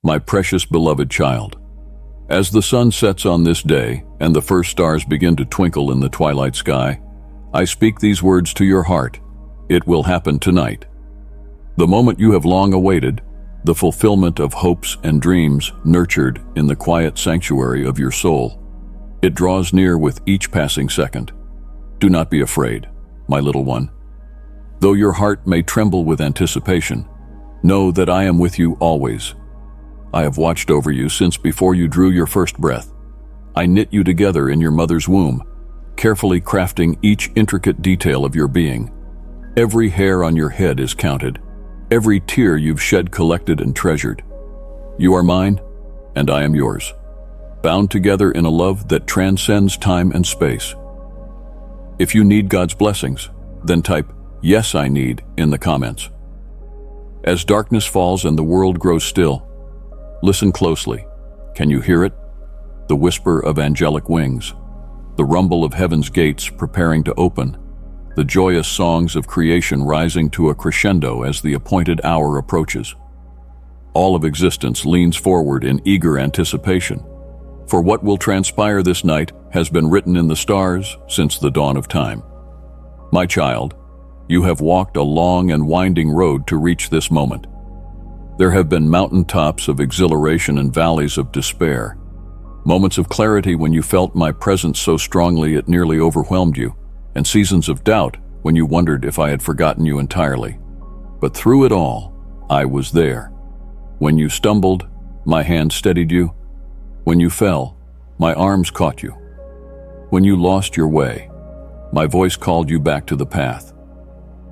my precious beloved child. As the sun sets on this day and the first stars begin to twinkle in the twilight sky, I speak these words to your heart. It will happen tonight. The moment you have long awaited, the fulfillment of hopes and dreams nurtured in the quiet sanctuary of your soul. It draws near with each passing second. Do not be afraid, my little one. Though your heart may tremble with anticipation, know that I am with you always. I have watched over you since before you drew your first breath. I knit you together in your mother's womb, carefully crafting each intricate detail of your being. Every hair on your head is counted, every tear you've shed collected and treasured. You are mine, and I am yours, bound together in a love that transcends time and space. If you need God's blessings, then type, "Yes, I need," in the comments. As darkness falls and the world grows still, listen closely. Can you hear it? The whisper of angelic wings, the rumble of heaven's gates preparing to open, the joyous songs of creation rising to a crescendo as the appointed hour approaches. All of existence leans forward in eager anticipation, for what will transpire this night has been written in the stars since the dawn of time. My child, you have walked a long and winding road to reach this moment. There have been mountaintops of exhilaration and valleys of despair, moments of clarity when you felt my presence so strongly it nearly overwhelmed you, and seasons of doubt when you wondered if I had forgotten you entirely. But through it all, I was there. When you stumbled, my hand steadied you. When you fell, my arms caught you. When you lost your way, my voice called you back to the path.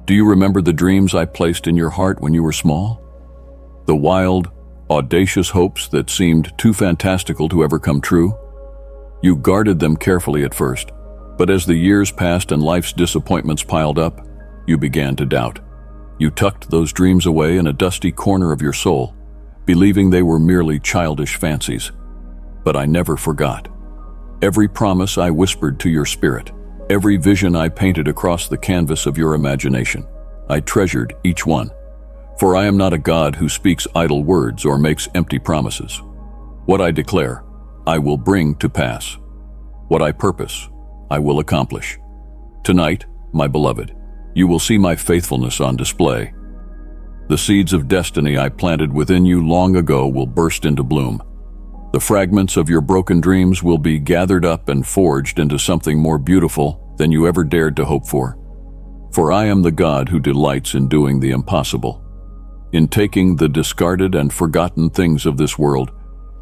Do you remember the dreams I placed in your heart when you were small? The wild, audacious hopes that seemed too fantastical to ever come true? You guarded them carefully at first, but as the years passed and life's disappointments piled up, you began to doubt. You tucked those dreams away in a dusty corner of your soul, believing they were merely childish fancies. But I never forgot. Every promise I whispered to your spirit, every vision I painted across the canvas of your imagination, I treasured each one. For I am not a God who speaks idle words or makes empty promises. What I declare, I will bring to pass. What I purpose, I will accomplish. Tonight, my beloved, you will see my faithfulness on display. The seeds of destiny I planted within you long ago will burst into bloom. The fragments of your broken dreams will be gathered up and forged into something more beautiful than you ever dared to hope for. For I am the God who delights in doing the impossible, in taking the discarded and forgotten things of this world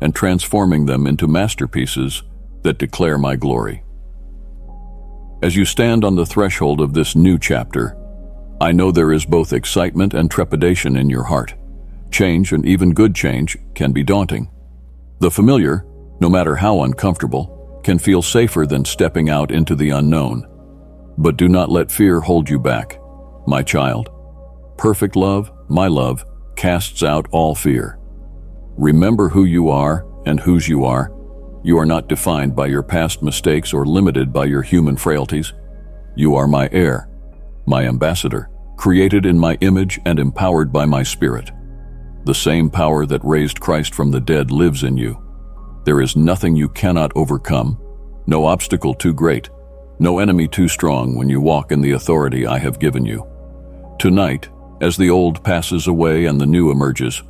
and transforming them into masterpieces that declare my glory. As you stand on the threshold of this new chapter, I know there is both excitement and trepidation in your heart. Change, and even good change, can be daunting. The familiar, no matter how uncomfortable, can feel safer than stepping out into the unknown. But do not let fear hold you back, my child. Perfect love, my love, casts out all fear. Remember who you are and whose you are. You are not defined by your past mistakes or limited by your human frailties. You are my heir, my ambassador, created in my image and empowered by my spirit. The same power that raised Christ from the dead lives in you. There is nothing you cannot overcome, no obstacle too great, no enemy too strong when you walk in the authority I have given you. Tonight, as the old passes away and the new emerges,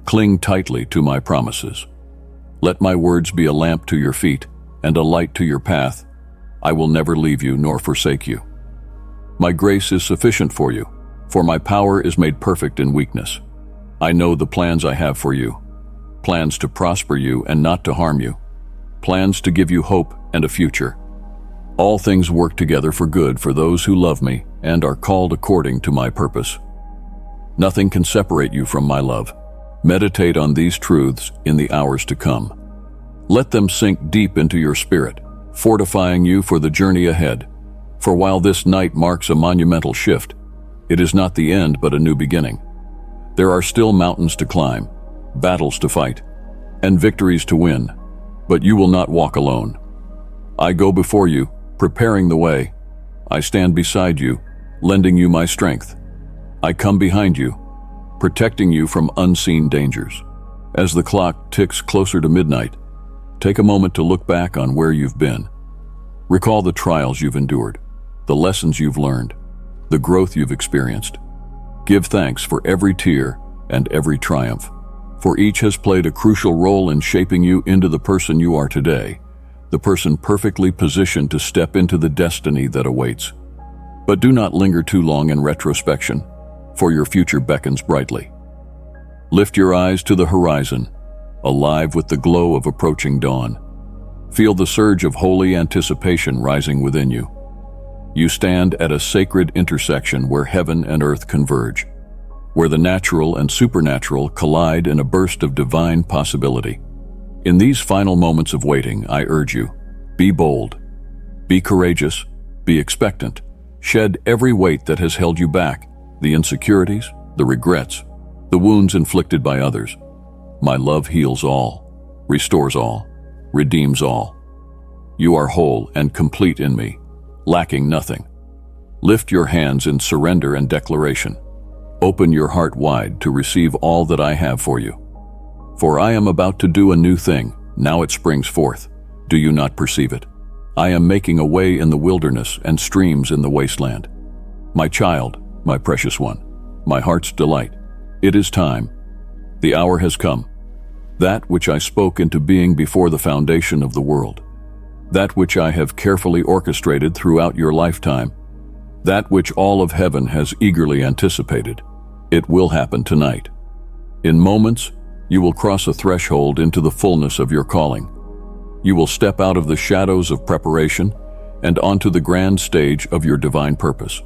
cling tightly to my promises. Let my words be a lamp to your feet and a light to your path. I will never leave you nor forsake you. My grace is sufficient for you, for my power is made perfect in weakness. I know the plans I have for you, plans to prosper you and not to harm you, plans to give you hope and a future. All things work together for good for those who love me and are called according to my purpose. Nothing can separate you from my love. Meditate on these truths in the hours to come. Let them sink deep into your spirit, fortifying you for the journey ahead. For while this night marks a monumental shift, it is not the end but a new beginning. There are still mountains to climb, battles to fight, and victories to win, but you will not walk alone. I go before you, preparing the way. I stand beside you, lending you my strength. I come behind you, protecting you from unseen dangers. As the clock ticks closer to midnight, take a moment to look back on where you've been. Recall the trials you've endured, the lessons you've learned, the growth you've experienced. Give thanks for every tear and every triumph, for each has played a crucial role in shaping you into the person you are today, the person perfectly positioned to step into the destiny that awaits. But do not linger too long in retrospection, for your future beckons brightly. Lift your eyes to the horizon, alive with the glow of approaching dawn. Feel the surge of holy anticipation rising within you. You stand at a sacred intersection where heaven and earth converge, where the natural and supernatural collide in a burst of divine possibility. In these final moments of waiting, I urge you, be bold, be courageous, be expectant. Shed every weight that has held you back, the insecurities, the regrets, the wounds inflicted by others. My love heals all, restores all, redeems all. You are whole and complete in me, lacking nothing. Lift your hands in surrender and declaration. Open your heart wide to receive all that I have for you. For I am about to do a new thing, now it springs forth. Do you not perceive it? I am making a way in the wilderness and streams in the wasteland. My child, my precious one, my heart's delight, it is time. The hour has come. That which I spoke into being before the foundation of the world. That which I have carefully orchestrated throughout your lifetime. That which all of heaven has eagerly anticipated. It will happen tonight. In moments, you will cross a threshold into the fullness of your calling. You will step out of the shadows of preparation and onto the grand stage of your divine purpose.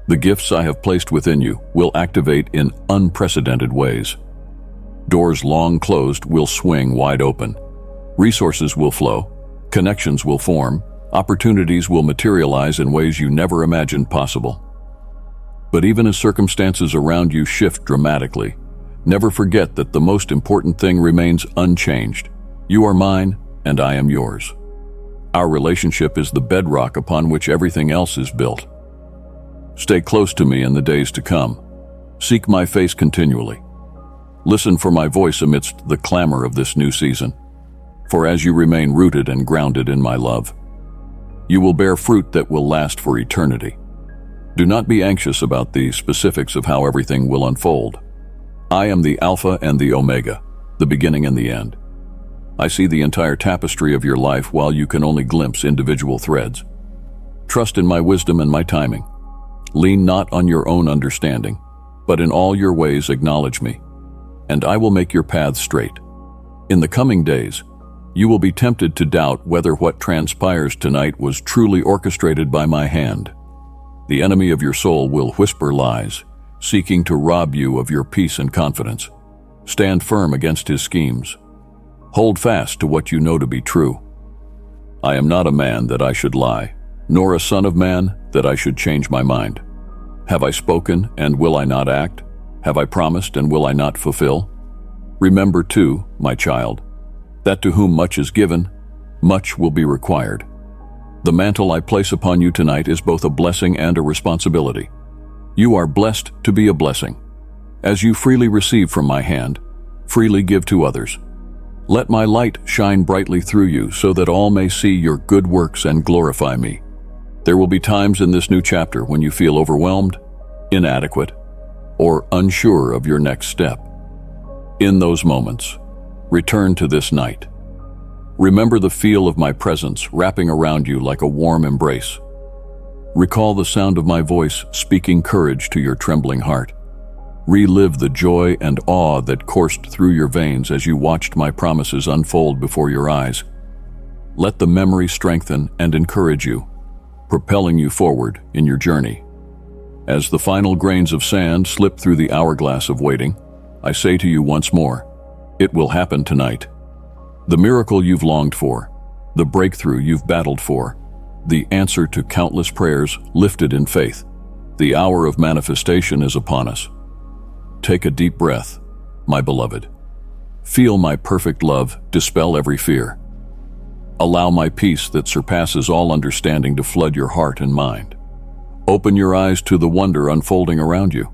The gifts I have placed within you will activate in unprecedented ways. Doors long closed will swing wide open. Resources will flow, connections will form, opportunities will materialize in ways you never imagined possible. But even as circumstances around you shift dramatically, never forget that the most important thing remains unchanged. You are mine, and I am yours. Our relationship is the bedrock upon which everything else is built. Stay close to me in the days to come. Seek my face continually. Listen for my voice amidst the clamor of this new season. For as you remain rooted and grounded in my love, you will bear fruit that will last for eternity. Do not be anxious about the specifics of how everything will unfold. I am the Alpha and the Omega, the beginning and the end. I see the entire tapestry of your life while you can only glimpse individual threads. Trust in my wisdom and my timing. Lean not on your own understanding, but in all your ways acknowledge me, and I will make your paths straight. In the coming days, you will be tempted to doubt whether what transpires tonight was truly orchestrated by my hand. The enemy of your soul will whisper lies, seeking to rob you of your peace and confidence. Stand firm against his schemes. Hold fast to what you know to be true. I am not a man that I should lie, nor a son of man that I should change my mind. Have I spoken, and will I not act? Have I promised, and will I not fulfill? Remember too, my child, that to whom much is given, much will be required. The mantle I place upon you tonight is both a blessing and a responsibility. You are blessed to be a blessing. As you freely receive from my hand, freely give to others. Let my light shine brightly through you so that all may see your good works and glorify me. There will be times in this new chapter when you feel overwhelmed, inadequate, or unsure of your next step. In those moments, return to this night. Remember the feel of my presence wrapping around you like a warm embrace. Recall the sound of my voice speaking courage to your trembling heart. Relive the joy and awe that coursed through your veins as you watched my promises unfold before your eyes. Let the memory strengthen and encourage you, propelling you forward in your journey. As the final grains of sand slip through the hourglass of waiting, I say to you once more, it will happen tonight. The miracle you've longed for, the breakthrough you've battled for, the answer to countless prayers lifted in faith, the hour of manifestation is upon us. Take a deep breath, my beloved. Feel my perfect love dispel every fear. Allow my peace that surpasses all understanding to flood your heart and mind. Open your eyes to the wonder unfolding around you.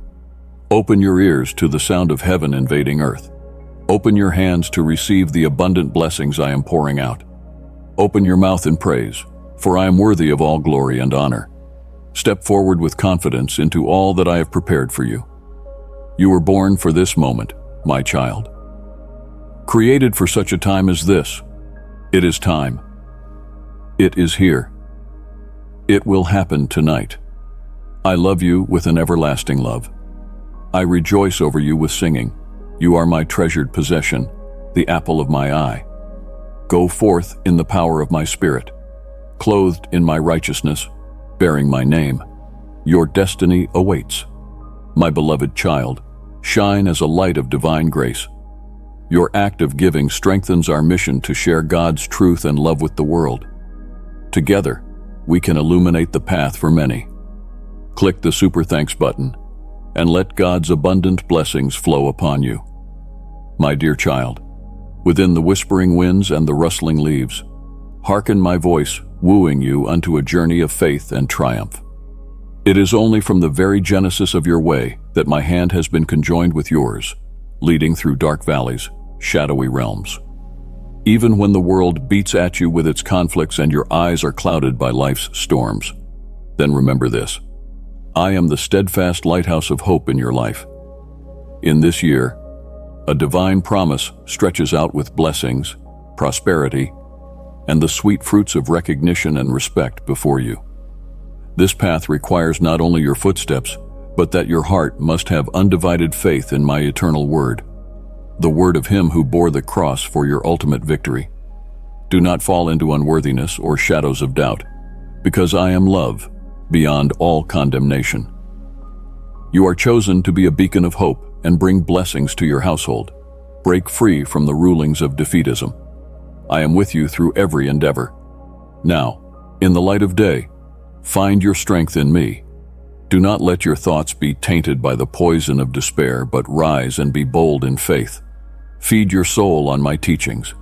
Open your ears to the sound of heaven invading earth. Open your hands to receive the abundant blessings I am pouring out. Open your mouth in praise, for I am worthy of all glory and honor. Step forward with confidence into all that I have prepared for you. You were born for this moment, my child. Created for such a time as this. It is time. It is here. It will happen tonight. I love you with an everlasting love. I rejoice over you with singing. You are my treasured possession, the apple of my eye. Go forth in the power of my spirit, clothed in my righteousness, bearing my name. Your destiny awaits. My beloved child, shine as a light of divine grace. Your act of giving strengthens our mission to share God's truth and love with the world. Together, we can illuminate the path for many. Click the Super Thanks button and let God's abundant blessings flow upon you. My dear child, within the whispering winds and the rustling leaves, hearken my voice wooing you unto a journey of faith and triumph. It is only from the very genesis of your way that my hand has been conjoined with yours, leading through dark valleys, shadowy realms. Even when the world beats at you with its conflicts and your eyes are clouded by life's storms, then remember this: I am the steadfast lighthouse of hope in your life. In this year, a divine promise stretches out with blessings, prosperity, and the sweet fruits of recognition and respect before you. This path requires not only your footsteps, but that your heart must have undivided faith in my eternal word, the word of him who bore the cross for your ultimate victory. Do not fall into unworthiness or shadows of doubt, because I am love, beyond all condemnation. You are chosen to be a beacon of hope and bring blessings to your household. Break free from the rulings of defeatism. I am with you through every endeavor. Now, in the light of day, find your strength in me. Do not let your thoughts be tainted by the poison of despair, but rise and be bold in faith. Feed your soul on my teachings,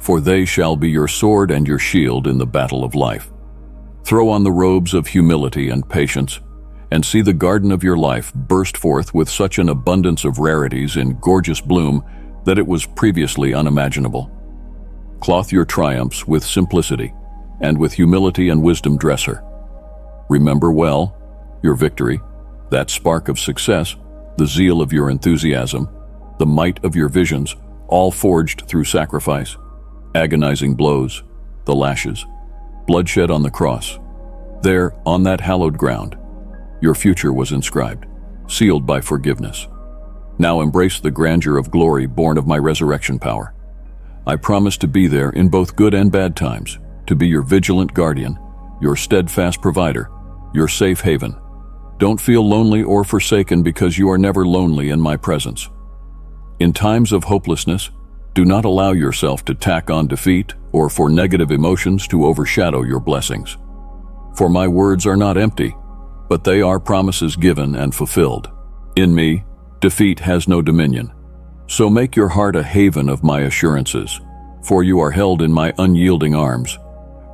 for they shall be your sword and your shield in the battle of life. Throw on the robes of humility and patience, and see the garden of your life burst forth with such an abundance of rarities in gorgeous bloom that it was previously unimaginable. Cloth your triumphs with simplicity, and with humility and wisdom dress her. Remember well your victory, that spark of success, the zeal of your enthusiasm, the might of your visions, all forged through sacrifice, agonizing blows, the lashes, bloodshed on the cross. There, on that hallowed ground, your future was inscribed, sealed by forgiveness. Now embrace the grandeur of glory born of my resurrection power. I promise to be there in both good and bad times, to be your vigilant guardian, your steadfast provider, your safe haven. Don't feel lonely or forsaken, because you are never lonely in my presence. In times of hopelessness, do not allow yourself to tack on defeat or for negative emotions to overshadow your blessings. For my words are not empty, but they are promises given and fulfilled. In me, defeat has no dominion. So make your heart a haven of my assurances, for you are held in my unyielding arms.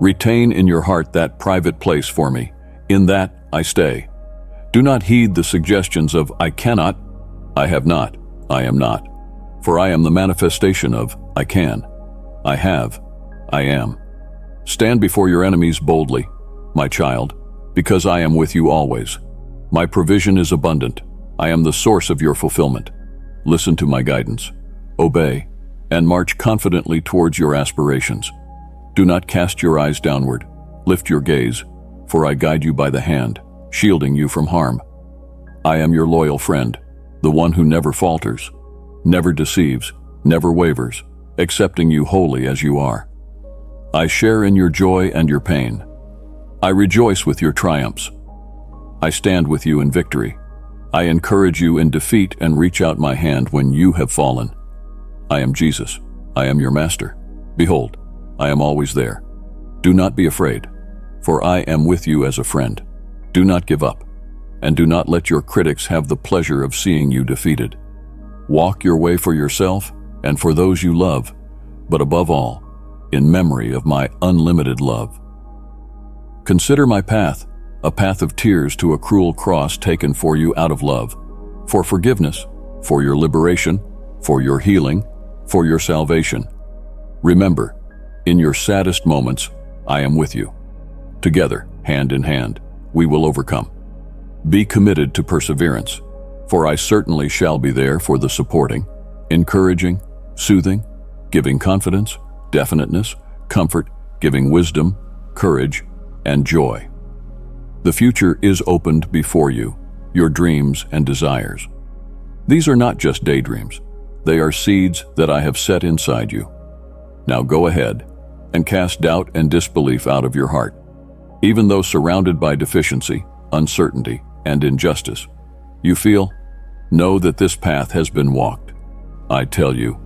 Retain in your heart that private place for me. In that I stay. Do not heed the suggestions of I cannot, I have not, I am not. For I am the manifestation of I can, I have, I am. Stand before your enemies boldly, my child, because I am with you always. My provision is abundant. I am the source of your fulfillment. Listen to my guidance, obey, and march confidently towards your aspirations. Do not cast your eyes downward. Lift your gaze, for I guide you by the hand, shielding you from harm. I am your loyal friend, the one who never falters, never deceives, never wavers, accepting you wholly as you are. I share in your joy and your pain. I rejoice with your triumphs. I stand with you in victory. I encourage you in defeat and reach out my hand when you have fallen. I am Jesus. I am your master. Behold, I am always there. Do not be afraid, for I am with you as a friend. Do not give up, and do not let your critics have the pleasure of seeing you defeated. Walk your way for yourself and for those you love, but above all, in memory of my unlimited love. Consider my path, a path of tears to a cruel cross taken for you out of love, for forgiveness, for your liberation, for your healing, for your salvation. Remember, in your saddest moments, I am with you. Together, hand in hand, we will overcome. Be committed to perseverance, for I certainly shall be there for the supporting, encouraging, soothing, giving confidence, definiteness, comfort, giving wisdom, courage, and joy. The future is opened before you, your dreams and desires. These are not just daydreams. They are seeds that I have set inside you. Now go ahead and cast doubt and disbelief out of your heart. Even though surrounded by deficiency, uncertainty, and injustice, you feel, know that this path has been walked. I tell you,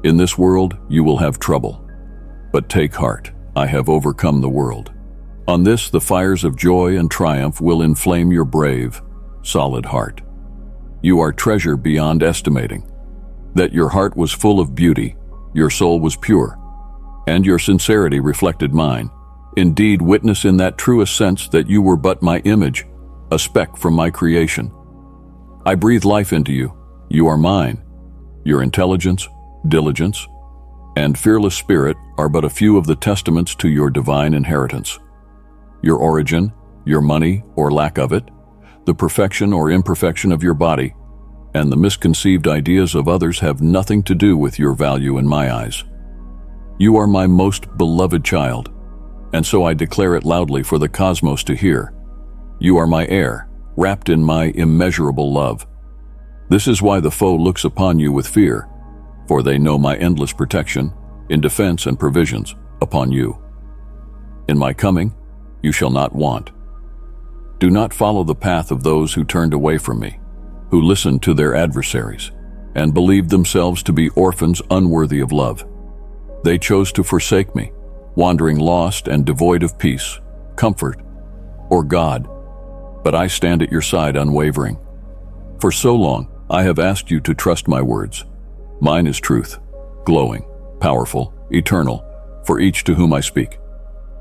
in this world you will have trouble. But take heart, I have overcome the world. On this, the fires of joy and triumph will inflame your brave, solid heart. You are treasure beyond estimating. That your heart was full of beauty, your soul was pure, and your sincerity reflected mine. Indeed, witness in that truest sense that you were but my image, a speck from my creation. I breathe life into you. You are mine. Your intelligence, diligence, and fearless spirit are but a few of the testaments to your divine inheritance. Your origin, your money or lack of it, the perfection or imperfection of your body, and the misconceived ideas of others have nothing to do with your value in my eyes. You are my most beloved child, and so I declare it loudly for the cosmos to hear. You are my heir, wrapped in my immeasurable love. This is why the foe looks upon you with fear, for they know my endless protection, in defense and provisions, upon you. In my coming, you shall not want. Do not follow the path of those who turned away from me, who listened to their adversaries, and believed themselves to be orphans unworthy of love. They chose to forsake me, wandering lost and devoid of peace, comfort, or God. But I stand at your side unwavering. For so long, I have asked you to trust my words. Mine is truth, glowing, powerful, eternal, for each to whom I speak.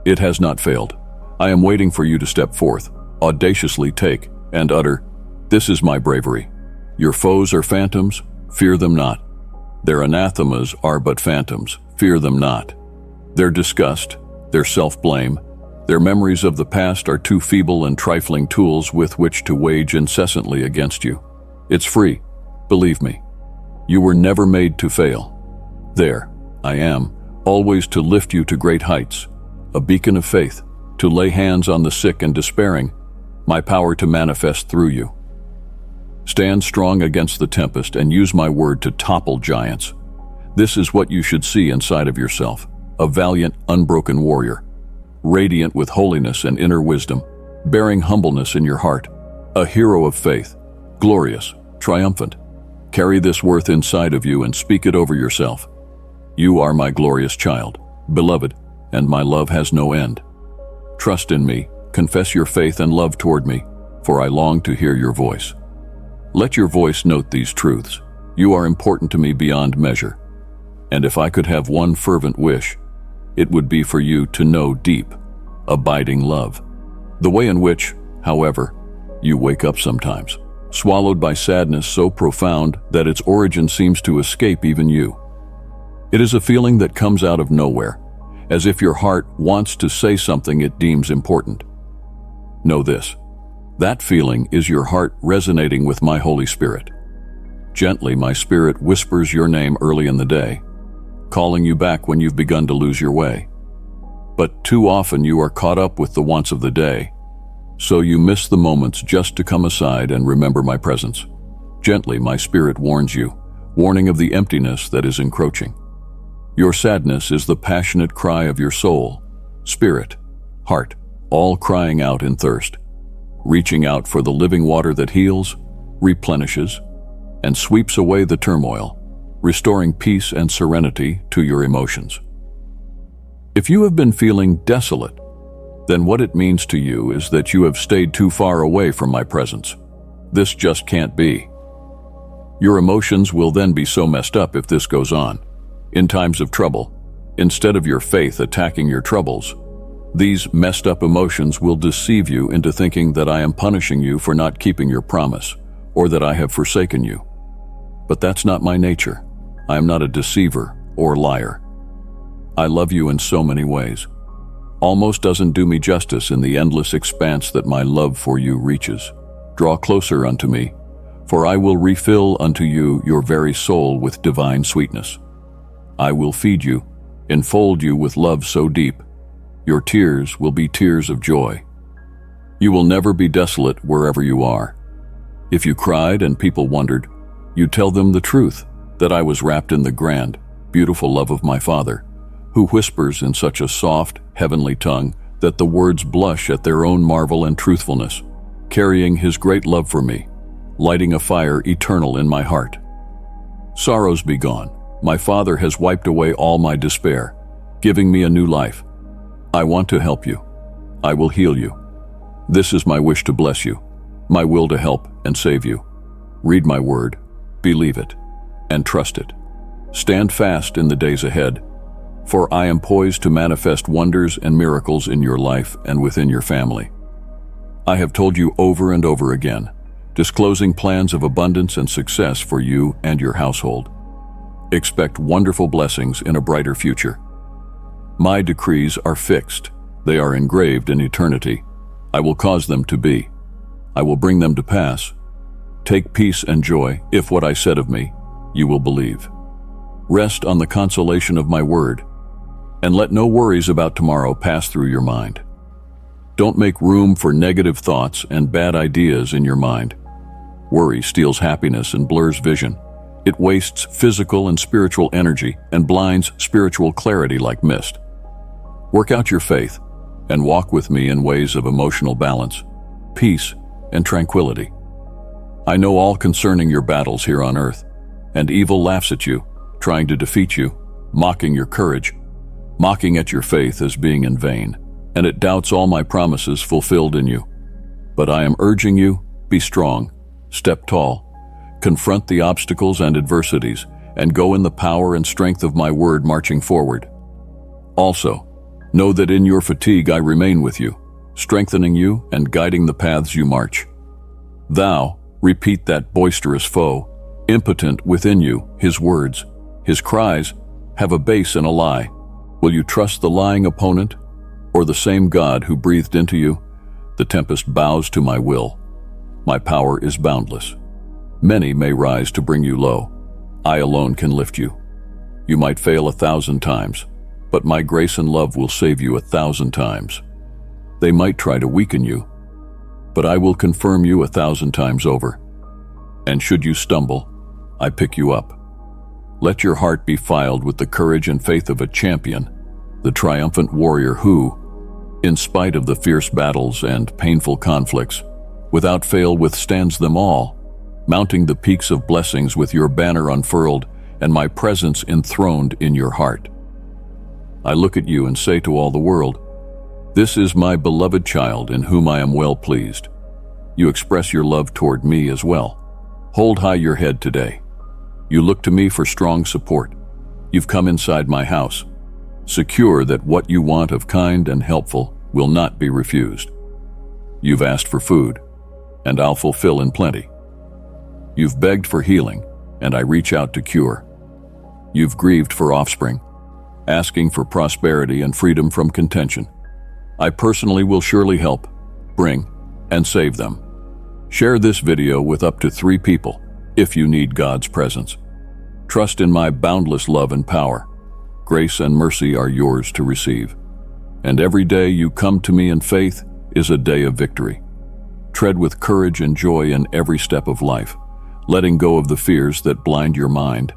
It has not failed. I am waiting for you to step forth, audaciously take, and utter, "This is my bravery. Your foes are phantoms, fear them not. Their anathemas are but phantoms, fear them not. Their disgust, their self-blame, their memories of the past are too feeble and trifling tools with which to wage incessantly against you. It's free, believe me. You were never made to fail. There, I am, always to lift you to great heights, a beacon of faith, to lay hands on the sick and despairing, my power to manifest through you. Stand strong against the tempest and use my word to topple giants. This is what you should see inside of yourself, a valiant, unbroken warrior, radiant with holiness and inner wisdom, bearing humbleness in your heart, a hero of faith, glorious, triumphant. Carry this worth inside of you and speak it over yourself. You are my glorious child, beloved, and my love has no end. Trust in me, confess your faith and love toward me, for I long to hear your voice. Let your voice note these truths. You are important to me beyond measure. And if I could have one fervent wish, it would be for you to know deep, abiding love. The way in which, however, you wake up sometimes, swallowed by sadness so profound that its origin seems to escape even you. It is a feeling that comes out of nowhere, as if your heart wants to say something it deems important. Know this, that feeling is your heart resonating with my Holy Spirit. Gently, my Spirit whispers your name early in the day, calling you back when you've begun to lose your way. But too often you are caught up with the wants of the day, so you miss the moments just to come aside and remember my presence. Gently, my Spirit warns you, warning of the emptiness that is encroaching. Your sadness is the passionate cry of your soul, spirit, heart, all crying out in thirst, reaching out for the living water that heals, replenishes, and sweeps away the turmoil, restoring peace and serenity to your emotions. If you have been feeling desolate, then what it means to you is that you have stayed too far away from my presence. This just can't be. Your emotions will then be so messed up if this goes on. In times of trouble, instead of your faith attacking your troubles, these messed up emotions will deceive you into thinking that I am punishing you for not keeping your promise, or that I have forsaken you. But that's not my nature. I am not a deceiver or liar. I love you in so many ways. Almost doesn't do me justice in the endless expanse that my love for you reaches. Draw closer unto me, for I will refill unto you your very soul with divine sweetness. I will feed you, enfold you with love so deep, your tears will be tears of joy. You will never be desolate wherever you are. If you cried and people wondered, you tell them the truth, that I was wrapped in the grand, beautiful love of my Father, who whispers in such a soft, heavenly tongue that the words blush at their own marvel and truthfulness, carrying his great love for me, lighting a fire eternal in my heart. Sorrows be gone. My Father has wiped away all my despair, giving me a new life. I want to help you. I will heal you. This is my wish to bless you, my will to help and save you. Read my word, believe it, and trust it. Stand fast in the days ahead, for I am poised to manifest wonders and miracles in your life and within your family. I have told you over and over again, disclosing plans of abundance and success for you and your household. Expect wonderful blessings in a brighter future. My decrees are fixed. They are engraved in eternity. I will cause them to be. I will bring them to pass. Take peace and joy if what I said of me you will believe. Rest on the consolation of my word, and let no worries about tomorrow pass through your mind. Don't make room for negative thoughts and bad ideas in your mind. Worry steals happiness and blurs vision. It wastes physical and spiritual energy and blinds spiritual clarity like mist. Work out your faith and walk with me in ways of emotional balance, peace, and tranquility. I know all concerning your battles here on earth, and evil laughs at you, trying to defeat you, mocking your courage, mocking at your faith as being in vain, and it doubts all my promises fulfilled in you. But I am urging you, be strong, step tall, confront the obstacles and adversities, and go in the power and strength of my word marching forward. Also, know that in your fatigue I remain with you, strengthening you and guiding the paths you march. Thou, repeat that boisterous foe, impotent within you, his words, his cries, have a base and a lie. Will you trust the lying opponent, or the same God who breathed into you? The tempest bows to my will. My power is boundless. Many may rise to bring you low. I alone can lift you. You might fail 1,000 times, but my grace and love will save you 1,000 times. They might try to weaken you, but I will confirm you 1,000 times over. And should you stumble, I pick you up. Let your heart be filled with the courage and faith of a champion, the triumphant warrior who, in spite of the fierce battles and painful conflicts, without fail withstands them all, mounting the peaks of blessings with your banner unfurled and my presence enthroned in your heart. I look at you and say to all the world, this is my beloved child in whom I am well pleased. You express your love toward me as well. Hold high your head today. You look to me for strong support. You've come inside my house, secure that what you want of kind and helpful will not be refused. You've asked for food, and I'll fulfill in plenty. You've begged for healing, and I reach out to cure. You've grieved for offspring, asking for prosperity and freedom from contention. I personally will surely help, bring, and save them. Share this video with up to 3 people if you need God's presence. Trust in my boundless love and power. Grace and mercy are yours to receive. And every day you come to me in faith is a day of victory. Tread with courage and joy in every step of life, letting go of the fears that blind your mind.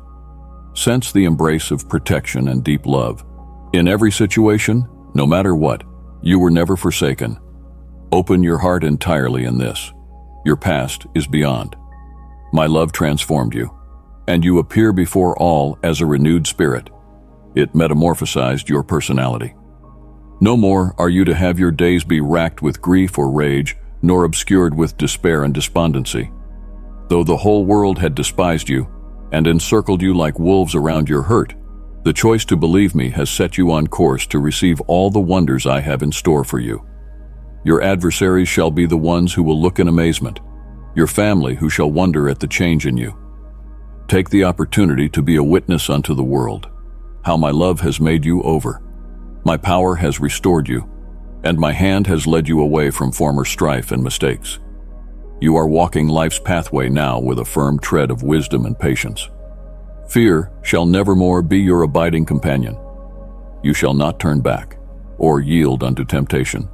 Sense the embrace of protection and deep love. In every situation, no matter what, you were never forsaken. Open your heart entirely in this. Your past is beyond. My love transformed you, and you appear before all as a renewed spirit. It metamorphosized your personality. No more are you to have your days be racked with grief or rage, nor obscured with despair and despondency. Though the whole world had despised you and encircled you like wolves around your hurt, the choice to believe me has set you on course to receive all the wonders I have in store for you. Your adversaries shall be the ones who will look in amazement, your family who shall wonder at the change in you. Take the opportunity to be a witness unto the world, how my love has made you over. My power has restored you, and my hand has led you away from former strife and mistakes. You are walking life's pathway now with a firm tread of wisdom and patience. Fear shall nevermore be your abiding companion. You shall not turn back, or yield unto temptation.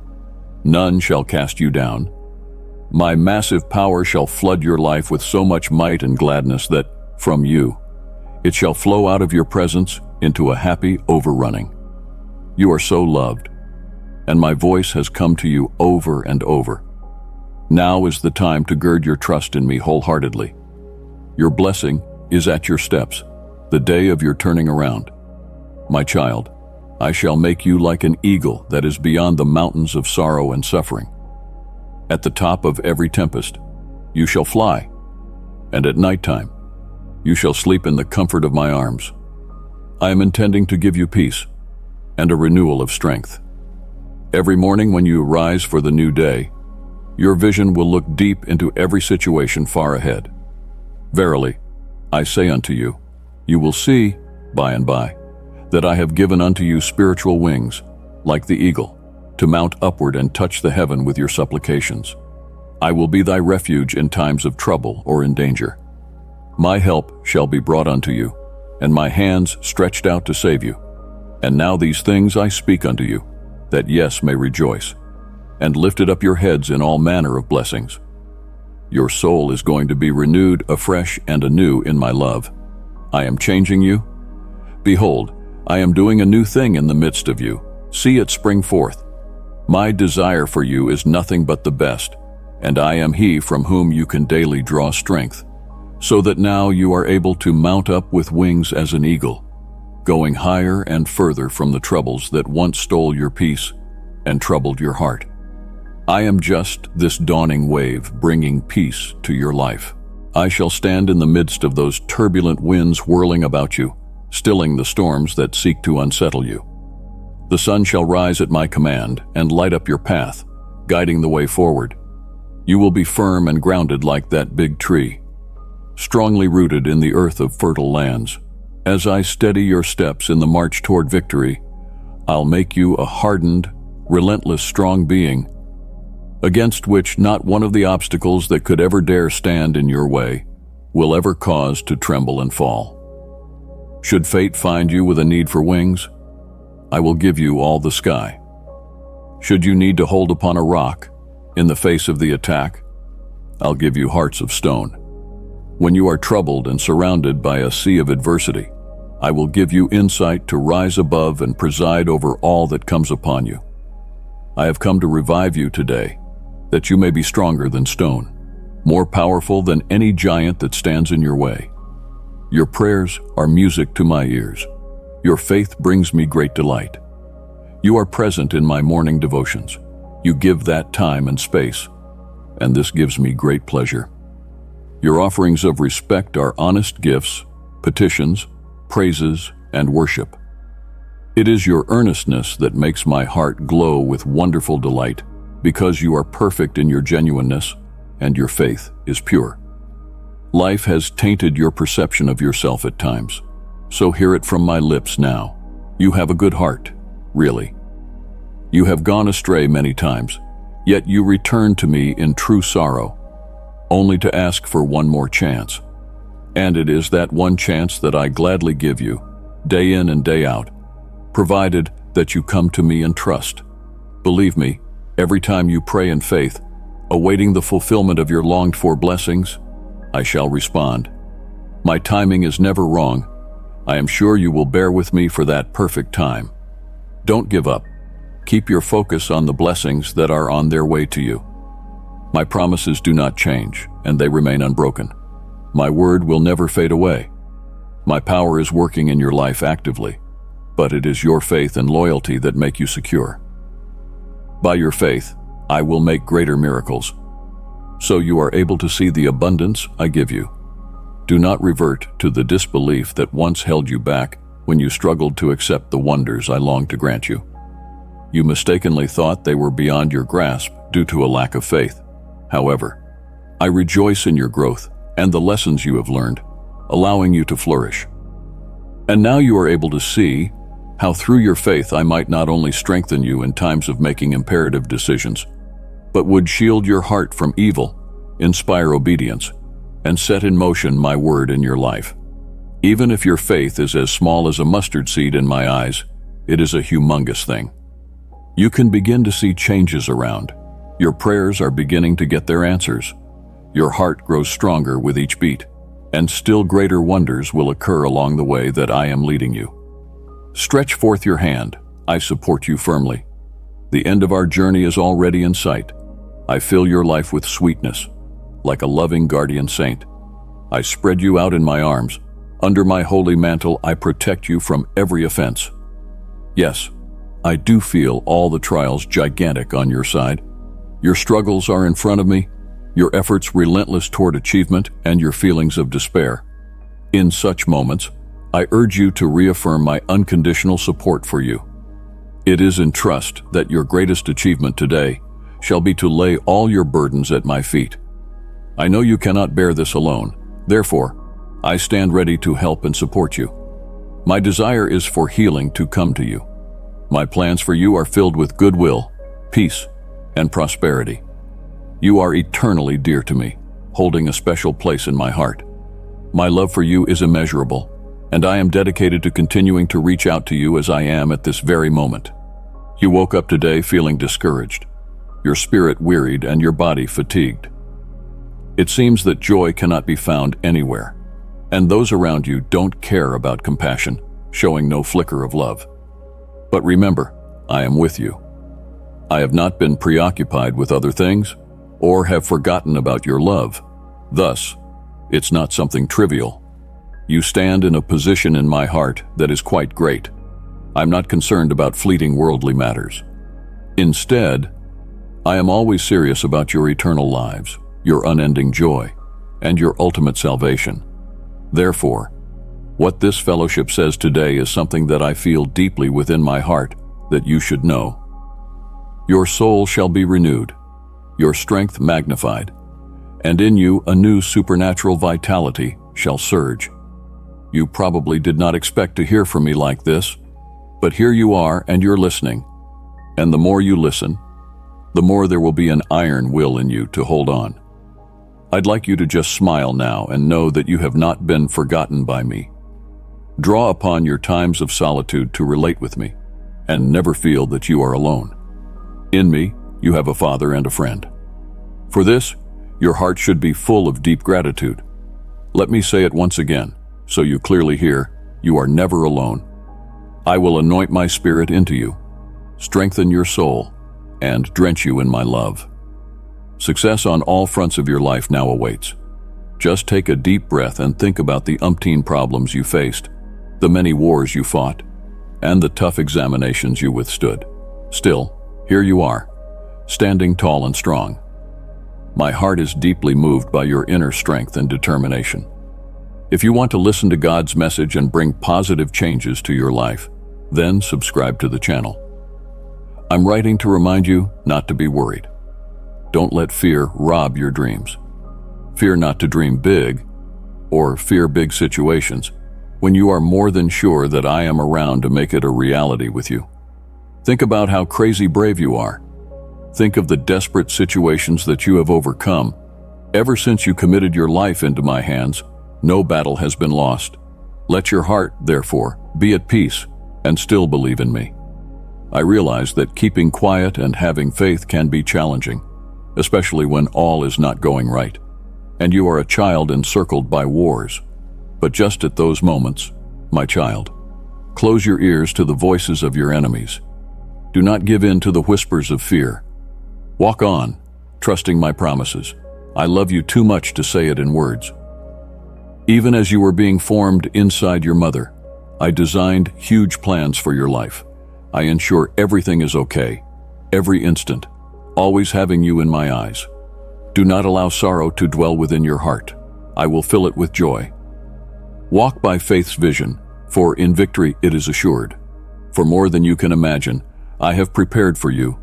None shall cast you down. My massive power shall flood your life with so much might and gladness that, from you, it shall flow out of your presence into a happy overrunning. You are so loved, and my voice has come to you over and over. Now is the time to gird your trust in me wholeheartedly. Your blessing is at your steps, the day of your turning around. My child, I shall make you like an eagle that is beyond the mountains of sorrow and suffering. At the top of every tempest, you shall fly, and at nighttime, you shall sleep in the comfort of my arms. I am intending to give you peace and a renewal of strength. Every morning when you rise for the new day, your vision will look deep into every situation far ahead. Verily, I say unto you, you will see, by and by, that I have given unto you spiritual wings, like the eagle, to mount upward and touch the heaven with your supplications. I will be thy refuge in times of trouble or in danger. My help shall be brought unto you, and my hands stretched out to save you. And now these things I speak unto you, that yes may rejoice, and lifted up your heads in all manner of blessings. Your soul is going to be renewed afresh and anew in my love. I am changing you. Behold, I am doing a new thing in the midst of you. See it spring forth. My desire for you is nothing but the best, and I am he from whom you can daily draw strength, so that now you are able to mount up with wings as an eagle, going higher and further from the troubles that once stole your peace and troubled your heart. I am just this dawning wave bringing peace to your life. I shall stand in the midst of those turbulent winds whirling about you, stilling the storms that seek to unsettle you. The sun shall rise at my command and light up your path, guiding the way forward. You will be firm and grounded like that big tree, strongly rooted in the earth of fertile lands. As I steady your steps in the march toward victory, I'll make you a hardened, relentless, strong being, against which not one of the obstacles that could ever dare stand in your way will ever cause to tremble and fall. Should fate find you with a need for wings, I will give you all the sky. Should you need to hold upon a rock in the face of the attack, I'll give you hearts of stone. When you are troubled and surrounded by a sea of adversity, I will give you insight to rise above and preside over all that comes upon you. I have come to revive you today, that you may be stronger than stone, more powerful than any giant that stands in your way. Your prayers are music to my ears. Your faith brings me great delight. You are present in my morning devotions. You give that time and space, and this gives me great pleasure. Your offerings of respect are honest gifts, petitions, praises, and worship. It is your earnestness that makes my heart glow with wonderful delight, because you are perfect in your genuineness, and your faith is pure. Life has tainted your perception of yourself at times, so hear it from my lips now. You have a good heart, really. You have gone astray many times, yet you return to me in true sorrow, only to ask for one more chance. And it is that one chance that I gladly give you, day in and day out, provided that you come to me in trust. Believe me, every time you pray in faith, awaiting the fulfillment of your longed-for blessings, I shall respond. My timing is never wrong. I am sure you will bear with me for that perfect time. Don't give up. Keep your focus on the blessings that are on their way to you. My promises do not change, and they remain unbroken. My word will never fade away. My power is working in your life actively, but it is your faith and loyalty that make you secure. By your faith, I will make greater miracles, so you are able to see the abundance I give you. Do not revert to the disbelief that once held you back when you struggled to accept the wonders I long to grant you. You mistakenly thought they were beyond your grasp due to a lack of faith. However, I rejoice in your growth and the lessons you have learned. allowing you to flourish. And now you are able to see how through your faith I might not only strengthen you in times of making imperative decisions, but would shield your heart from evil, inspire obedience, and set in motion my word in your life. Even if your faith is as small as a mustard seed in my eyes, it is a humongous thing. You can begin to see changes around. Your prayers are beginning to get their answers. Your heart grows stronger with each beat, and still greater wonders will occur along the way that I am leading you. Stretch forth your hand. I support you firmly. The end of our journey is already in sight. I fill your life with sweetness, like a loving guardian saint. I spread you out in my arms. Under my holy mantle, I protect you from every offense. Yes, I do feel all the trials gigantic on your side. Your struggles are in front of me, your efforts relentless toward achievement, and your feelings of despair. In such moments, I urge you to reaffirm my unconditional support for you. It is in trust that your greatest achievement today shall be to lay all your burdens at my feet. I know you cannot bear this alone. Therefore, I stand ready to help and support you. My desire is for healing to come to you. My plans for you are filled with goodwill, peace, and prosperity. You are eternally dear to me, holding a special place in my heart. My love for you is immeasurable, and I am dedicated to continuing to reach out to you as I am at this very moment. You woke up today feeling discouraged, your spirit wearied, and your body fatigued. It seems that joy cannot be found anywhere, and those around you don't care about compassion, showing no flicker of love. But remember, I am with you. I have not been preoccupied with other things, or have forgotten about your love. Thus, it's not something trivial. You stand in a position in my heart that is quite great. I'm not concerned about fleeting worldly matters. Instead, I am always serious about your eternal lives, your unending joy, and your ultimate salvation. Therefore, what this fellowship says today is something that I feel deeply within my heart that you should know. Your soul shall be renewed, your strength magnified, and in you a new supernatural vitality shall surge. You probably did not expect to hear from me like this, but here you are and you're listening. And the more you listen, the more there will be an iron will in you to hold on. I'd like you to just smile now and know that you have not been forgotten by me. Draw upon your times of solitude to relate with me, and never feel that you are alone. In me, you have a father and a friend. For this, your heart should be full of deep gratitude. Let me say it once again, so you clearly hear, you are never alone. I will anoint my spirit into you, strengthen your soul, and drench you in my love. Success on all fronts of your life now awaits. Just take a deep breath and think about the umpteen problems you faced, the many wars you fought, and the tough examinations you withstood. Still, here you are, standing tall and strong. My heart is deeply moved by your inner strength and determination. If you want to listen to God's message and bring positive changes to your life, then subscribe to the channel. I'm writing to remind you not to be worried. Don't let fear rob your dreams. Fear not to dream big, or fear big situations, when you are more than sure that I am around to make it a reality with you. Think about how crazy brave you are. Think of the desperate situations that you have overcome. Ever since you committed your life into my hands, no battle has been lost. Let your heart, therefore, be at peace and still believe in me. I realize that keeping quiet and having faith can be challenging, especially when all is not going right, and you are a child encircled by wars. But just at those moments, my child, close your ears to the voices of your enemies. Do not give in to the whispers of fear. Walk on, trusting my promises. I love you too much to say it in words. Even as you were being formed inside your mother, I designed huge plans for your life. I ensure everything is okay, every instant, always having you in my eyes. Do not allow sorrow to dwell within your heart. I will fill it with joy. Walk by faith's vision, for in victory it is assured. For more than you can imagine, I have prepared for you.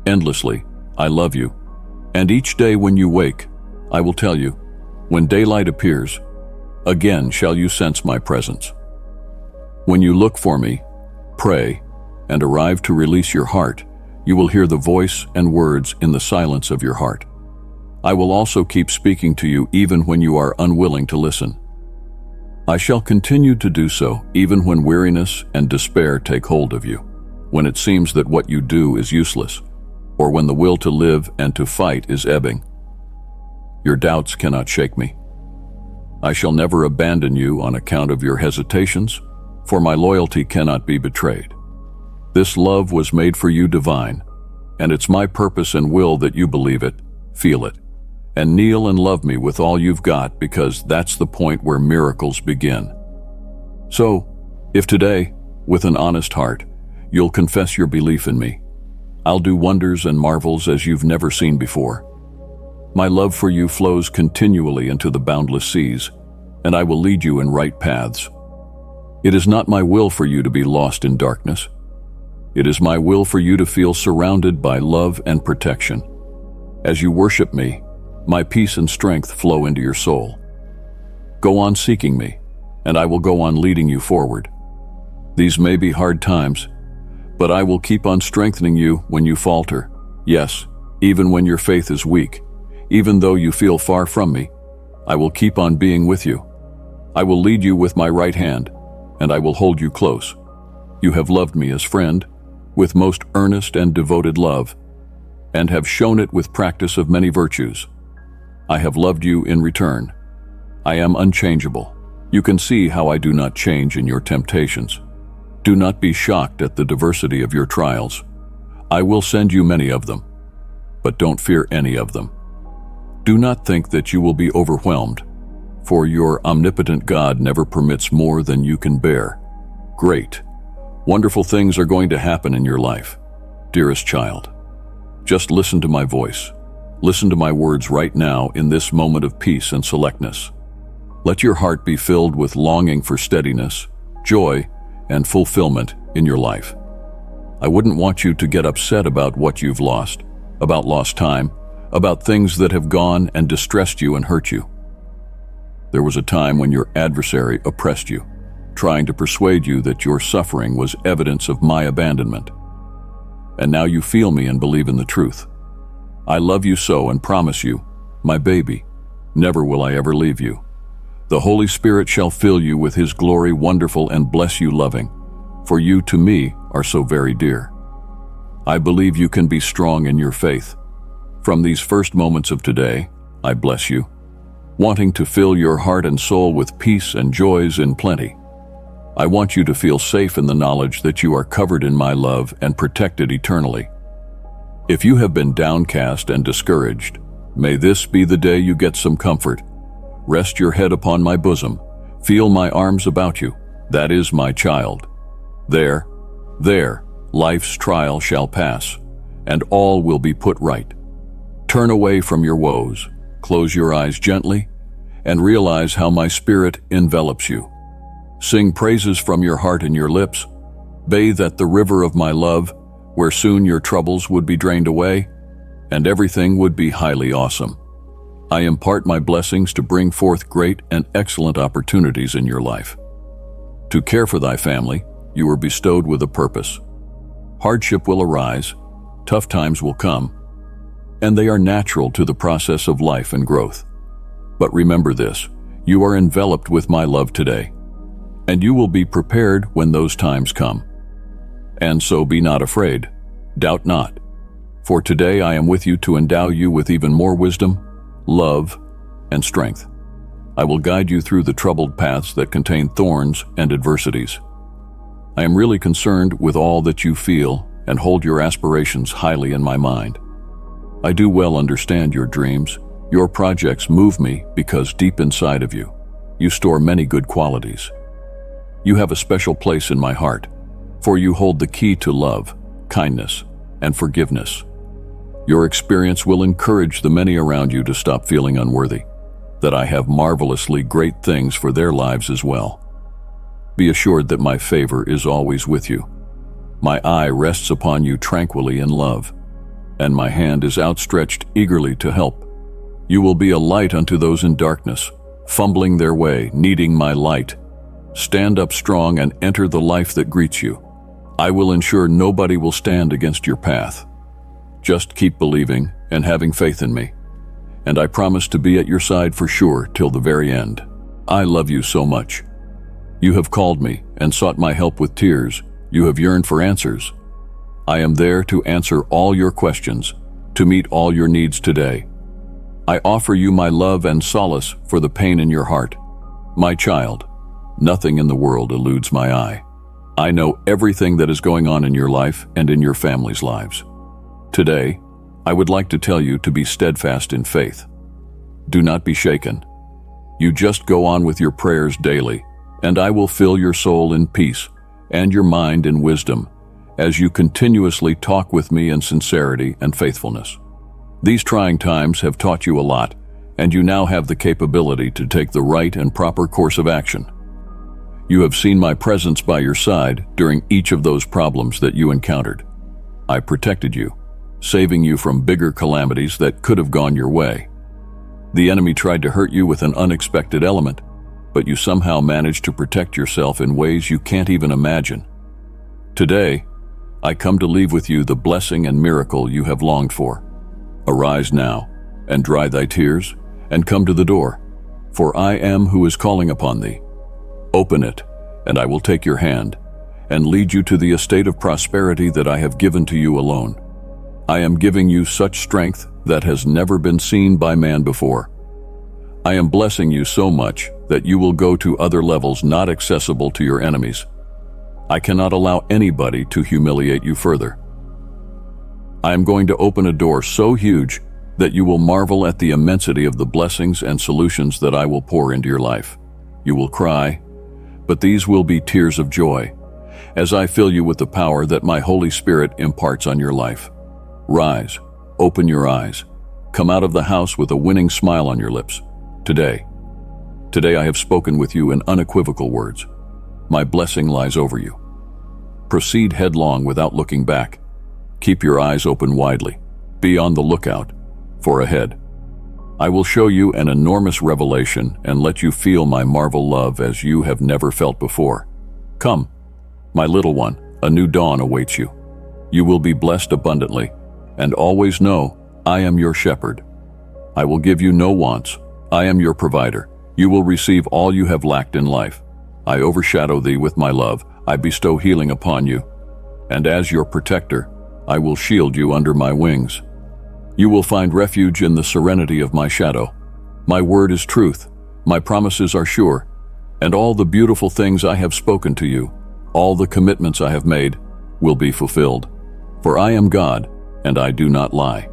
Endlessly, I love you. And each day when you wake, I will tell you, when daylight appears, again shall you sense my presence. When you look for me, pray, and arrive to release your heart, you will hear the voice and words in the silence of your heart. I will also keep speaking to you even when you are unwilling to listen. I shall continue to do so even when weariness and despair take hold of you, when it seems that what you do is useless, or when the will to live and to fight is ebbing. Your doubts cannot shake me. I shall never abandon you on account of your hesitations, for my loyalty cannot be betrayed. This love was made for you divine, and it's my purpose and will that you believe it, feel it, and kneel and love me with all you've got, because that's the point where miracles begin. So, if today, with an honest heart, you'll confess your belief in me, I'll do wonders and marvels as you've never seen before. My love for you flows continually into the boundless seas, and I will lead you in right paths. It is not my will for you to be lost in darkness. It is my will for you to feel surrounded by love and protection. As you worship me, my peace and strength flow into your soul. Go on seeking me, and I will go on leading you forward. These may be hard times, but I will keep on strengthening you when you falter. Yes, even when your faith is weak, even though you feel far from me, I will keep on being with you. I will lead you with my right hand, and I will hold you close. You have loved me as friend, with most earnest and devoted love, and have shown it with practice of many virtues. I have loved you in return. I am unchangeable. You can see how I do not change in your temptations. Do not be shocked at the diversity of your trials. I will send you many of them, but don't fear any of them. Do not think that you will be overwhelmed, for your omnipotent God never permits more than you can bear. Great, wonderful things are going to happen in your life, dearest child. Just listen to my voice. Listen to my words right now in this moment of peace and selectness. Let your heart be filled with longing for steadiness, joy, and fulfillment in your life. I wouldn't want you to get upset about what you've lost, about lost time, about things that have gone and distressed you and hurt you. There was a time when your adversary oppressed you, trying to persuade you that your suffering was evidence of my abandonment. And now you feel me and believe in the truth. I love you so and promise you, my baby, never will I ever leave you. The Holy Spirit shall fill you with His glory wonderful and bless you loving, for you to me are so very dear. I believe you can be strong in your faith. From these first moments of today, I bless you, wanting to fill your heart and soul with peace and joys in plenty. I want you to feel safe in the knowledge that you are covered in my love and protected eternally. If you have been downcast and discouraged, may this be the day you get some comfort. Rest your head upon my bosom. Feel my arms about you. That is my child. There, life's trial shall pass, and all will be put right. Turn away from your woes, close your eyes gently, and realize how my spirit envelops you. Sing praises from your heart and your lips. Bathe at the river of my love, where soon your troubles would be drained away, and everything would be highly awesome. I impart my blessings to bring forth great and excellent opportunities in your life. To care for thy family, you were bestowed with a purpose. Hardship will arise, tough times will come, and they are natural to the process of life and growth. But remember this, you are enveloped with my love today, and you will be prepared when those times come. And so be not afraid, doubt not, for today I am with you to endow you with even more wisdom, love, and strength. I will guide you through the troubled paths that contain thorns and adversities. I am really concerned with all that you feel and hold your aspirations highly in my mind. I do well understand your dreams. Your projects move me because deep inside of you, you store many good qualities. You have a special place in my heart, for you hold the key to love, kindness, and forgiveness. Your experience will encourage the many around you to stop feeling unworthy, that I have marvelously great things for their lives as well. Be assured that my favor is always with you. My eye rests upon you tranquilly in love, and my hand is outstretched eagerly to help. You will be a light unto those in darkness, fumbling their way, needing my light. Stand up strong and enter the life that greets you. I will ensure nobody will stand against your path. Just keep believing and having faith in me, and I promise to be at your side for sure till the very end. I love you so much. You have called me and sought my help with tears. You have yearned for answers. I am there to answer all your questions, to meet all your needs today. I offer you my love and solace for the pain in your heart. My child, nothing in the world eludes my eye. I know everything that is going on in your life and in your family's lives. Today, I would like to tell you to be steadfast in faith. Do not be shaken. You just go on with your prayers daily, and I will fill your soul in peace and your mind in wisdom as you continuously talk with me in sincerity and faithfulness. These trying times have taught you a lot, and you now have the capability to take the right and proper course of action. You have seen my presence by your side during each of those problems that you encountered. I protected you, saving you from bigger calamities that could have gone your way. The enemy tried to hurt you with an unexpected element, but you somehow managed to protect yourself in ways you can't even imagine. Today, I come to leave with you the blessing and miracle you have longed for. Arise now, and dry thy tears, and come to the door, for I am who is calling upon thee. Open it, and I will take your hand, and lead you to the estate of prosperity that I have given to you alone. I am giving you such strength that has never been seen by man before. I am blessing you so much that you will go to other levels not accessible to your enemies. I cannot allow anybody to humiliate you further. I am going to open a door so huge that you will marvel at the immensity of the blessings and solutions that I will pour into your life. You will cry, but these will be tears of joy, as I fill you with the power that my Holy Spirit imparts on your life. Rise, open your eyes, come out of the house with a winning smile on your lips. Today I have spoken with you in unequivocal words. My blessing lies over you. Proceed headlong without looking back. Keep your eyes open widely. Be on the lookout for ahead. I will show you an enormous revelation and let you feel my marvel love as you have never felt before. Come, my little one, a new dawn awaits you. You will be blessed abundantly, and always know I am your shepherd. I will give you no wants. I am your provider. You will receive all you have lacked in life. I overshadow thee with my love. I bestow healing upon you. And as your protector, I will shield you under my wings. You will find refuge in the serenity of my shadow. My word is truth. My promises are sure. And all the beautiful things I have spoken to you, all the commitments I have made, will be fulfilled. For I am God, and I do not lie.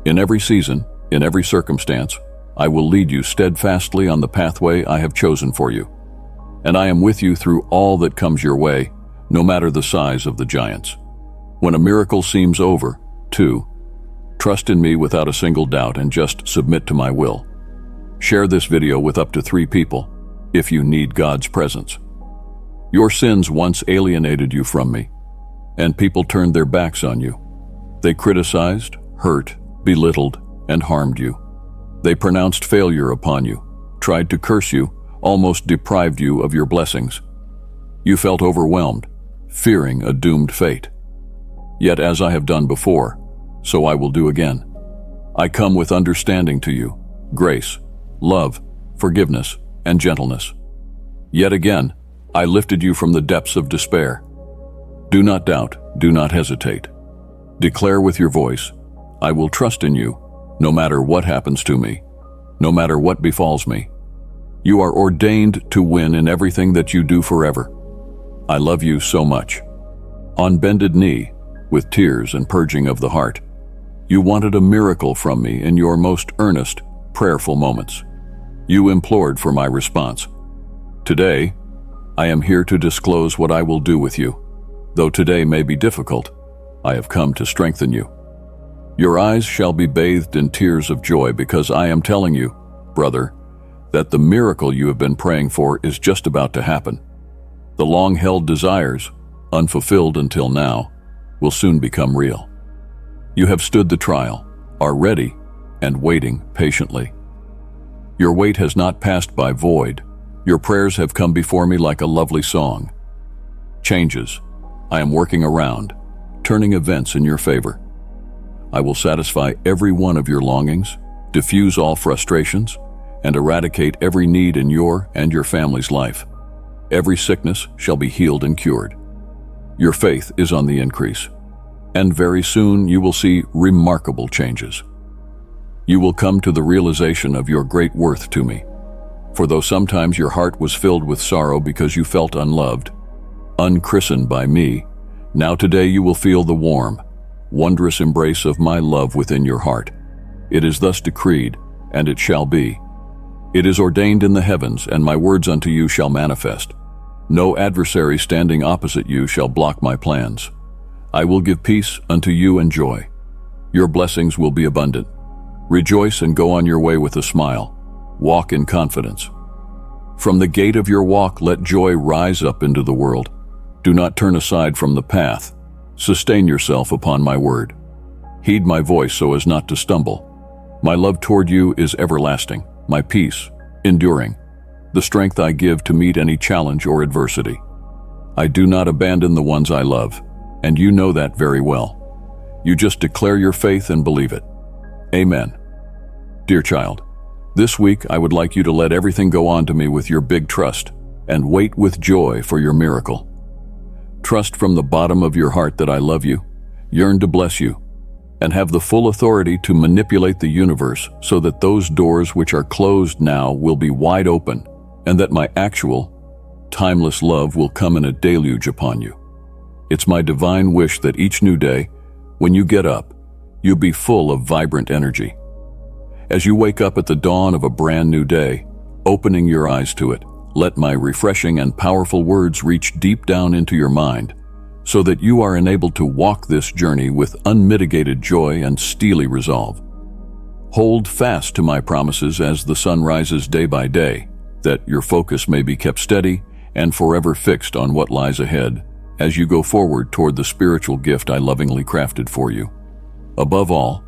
In every season, in every circumstance, I will lead you steadfastly on the pathway I have chosen for you. And I am with you through all that comes your way, no matter the size of the giants. When a miracle seems over, too, trust in me without a single doubt and just submit to my will. Share this video with up to 3 people if you need God's presence. Your sins once alienated you from me, and people turned their backs on you. They criticized, hurt, belittled, and harmed you. They pronounced failure upon you, tried to curse you, almost deprived you of your blessings. You felt overwhelmed, fearing a doomed fate. Yet as I have done before, so I will do again. I come with understanding to you, grace, love, forgiveness, and gentleness. Yet again, I lifted you from the depths of despair. Do not doubt, do not hesitate. Declare with your voice, I will trust in you, no matter what happens to me, no matter what befalls me. You are ordained to win in everything that you do forever. I love you so much. On bended knee, with tears and purging of the heart, you wanted a miracle from me in your most earnest, prayerful moments. You implored for my response. Today, I am here to disclose what I will do with you. Though today may be difficult, I have come to strengthen you. Your eyes shall be bathed in tears of joy because I am telling you, brother, that the miracle you have been praying for is just about to happen. The long-held desires, unfulfilled until now, will soon become real. You have stood the trial, are ready, and waiting patiently. Your wait has not passed by void. Your prayers have come before me like a lovely song. Changes. I am working around, turning events in your favor. I will satisfy every one of your longings, diffuse all frustrations, and eradicate every need in your and your family's life. Every sickness shall be healed and cured. Your faith is on the increase, and very soon you will see remarkable changes. You will come to the realization of your great worth to me. For though sometimes your heart was filled with sorrow because you felt unloved, unchristened by me, now today you will feel the warm, wondrous embrace of my love within your heart. It is thus decreed, and it shall be. It is ordained in the heavens, and my words unto you shall manifest. No adversary standing opposite you shall block my plans. I will give peace unto you and joy. Your blessings will be abundant. Rejoice and go on your way with a smile. Walk in confidence. From the gate of your walk, let joy rise up into the world. Do not turn aside from the path. Sustain yourself upon my word. Heed my voice so as not to stumble. My love toward you is everlasting, my peace, enduring, the strength I give to meet any challenge or adversity. I do not abandon the ones I love, and you know that very well. You just declare your faith and believe it. Amen. Dear child, this week I would like you to let everything go on to me with your big trust and wait with joy for your miracle. Trust from the bottom of your heart that I love you, yearn to bless you, and have the full authority to manipulate the universe so that those doors which are closed now will be wide open, and that my actual, timeless love will come in a deluge upon you. It's my divine wish that each new day, when you get up, you be full of vibrant energy. As you wake up at the dawn of a brand new day, opening your eyes to it, let my refreshing and powerful words reach deep down into your mind, so that you are enabled to walk this journey with unmitigated joy and steely resolve. Hold fast to my promises as the sun rises day by day, that your focus may be kept steady and forever fixed on what lies ahead as you go forward toward the spiritual gift I lovingly crafted for you. Above all,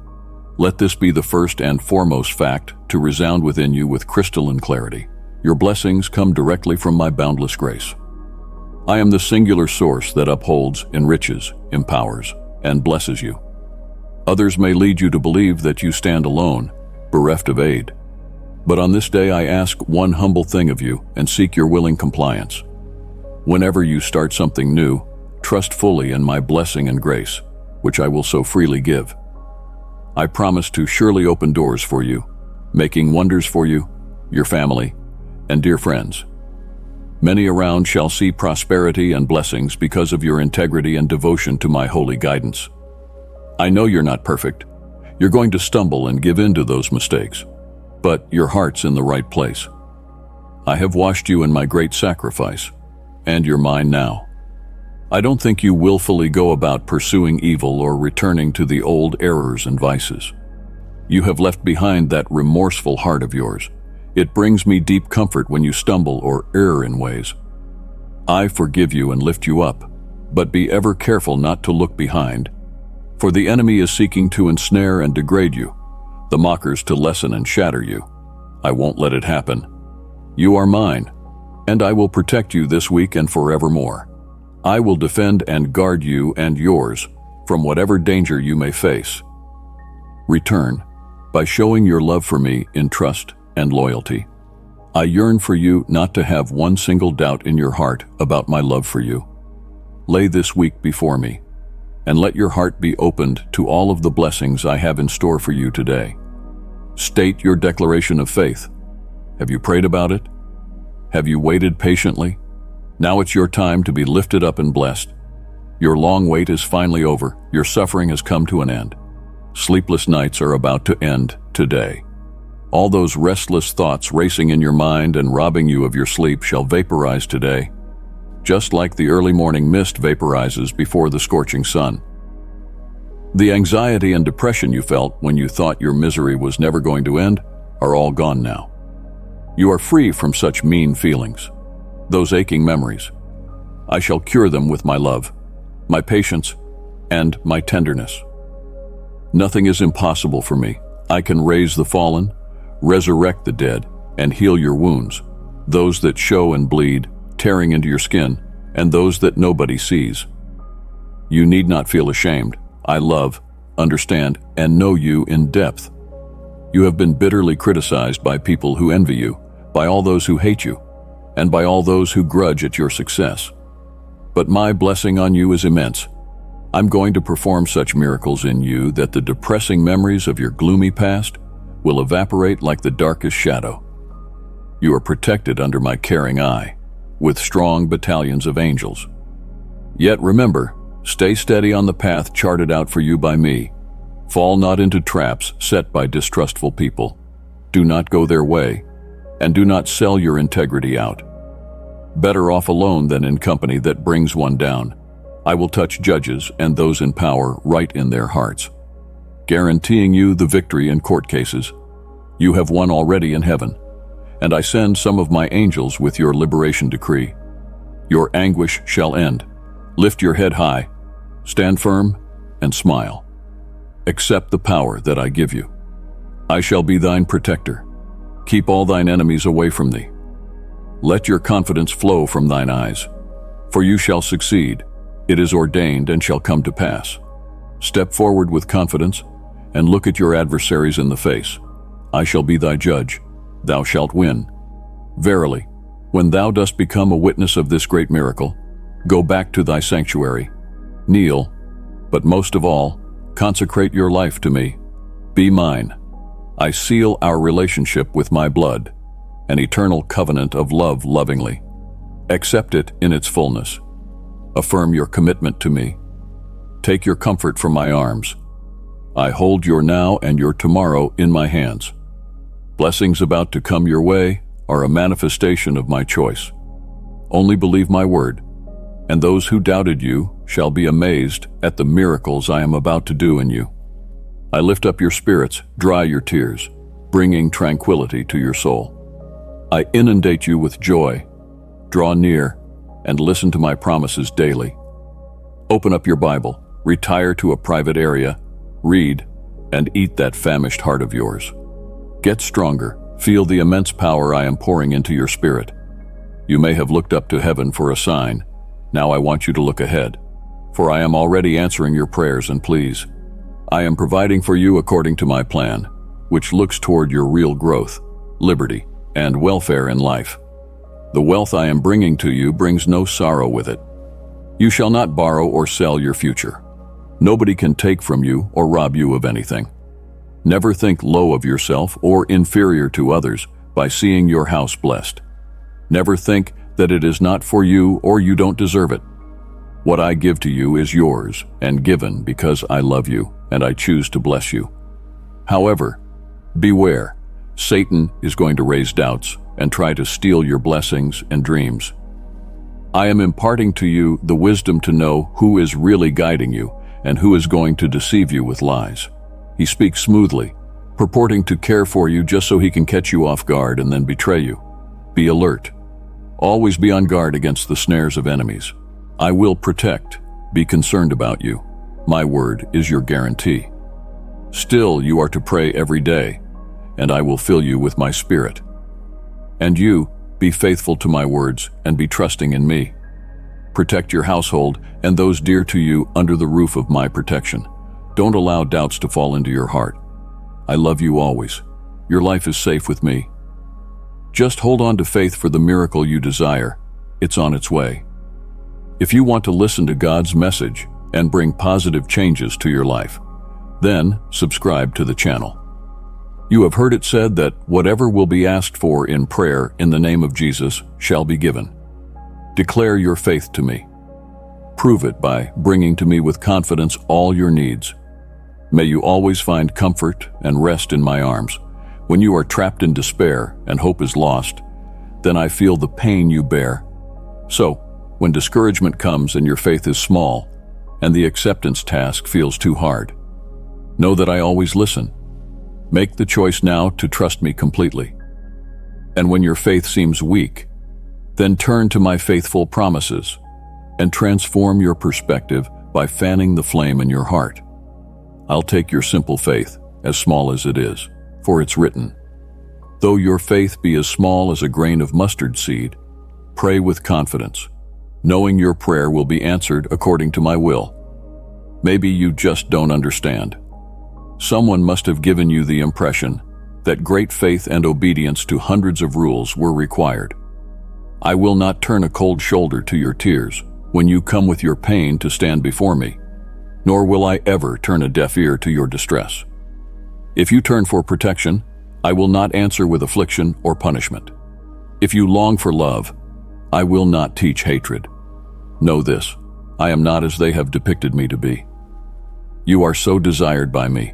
let this be the first and foremost fact to resound within you with crystalline clarity. Your blessings come directly from my boundless grace. I am the singular source that upholds, enriches, empowers, and blesses you. Others may lead you to believe that you stand alone, bereft of aid. But on this day I ask one humble thing of you and seek your willing compliance. Whenever you start something new, trust fully in my blessing and grace, which I will so freely give. I promise to surely open doors for you, making wonders for you, your family, and dear friends. Many around shall see prosperity and blessings because of your integrity and devotion to my holy guidance. I know you're not perfect. You're going to stumble and give in to those mistakes, but your heart's in the right place. I have washed you in my great sacrifice, and you're mine now. I don't think you willfully go about pursuing evil or returning to the old errors and vices. You have left behind that remorseful heart of yours. It brings me deep comfort when you stumble or err in ways. I forgive you and lift you up, but be ever careful not to look behind, for the enemy is seeking to ensnare and degrade you, the mockers to lessen and shatter you. I won't let it happen. You are mine, and I will protect you this week and forevermore. I will defend and guard you and yours from whatever danger you may face. Return by showing your love for me in trust and loyalty. I yearn for you not to have one single doubt in your heart about my love for you. Lay this week before me, and let your heart be opened to all of the blessings I have in store for you today. State your declaration of faith. Have you prayed about it? Have you waited patiently? Now it's your time to be lifted up and blessed. Your long wait is finally over. Your suffering has come to an end. Sleepless nights are about to end today. All those restless thoughts racing in your mind and robbing you of your sleep shall vaporize today, just like the early morning mist vaporizes before the scorching sun. The anxiety and depression you felt when you thought your misery was never going to end are all gone now. You are free from such mean feelings, those aching memories. I shall cure them with my love, my patience, and my tenderness. Nothing is impossible for me. I can raise the fallen, resurrect the dead, and heal your wounds, those that show and bleed, tearing into your skin, and those that nobody sees. You need not feel ashamed. I love, understand, and know you in depth. You have been bitterly criticized by people who envy you, by all those who hate you, and by all those who grudge at your success. But my blessing on you is immense. I'm going to perform such miracles in you that the depressing memories of your gloomy past will evaporate like the darkest shadow. You are protected under my caring eye, with strong battalions of angels. Yet remember, stay steady on the path charted out for you by me. Fall not into traps set by distrustful people. Do not go their way, and do not sell your integrity out. Better off alone than in company that brings one down. I will touch judges and those in power right in their hearts, guaranteeing you the victory in court cases. You have won already in heaven, and I send some of my angels with your liberation decree. Your anguish shall end. Lift your head high, stand firm, and smile. Accept the power that I give you. I shall be thine protector. Keep all thine enemies away from thee. Let your confidence flow from thine eyes, for you shall succeed. It is ordained and shall come to pass. Step forward with confidence and look at your adversaries in the face. I shall be thy judge. Thou shalt win. Verily, when thou dost become a witness of this great miracle, go back to thy sanctuary. Kneel, but most of all, consecrate your life to me. Be mine. I seal our relationship with my blood, an eternal covenant of love lovingly. Accept it in its fullness. Affirm your commitment to me. Take your comfort from my arms. I hold your now and your tomorrow in my hands. Blessings about to come your way are a manifestation of my choice. Only believe my word, and those who doubted you shall be amazed at the miracles I am about to do in you. I lift up your spirits, dry your tears, bringing tranquility to your soul. I inundate you with joy. Draw near and listen to my promises daily. Open up your Bible, retire to a private area, read, and eat that famished heart of yours. Get stronger. Feel the immense power I am pouring into your spirit. You may have looked up to heaven for a sign. Now I want you to look ahead, for I am already answering your prayers and pleas. I am providing for you according to my plan, which looks toward your real growth, liberty, and welfare in life. The wealth I am bringing to you brings no sorrow with it. You shall not borrow or sell your future. Nobody can take from you or rob you of anything. Never think low of yourself or inferior to others by seeing your house blessed. Never think that it is not for you or you don't deserve it. What I give to you is yours and given because I love you and I choose to bless you. However, beware, Satan is going to raise doubts and try to steal your blessings and dreams. I am imparting to you the wisdom to know who is really guiding you and who is going to deceive you with lies. He speaks smoothly, purporting to care for you just so he can catch you off guard and then betray you. Be alert. Always be on guard against the snares of enemies. I will protect. Be concerned about you. My word is your guarantee. Still, you are to pray every day, and I will fill you with my spirit. And you, be faithful to my words and be trusting in me. Protect your household and those dear to you under the roof of my protection. Don't allow doubts to fall into your heart. I love you always. Your life is safe with me. Just hold on to faith for the miracle you desire. It's on its way. If you want to listen to God's message and bring positive changes to your life, then subscribe to the channel. You have heard it said that whatever will be asked for in prayer in the name of Jesus shall be given. Declare your faith to me. Prove it by bringing to me with confidence all your needs. May you always find comfort and rest in my arms. When you are trapped in despair and hope is lost, then I feel the pain you bear. So, when discouragement comes and your faith is small, and the acceptance task feels too hard, know that I always listen. Make the choice now to trust me completely. And when your faith seems weak, then turn to my faithful promises and transform your perspective by fanning the flame in your heart. I'll take your simple faith, as small as it is, for it's written, Though your faith be as small as a grain of mustard seed, pray with confidence, knowing your prayer will be answered according to my will. Maybe you just don't understand. Someone must have given you the impression that great faith and obedience to hundreds of rules were required. I will not turn a cold shoulder to your tears when you come with your pain to stand before me, nor will I ever turn a deaf ear to your distress. If you turn for protection, I will not answer with affliction or punishment. If you long for love, I will not teach hatred. Know this, I am not as they have depicted me to be. You are so desired by me,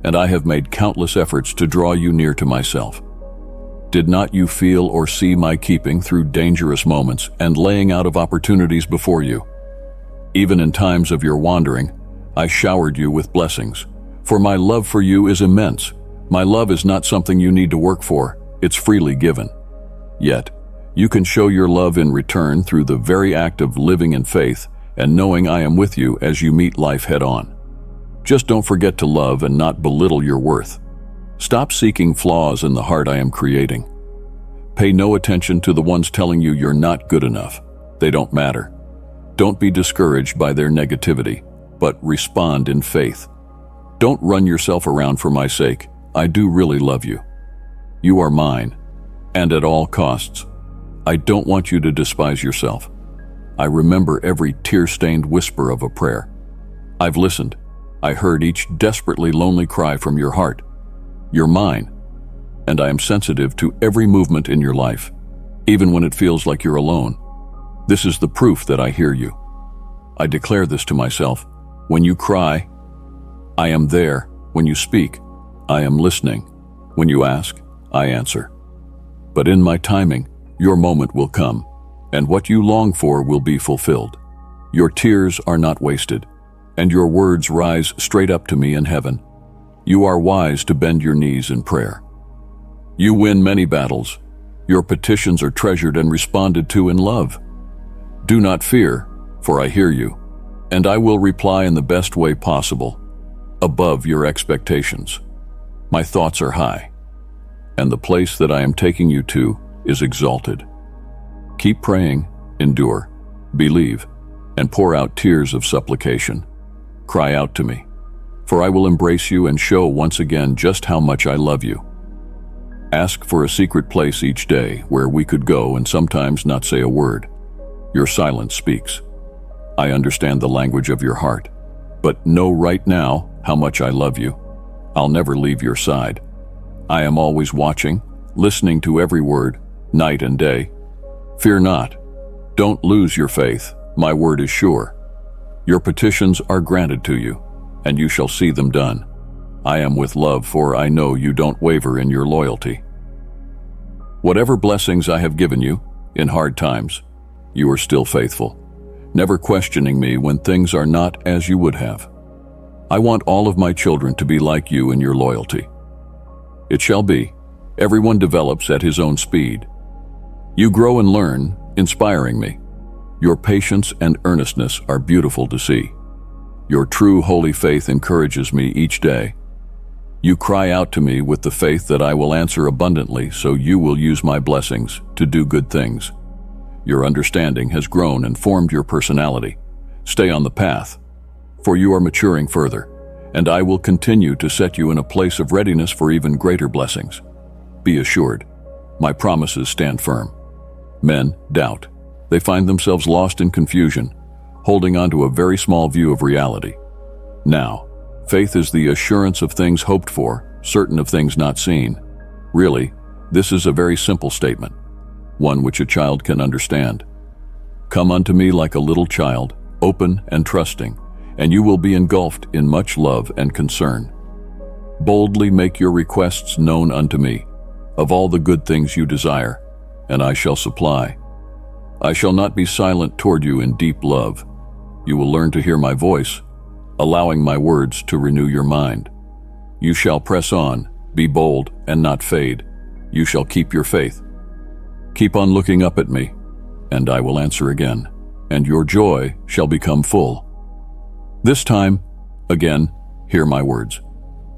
and I have made countless efforts to draw you near to myself. Did not you feel or see my keeping through dangerous moments and laying out of opportunities before you? Even in times of your wandering, I showered you with blessings, for my love for you is immense. My love is not something you need to work for, it's freely given. Yet, you can show your love in return through the very act of living in faith and knowing I am with you as you meet life head-on. Just don't forget to love and not belittle your worth. Stop seeking flaws in the heart I am creating. Pay no attention to the ones telling you you're not good enough. They don't matter. Don't be discouraged by their negativity, but respond in faith. Don't run yourself around for my sake. I do really love you. You are mine, and at all costs. I don't want you to despise yourself. I remember every tear-stained whisper of a prayer. I've listened. I heard each desperately lonely cry from your heart. You're mine, and I am sensitive to every movement in your life, even when it feels like you're alone. This is the proof that I hear you. I declare this to myself. When you cry, I am there. When you speak, I am listening. When you ask, I answer. But in my timing, your moment will come, and what you long for will be fulfilled. Your tears are not wasted, and your words rise straight up to me in heaven. You are wise to bend your knees in prayer. You win many battles. Your petitions are treasured and responded to in love. Do not fear, for I hear you, and I will reply in the best way possible, above your expectations. My thoughts are high, and the place that I am taking you to is exalted. Keep praying, endure, believe, and pour out tears of supplication. Cry out to me, for I will embrace you and show once again just how much I love you. Ask for a secret place each day where we could go and sometimes not say a word. Your silence speaks. I understand the language of your heart, but know right now how much I love you. I'll never leave your side. I am always watching, listening to every word, night and day. Fear not. Don't lose your faith. My word is sure. Your petitions are granted to you, and you shall see them done. I am with love, for I know you don't waver in your loyalty. Whatever blessings I have given you in hard times, you are still faithful, never questioning me when things are not as you would have. I want all of my children to be like you in your loyalty. It shall be. Everyone develops at his own speed. You grow and learn, inspiring me. Your patience and earnestness are beautiful to see. Your true holy faith encourages me each day. You cry out to me with the faith that I will answer abundantly, so you will use my blessings to do good things. Your understanding has grown and formed your personality. Stay on the path, for you are maturing further, and I will continue to set you in a place of readiness for even greater blessings. Be assured, my promises stand firm. Men doubt. They find themselves lost in confusion, holding on to a very small view of reality. Now, faith is the assurance of things hoped for, certain of things not seen. Really, this is a very simple statement, one which a child can understand. Come unto me like a little child, open and trusting, and you will be engulfed in much love and concern. Boldly make your requests known unto me, of all the good things you desire, and I shall supply. I shall not be silent toward you in deep love. You will learn to hear my voice, allowing my words to renew your mind. You shall press on, be bold, and not fade. You shall keep your faith. Keep on looking up at me, and I will answer again, and your joy shall become full. This time, again, hear my words.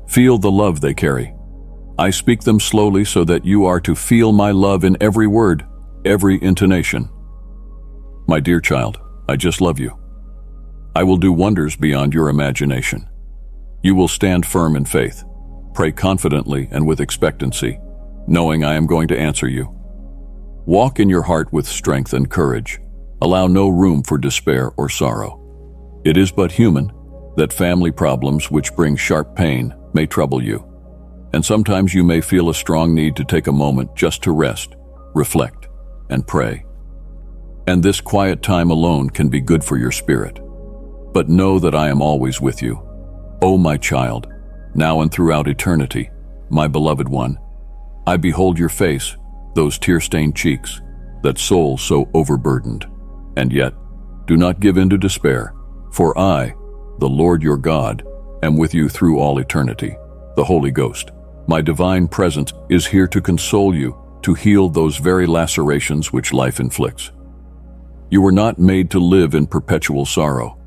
Feel the love they carry. I speak them slowly so that you are to feel my love in every word, every intonation. My dear child, I just love you. I will do wonders beyond your imagination. You will stand firm in faith, pray confidently and with expectancy, knowing I am going to answer you. Walk in your heart with strength and courage. Allow no room for despair or sorrow. It is but human that family problems which bring sharp pain may trouble you, and sometimes you may feel a strong need to take a moment just to rest, reflect, and pray. And this quiet time alone can be good for your spirit. But know that I am always with you. O my child, now and throughout eternity, my beloved one, I behold your face, those tear-stained cheeks, that soul so overburdened. And yet, do not give in to despair, for I, the Lord your God, am with you through all eternity. The Holy Ghost, my divine presence, is here to console you, to heal those very lacerations which life inflicts. You were not made to live in perpetual sorrow,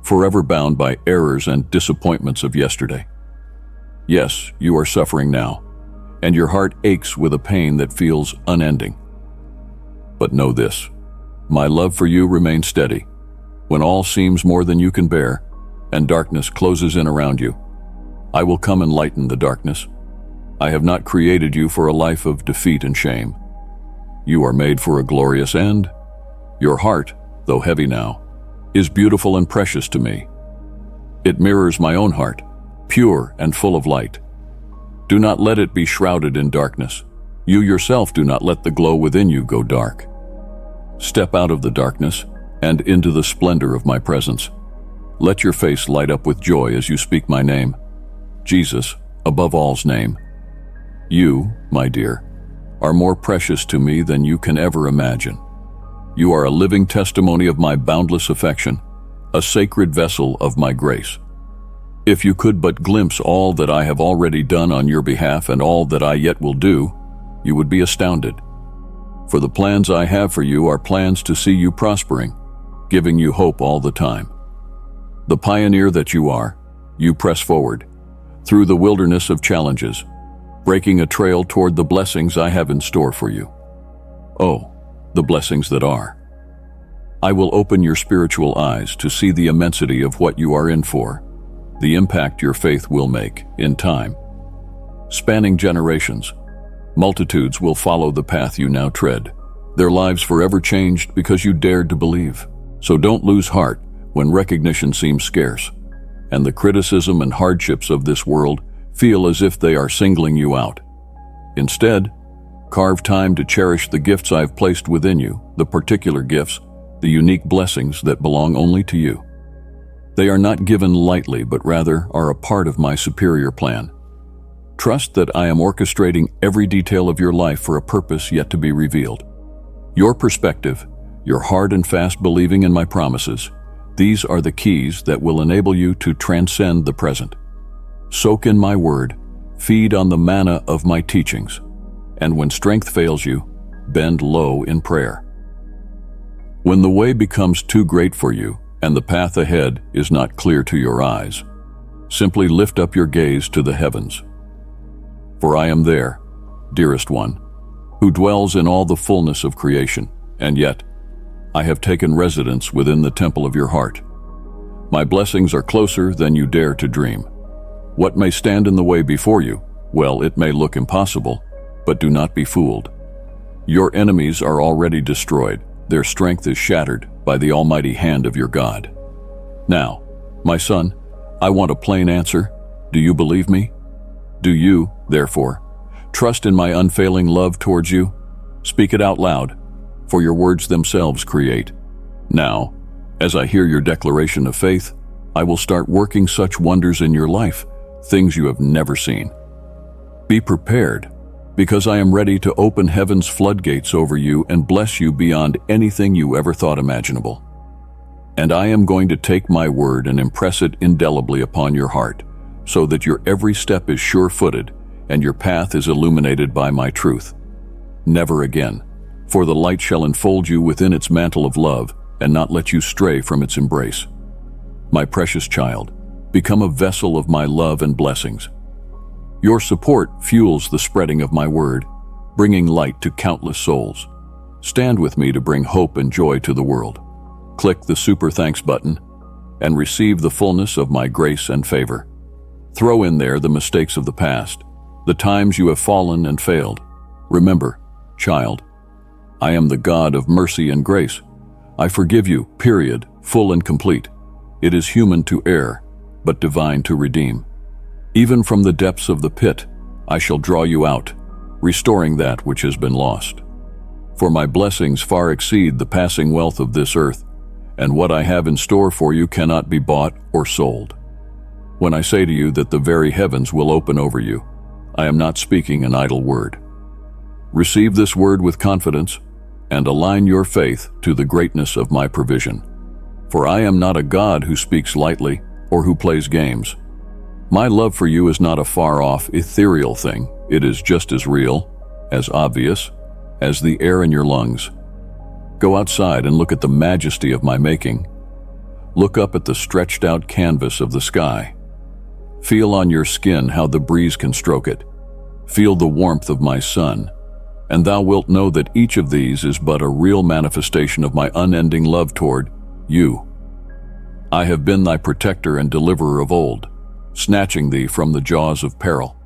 forever bound by errors and disappointments of yesterday. Yes, you are suffering now, and your heart aches with a pain that feels unending. But know this, my love for you remains steady. When all seems more than you can bear, and darkness closes in around you, I will come and lighten the darkness. I have not created you for a life of defeat and shame. You are made for a glorious end. Your heart, though heavy now, is beautiful and precious to me. It mirrors my own heart, pure and full of light. Do not let it be shrouded in darkness. You yourself do not let the glow within you go dark. Step out of the darkness and into the splendor of my presence. Let your face light up with joy as you speak my name, Jesus, above all's name. You, my dear, are more precious to me than you can ever imagine. You are a living testimony of my boundless affection, a sacred vessel of my grace. If you could but glimpse all that I have already done on your behalf and all that I yet will do, you would be astounded. For the plans I have for you are plans to see you prospering, giving you hope all the time. The pioneer that you are, you press forward, through the wilderness of challenges, breaking a trail toward the blessings I have in store for you. Oh, the blessings that are. I will open your spiritual eyes to see the immensity of what you are in for, the impact your faith will make in time. Spanning generations, multitudes will follow the path you now tread, their lives forever changed because you dared to believe. So don't lose heart when recognition seems scarce, and the criticism and hardships of this world feel as if they are singling you out. Instead, carve time to cherish the gifts I've placed within you, the particular gifts, the unique blessings that belong only to you. They are not given lightly, but rather are a part of my superior plan. Trust that I am orchestrating every detail of your life for a purpose yet to be revealed. Your perspective, your hard and fast believing in my promises, these are the keys that will enable you to transcend the present. Soak in my word, feed on the manna of my teachings, and when strength fails you, bend low in prayer. When the way becomes too great for you and the path ahead is not clear to your eyes, simply lift up your gaze to the heavens. For I am there, dearest one, who dwells in all the fullness of creation, and yet I have taken residence within the temple of your heart. My blessings are closer than you dare to dream. What may stand in the way before you? Well, it may look impossible, but do not be fooled. Your enemies are already destroyed. Their strength is shattered by the almighty hand of your God. Now, my son, I want a plain answer. Do you believe me? Do you, therefore, trust in my unfailing love towards you? Speak it out loud, for your words themselves create. Now, as I hear your declaration of faith, I will start working such wonders in your life, things you have never seen. Be prepared, because I am ready to open heaven's floodgates over you and bless you beyond anything you ever thought imaginable. And I am going to take my word and impress it indelibly upon your heart, so that your every step is sure-footed and your path is illuminated by my truth. Never again, for the light shall enfold you within its mantle of love and not let you stray from its embrace. My precious child, become a vessel of my love and blessings. Your support fuels the spreading of my word, bringing light to countless souls. Stand with me to bring hope and joy to the world. Click the Super Thanks button and receive the fullness of my grace and favor. Throw in there the mistakes of the past, the times you have fallen and failed. Remember, child, I am the God of mercy and grace. I forgive you, period, full and complete. It is human to err, but divine to redeem. Even from the depths of the pit, I shall draw you out, restoring that which has been lost. For my blessings far exceed the passing wealth of this earth, and what I have in store for you cannot be bought or sold. When I say to you that the very heavens will open over you, I am not speaking an idle word. Receive this word with confidence and align your faith to the greatness of my provision. For I am not a God who speaks lightly or who plays games. My love for you is not a far-off, ethereal thing. It is just as real, as obvious, as the air in your lungs. Go outside and look at the majesty of my making. Look up at the stretched-out canvas of the sky. Feel on your skin how the breeze can stroke it. Feel the warmth of my sun, and thou wilt know that each of these is but a real manifestation of my unending love toward you. I have been thy protector and deliverer of old, snatching thee from the jaws of peril.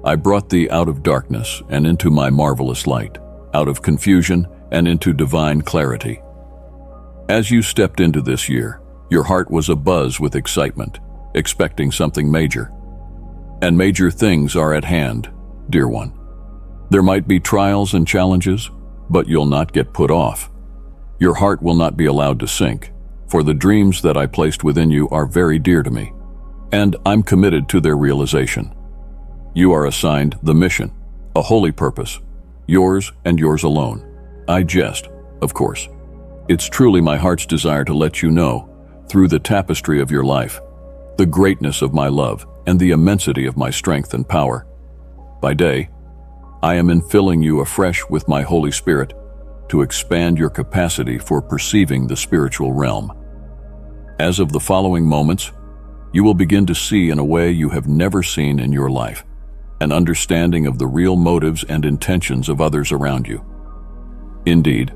I brought thee out of darkness and into my marvelous light, out of confusion and into divine clarity. As you stepped into this year, your heart was abuzz with excitement, expecting something major. And major things are at hand, dear one. There might be trials and challenges, but you'll not get put off. Your heart will not be allowed to sink, for the dreams that I placed within you are very dear to me, and I'm committed to their realization. You are assigned the mission, a holy purpose, yours and yours alone. I jest, of course. It's truly my heart's desire to let you know, through the tapestry of your life, the greatness of my love and the immensity of my strength and power. By day, I am infilling you afresh with my Holy Spirit to expand your capacity for perceiving the spiritual realm. As of the following moments, you will begin to see in a way you have never seen in your life, an understanding of the real motives and intentions of others around you. Indeed,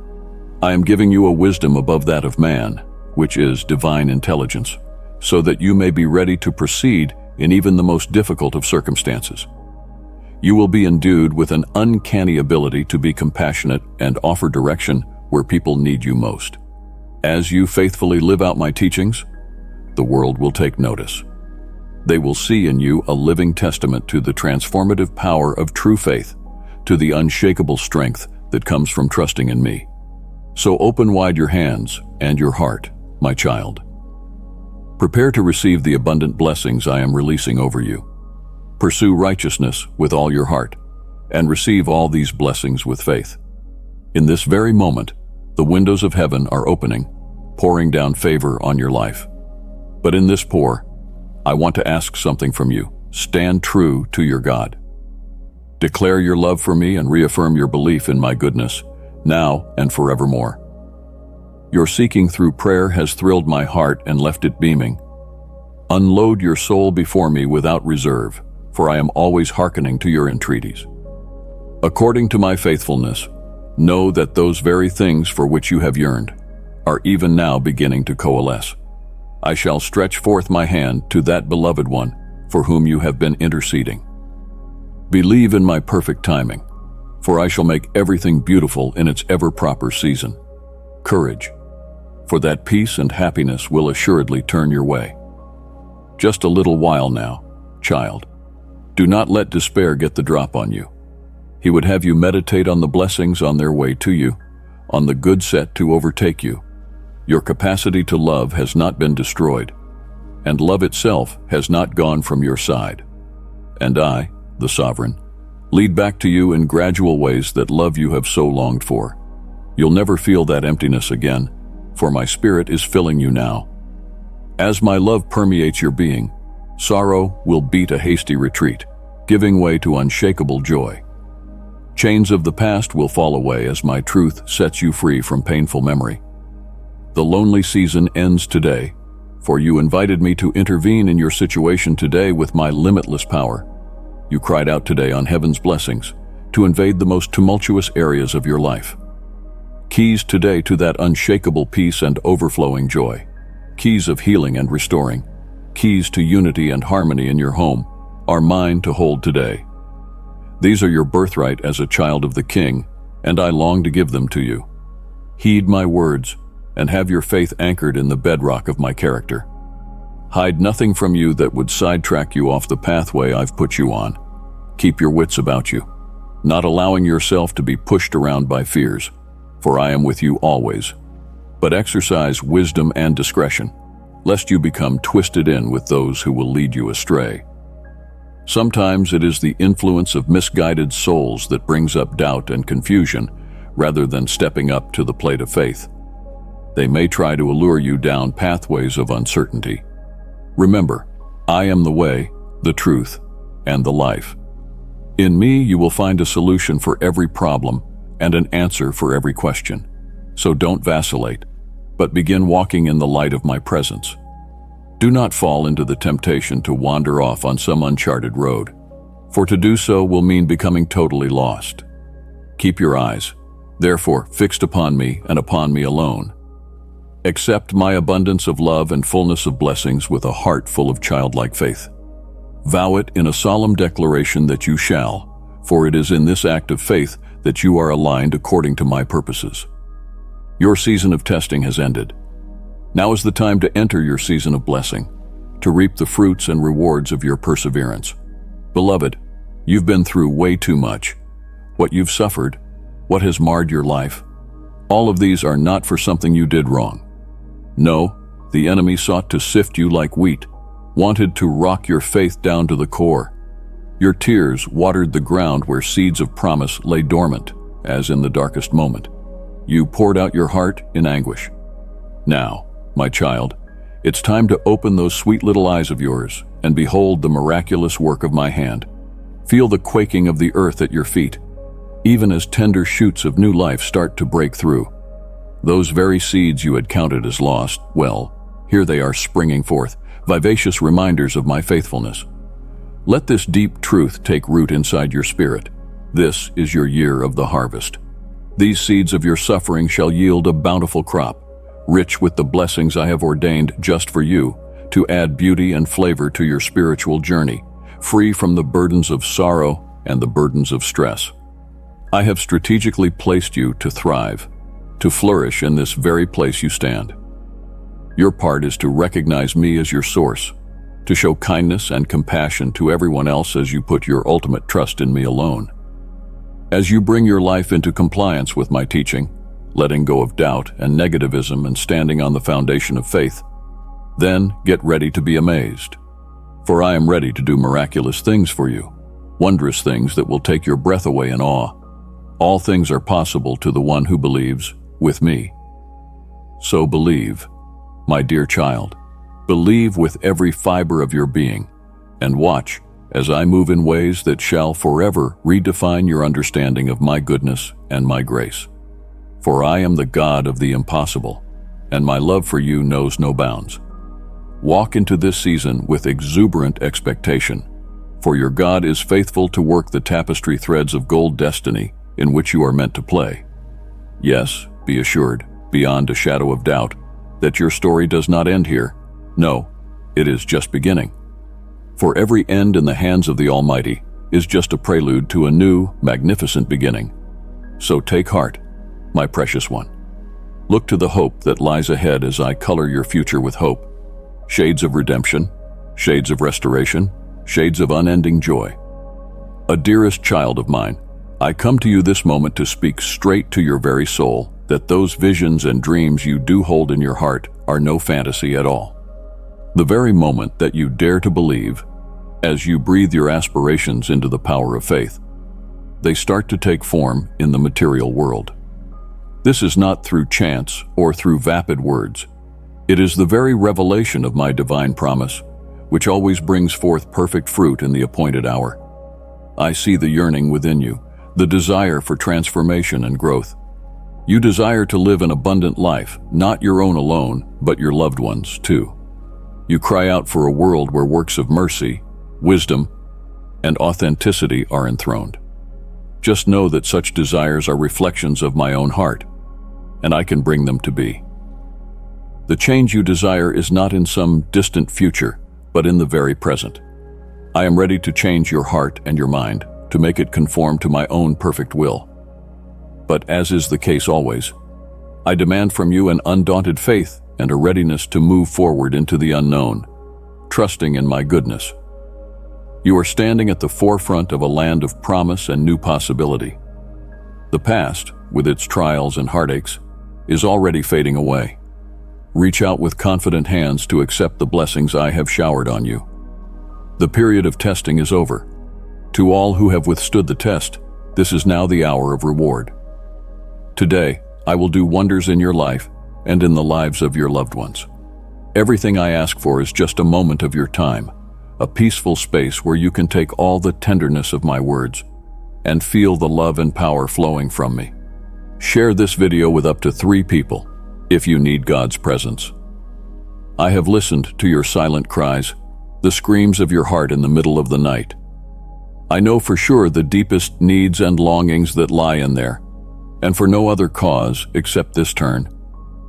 I am giving you a wisdom above that of man, which is divine intelligence, so that you may be ready to proceed in even the most difficult of circumstances. You will be endued with an uncanny ability to be compassionate and offer direction where people need you most. As you faithfully live out my teachings, the world will take notice. They will see in you a living testament to the transformative power of true faith, to the unshakable strength that comes from trusting in me. So open wide your hands and your heart, my child. Prepare to receive the abundant blessings I am releasing over you. Pursue righteousness with all your heart, and receive all these blessings with faith. In this very moment, the windows of heaven are opening, pouring down favor on your life. But in this pour, I want to ask something from you. Stand true to your God. Declare your love for me and reaffirm your belief in my goodness, now and forevermore. Your seeking through prayer has thrilled my heart and left it beaming. Unload your soul before me without reserve, for I am always hearkening to your entreaties. According to my faithfulness, know that those very things for which you have yearned are even now beginning to coalesce. I shall stretch forth my hand to that beloved one for whom you have been interceding. Believe in my perfect timing, for I shall make everything beautiful in its ever-proper season. Courage, for that peace and happiness will assuredly turn your way. Just a little while now, child. Do not let despair get the drop on you. He would have you meditate on the blessings on their way to you, on the good set to overtake you. Your capacity to love has not been destroyed, and love itself has not gone from your side. And I, the Sovereign, lead back to you in gradual ways that love you have so longed for. You'll never feel that emptiness again, for my spirit is filling you now. As my love permeates your being, sorrow will beat a hasty retreat, giving way to unshakable joy. Chains of the past will fall away as my truth sets you free from painful memory. The lonely season ends today, for you invited me to intervene in your situation today with my limitless power, You cried out today on heaven's blessings to invade the most tumultuous areas of your life. Keys today to that unshakable peace and overflowing joy. Keys of healing and restoring. Keys to unity and harmony in your home are mine to hold today. These are your birthright as a child of the King, and I long to give them to you. Heed my words and have your faith anchored in the bedrock of my character. Hide nothing from you that would sidetrack you off the pathway I've put you on. Keep your wits about you, not allowing yourself to be pushed around by fears, for I am with you always. But exercise wisdom and discretion, lest you become twisted in with those who will lead you astray. Sometimes it is the influence of misguided souls that brings up doubt and confusion, rather than stepping up to the plate of faith. They may try to allure you down pathways of uncertainty. Remember, I am the way, the truth, and the life. In me you will find a solution for every problem and an answer for every question. So don't vacillate, but begin walking in the light of my presence. Do not fall into the temptation to wander off on some uncharted road, for to do so will mean becoming totally lost. Keep your eyes, therefore, fixed upon me and upon me alone. Accept my abundance of love and fullness of blessings with a heart full of childlike faith. Vow it in a solemn declaration that you shall, for it is in this act of faith that you are aligned according to my purposes. Your season of testing has ended. Now is the time to enter your season of blessing, to reap the fruits and rewards of your perseverance. Beloved, you've been through way too much. What you've suffered, what has marred your life, all of these are not for something you did wrong. No, the enemy sought to sift you like wheat, wanted to rock your faith down to the core. Your tears watered the ground where seeds of promise lay dormant, as in the darkest moment. You poured out your heart in anguish. Now, my child, it's time to open those sweet little eyes of yours and behold the miraculous work of my hand. Feel the quaking of the earth at your feet, even as tender shoots of new life start to break through. Those very seeds you had counted as lost, well, here they are springing forth, vivacious reminders of my faithfulness. Let this deep truth take root inside your spirit. This is your year of the harvest. These seeds of your suffering shall yield a bountiful crop, rich with the blessings I have ordained just for you, to add beauty and flavor to your spiritual journey, free from the burdens of sorrow and the burdens of stress. I have strategically placed you to thrive, to flourish in this very place you stand. Your part is to recognize me as your source, to show kindness and compassion to everyone else as you put your ultimate trust in me alone. As you bring your life into compliance with my teaching, letting go of doubt and negativism and standing on the foundation of faith, then get ready to be amazed. For I am ready to do miraculous things for you, wondrous things that will take your breath away in awe. All things are possible to the one who believes with me. So believe, my dear child. Believe with every fiber of your being, and watch as I move in ways that shall forever redefine your understanding of my goodness and my grace. For I am the God of the impossible, and my love for you knows no bounds. Walk into this season with exuberant expectation, for your God is faithful to work the tapestry threads of gold destiny in which you are meant to play. Yes, be assured, beyond a shadow of doubt, that your story does not end here. No, it is just beginning. For every end in the hands of the Almighty is just a prelude to a new, magnificent beginning. So take heart, my precious one. Look to the hope that lies ahead as I color your future with hope. Shades of redemption, shades of restoration, shades of unending joy. A dearest child of mine, I come to you this moment to speak straight to your very soul that those visions and dreams you do hold in your heart are no fantasy at all. The very moment that you dare to believe, as you breathe your aspirations into the power of faith, they start to take form in the material world. This is not through chance or through vapid words. It is the very revelation of my divine promise, which always brings forth perfect fruit in the appointed hour. I see the yearning within you, the desire for transformation and growth. You desire to live an abundant life, not your own alone, but your loved ones too. You cry out for a world where works of mercy, wisdom, and authenticity are enthroned. Just know that such desires are reflections of my own heart, and I can bring them to be. The change you desire is not in some distant future, but in the very present. I am ready to change your heart and your mind, to make it conform to my own perfect will. But as is the case always, I demand from you an undaunted faith and a readiness to move forward into the unknown, trusting in my goodness. You are standing at the forefront of a land of promise and new possibility. The past, with its trials and heartaches, is already fading away. Reach out with confident hands to accept the blessings I have showered on you. The period of testing is over. To all who have withstood the test, this is now the hour of reward. Today, I will do wonders in your life and in the lives of your loved ones. Everything I ask for is just a moment of your time, a peaceful space where you can take all the tenderness of my words and feel the love and power flowing from me. Share this video with up to 3 people if you need God's presence. I have listened to your silent cries, the screams of your heart in the middle of the night. I know for sure the deepest needs and longings that lie in there, and for no other cause except this turn,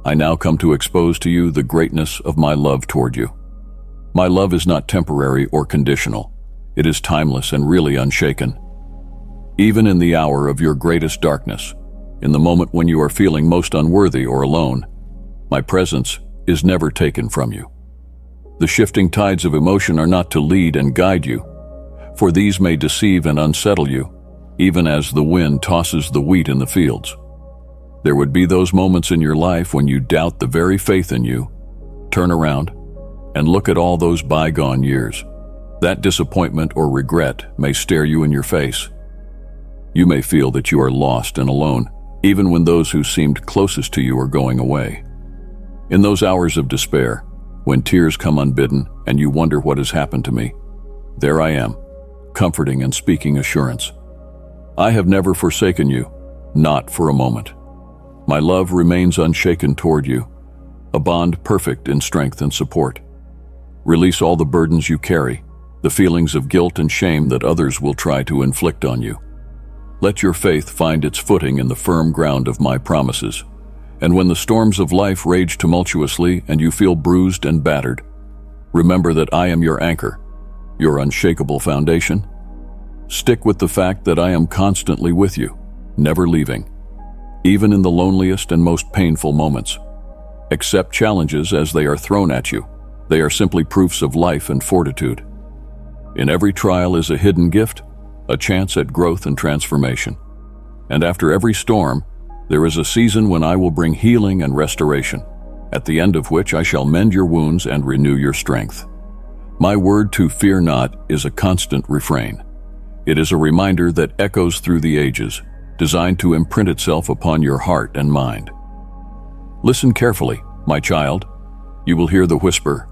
I now come to expose to you the greatness of my love toward you. My love is not temporary or conditional. It is timeless and really unshaken. Even in the hour of your greatest darkness, in the moment when you are feeling most unworthy or alone, my presence is never taken from you. The shifting tides of emotion are not to lead and guide you, for these may deceive and unsettle you, even as the wind tosses the wheat in the fields. There would be those moments in your life when you doubt the very faith in you. Turn around and look at all those bygone years. That disappointment or regret may stare you in your face. You may feel that you are lost and alone, even when those who seemed closest to you are going away. In those hours of despair, when tears come unbidden and you wonder what has happened to me, there I am, comforting and speaking assurance. I have never forsaken you, not for a moment. My love remains unshaken toward you, a bond perfect in strength and support. Release all the burdens you carry, the feelings of guilt and shame that others will try to inflict on you. Let your faith find its footing in the firm ground of my promises. And when the storms of life rage tumultuously and you feel bruised and battered, remember that I am your anchor, your unshakable foundation. Stick with the fact that I am constantly with you, never leaving, even in the loneliest and most painful moments. Accept challenges as they are thrown at you. They are simply proofs of life and fortitude. In every trial is a hidden gift, a chance at growth and transformation. And after every storm, there is a season when I will bring healing and restoration, at the end of which I shall mend your wounds and renew your strength. My word to fear not is a constant refrain. It is a reminder that echoes through the ages, designed to imprint itself upon your heart and mind. Listen carefully, my child. You will hear the whisper,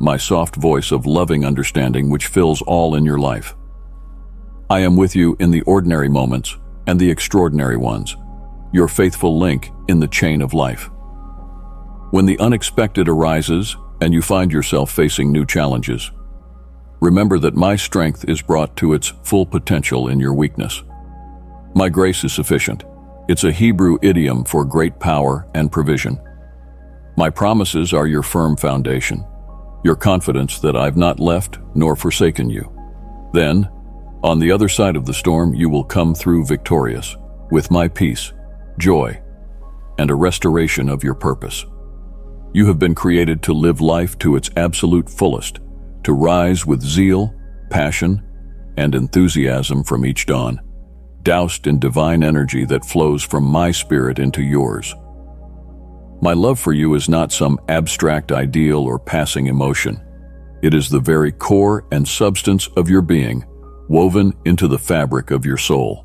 my soft voice of loving understanding which fills all in your life. I am with you in the ordinary moments and the extraordinary ones, your faithful link in the chain of life. When the unexpected arises and you find yourself facing new challenges, remember that my strength is brought to its full potential in your weakness. My grace is sufficient. It's a Hebrew idiom for great power and provision. My promises are your firm foundation, your confidence that I've not left nor forsaken you. Then, on the other side of the storm, you will come through victorious, with my peace, joy, and a restoration of your purpose. You have been created to live life to its absolute fullest, to rise with zeal, passion, and enthusiasm from each dawn, doused in divine energy that flows from my spirit into yours. My love for you is not some abstract ideal or passing emotion. It is the very core and substance of your being, woven into the fabric of your soul.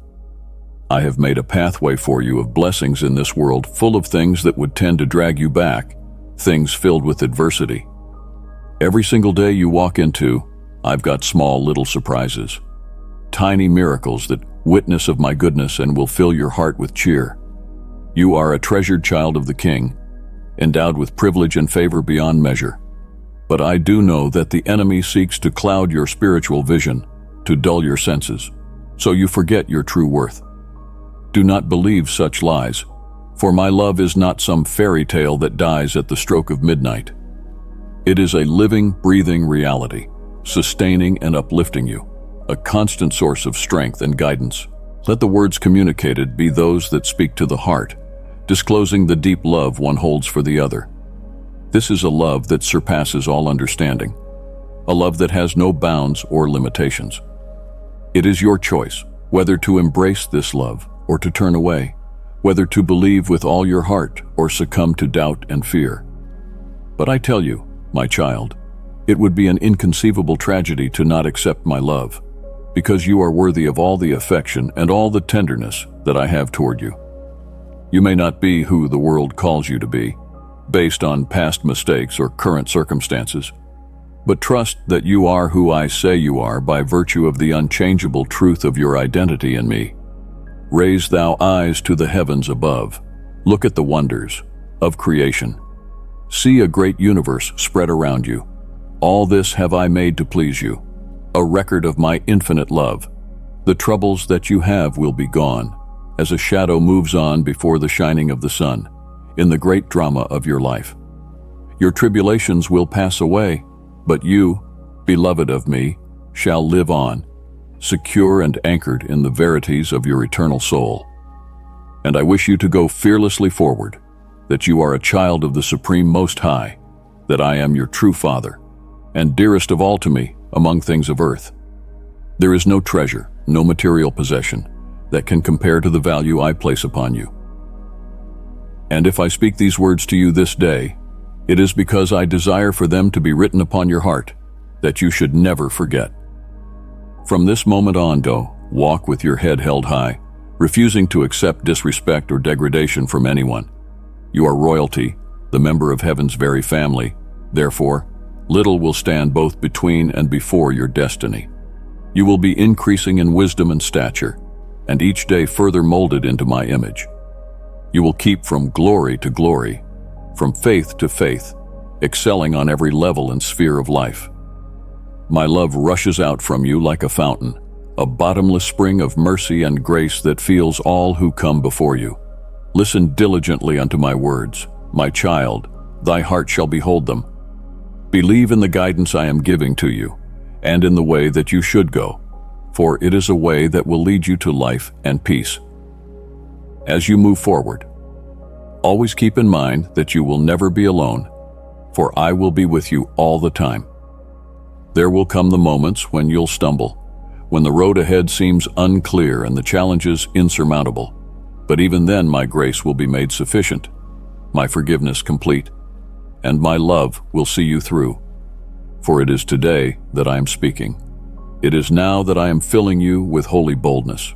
I have made a pathway for you of blessings in this world full of things that would tend to drag you back, things filled with adversity. Every single day you walk into, I've got small little surprises, tiny miracles that witness of my goodness and will fill your heart with cheer. You are a treasured child of the King, endowed with privilege and favor beyond measure. But I do know that the enemy seeks to cloud your spiritual vision, to dull your senses, so you forget your true worth. Do not believe such lies, for my love is not some fairy tale that dies at the stroke of midnight. It is a living, breathing reality, sustaining and uplifting you, a constant source of strength and guidance. Let the words communicated be those that speak to the heart, disclosing the deep love one holds for the other. This is a love that surpasses all understanding, a love that has no bounds or limitations. It is your choice whether to embrace this love or to turn away, whether to believe with all your heart or succumb to doubt and fear. But I tell you, my child, it would be an inconceivable tragedy to not accept my love, because you are worthy of all the affection and all the tenderness that I have toward you. You may not be who the world calls you to be, based on past mistakes or current circumstances, but trust that you are who I say you are by virtue of the unchangeable truth of your identity in me. Raise thou eyes to the heavens above. Look at the wonders of creation. See a great universe spread around you. All this have I made to please you, a record of my infinite love. The troubles that you have will be gone, as a shadow moves on before the shining of the sun, in the great drama of your life. Your tribulations will pass away, but you, beloved of me, shall live on, secure and anchored in the verities of your eternal soul. And I wish you to go fearlessly forward, that you are a child of the Supreme Most High, that I am your true Father, and dearest of all to me among things of earth. There is no treasure, no material possession, that can compare to the value I place upon you. And if I speak these words to you this day, it is because I desire for them to be written upon your heart, that you should never forget. From this moment on, walk with your head held high, refusing to accept disrespect or degradation from anyone. You are royalty, the member of heaven's very family. Therefore, little will stand both between and before your destiny. You will be increasing in wisdom and stature, and each day further molded into my image. You will keep from glory to glory, from faith to faith, excelling on every level and sphere of life. My love rushes out from you like a fountain, a bottomless spring of mercy and grace that feels all who come before you. Listen diligently unto my words, my child, thy heart shall behold them. Believe in the guidance I am giving to you, and in the way that you should go, for it is a way that will lead you to life and peace. As you move forward, always keep in mind that you will never be alone, for I will be with you all the time. There will come the moments when you'll stumble, when the road ahead seems unclear and the challenges insurmountable. But even then my grace will be made sufficient, my forgiveness complete, and my love will see you through. For it is today that I am speaking. It is now that I am filling you with holy boldness.